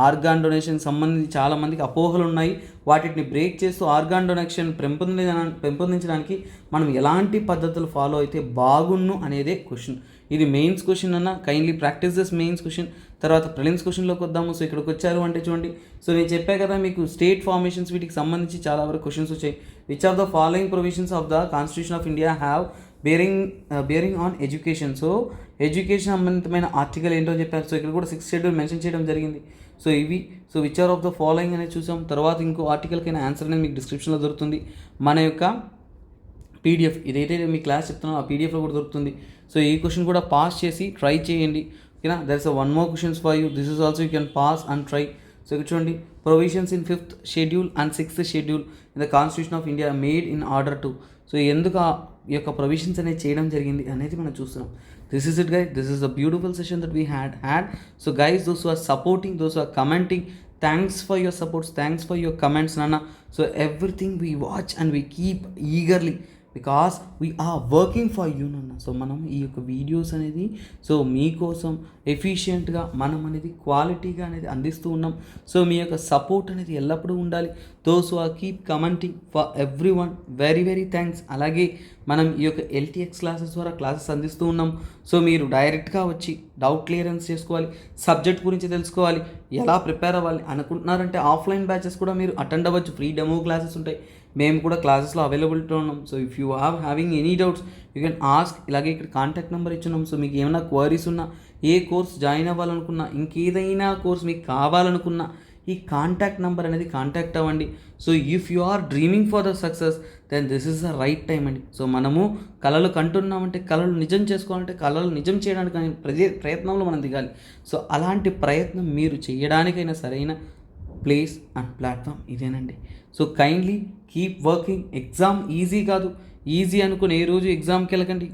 organ donation సంబంధించి చాలామందికి అపోహలు ఉన్నాయి, వాటిని break చేస్తూ organ donation పెంపొందించడానికి మనం ఎలాంటి పద్ధతులు ఫాలో అయితే బాగున్ను అనేదే క్వశ్చన్. ఇది మెయిన్స్ క్వశ్చన్ అన్న, kindly practice this mains question. తర్వాత ప్రిలిమ్స్ క్వశ్చన్లోకి వద్దాము. సో ఇక్కడికి వచ్చారు అంటే చూడండి, సో నేను చెప్పా కదా మీకు స్టేట్ ఫార్మేషన్స్ వీటికి సంబంధించి చాలా వరకు క్వశ్చన్స్ వచ్చాయి. Which of the following provisions of the constitution of India have bearing on education. So education సంబంధితమైన ఆర్టికల్ ఏంటో చెప్పారు. సో ఇక్కడ కూడా 6th షెడ్యూల్ మెన్షన్ చేయడం జరిగింది. సో ఇవి so which are of the following అనేది చూసాం. తర్వాత ఇంకో ఆర్టికల్కైనా ఆన్సర్ అనేది మీకు డిస్క్రిప్షన్లో దొరుకుతుంది. మన యొక్క పీడిఎఫ్ ఇదైతే మీ క్లాస్ చెప్తున్నాను ఆ పీడిఎఫ్లో కూడా దొరుకుతుంది. సో ఈ క్వశ్చన్ కూడా పాస్ చేసి ట్రై చేయండి, ఓకేనా. There is one more questions for you. This is also you can pass and try. So ఇక్కడ చూడండి, provisions in 5th schedule and 6th schedule in the constitution of India made in order to. So ఎందుకు ఈ యొక్క provisions అనేది చేయడం జరిగింది అనేది మనం చూస్తున్నాం. This is it guys, this is the beautiful session that we had. So guys, those who are supporting, those who are commenting, thanks for your supports, thanks for your comments నాన్న. So everything we watch and we keep eagerly because we are working for you నాన్న. So మనం ఈ యొక్క videos అనేది so మీకోసం ఎఫిషియెంట్గా మనం అనేది క్వాలిటీగా అనేది అందిస్తూ ఉన్నాం. సో మీ యొక్క సపోర్ట్ అనేది ఎల్లప్పుడూ ఉండాలి. Those who are keep commenting for every one, very very thanks. అలాగే మనం ఈ యొక్క LTX క్లాసెస్ ద్వారా క్లాసెస్ అందిస్తూ ఉన్నాం. సో మీరు డైరెక్ట్గా వచ్చి డౌట్ క్లియరెన్స్ చేసుకోవాలి, సబ్జెక్ట్ గురించి తెలుసుకోవాలి, ఎలా ప్రిపేర్ అవ్వాలి అనుకుంటున్నారంటే ఆఫ్లైన్ బ్యాచెస్ కూడా మీరు అటెండ్ అవ్వచ్చు. ఫ్రీ డెమో క్లాసెస్ ఉంటాయి, మేము కూడా క్లాసెస్లో అవైలబిలిటీ ఉన్నాం. So if you having any doubts you can ask. ఇలాగే ఇక్కడ కాంటాక్ట్ నెంబర్ ఇచ్చున్నాం. సో మీకు ఏమైనా క్వరీస్ ఉన్నా, ఏ కోర్స్ జాయిన్ అవ్వాలనుకున్నా, ఇంకేదైనా కోర్స్ మీకు కావాలనుకున్నా ఈ కాంటాక్ట్ నెంబర్ అనేది కాంటాక్ట్ అవ్వండి. So if you are dreaming for the success then this is the right time అండి. సో మనము కళలు కంటున్నామంటే కళలు నిజం చేసుకోవాలంటే కళలు నిజం చేయడానికి ప్రయత్నంలో మనం దిగాలి. సో అలాంటి ప్రయత్నం మీరు చేయడానికైనా సరైన ప్లేస్ అండ్ ప్లాట్ఫామ్ ఇదేనండి. So kindly keep working. Exam easy కాదు, ఈజీ అనుకుని ఏ రోజు ఎగ్జామ్కి వెళ్ళకండి.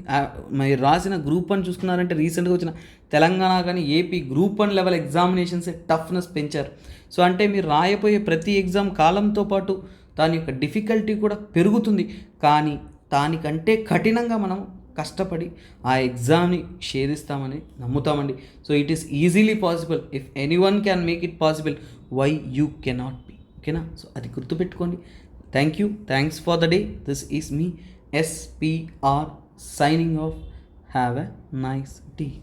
మీరు రాసిన గ్రూప్ 1 చూసుకున్నారంటే రీసెంట్గా వచ్చిన తెలంగాణ కానీ AP group 1 level examinations toughness పెంచారు. సో అంటే మీరు రాయబోయే ప్రతి ఎగ్జామ్ కాలంతో పాటు దాని యొక్క డిఫికల్టీ కూడా పెరుగుతుంది. కానీ దానికంటే కఠినంగా మనం కష్టపడి ఆ ఎగ్జామ్ని ఛేదిస్తామని నమ్ముతామండి. So it is easily possible. If anyone can make it possible, why you cannot be? ఓకేనా? సో అది గుర్తుపెట్టుకోండి. Thank you. Thanks for the day. This is me SPR signing off. Have a nice day.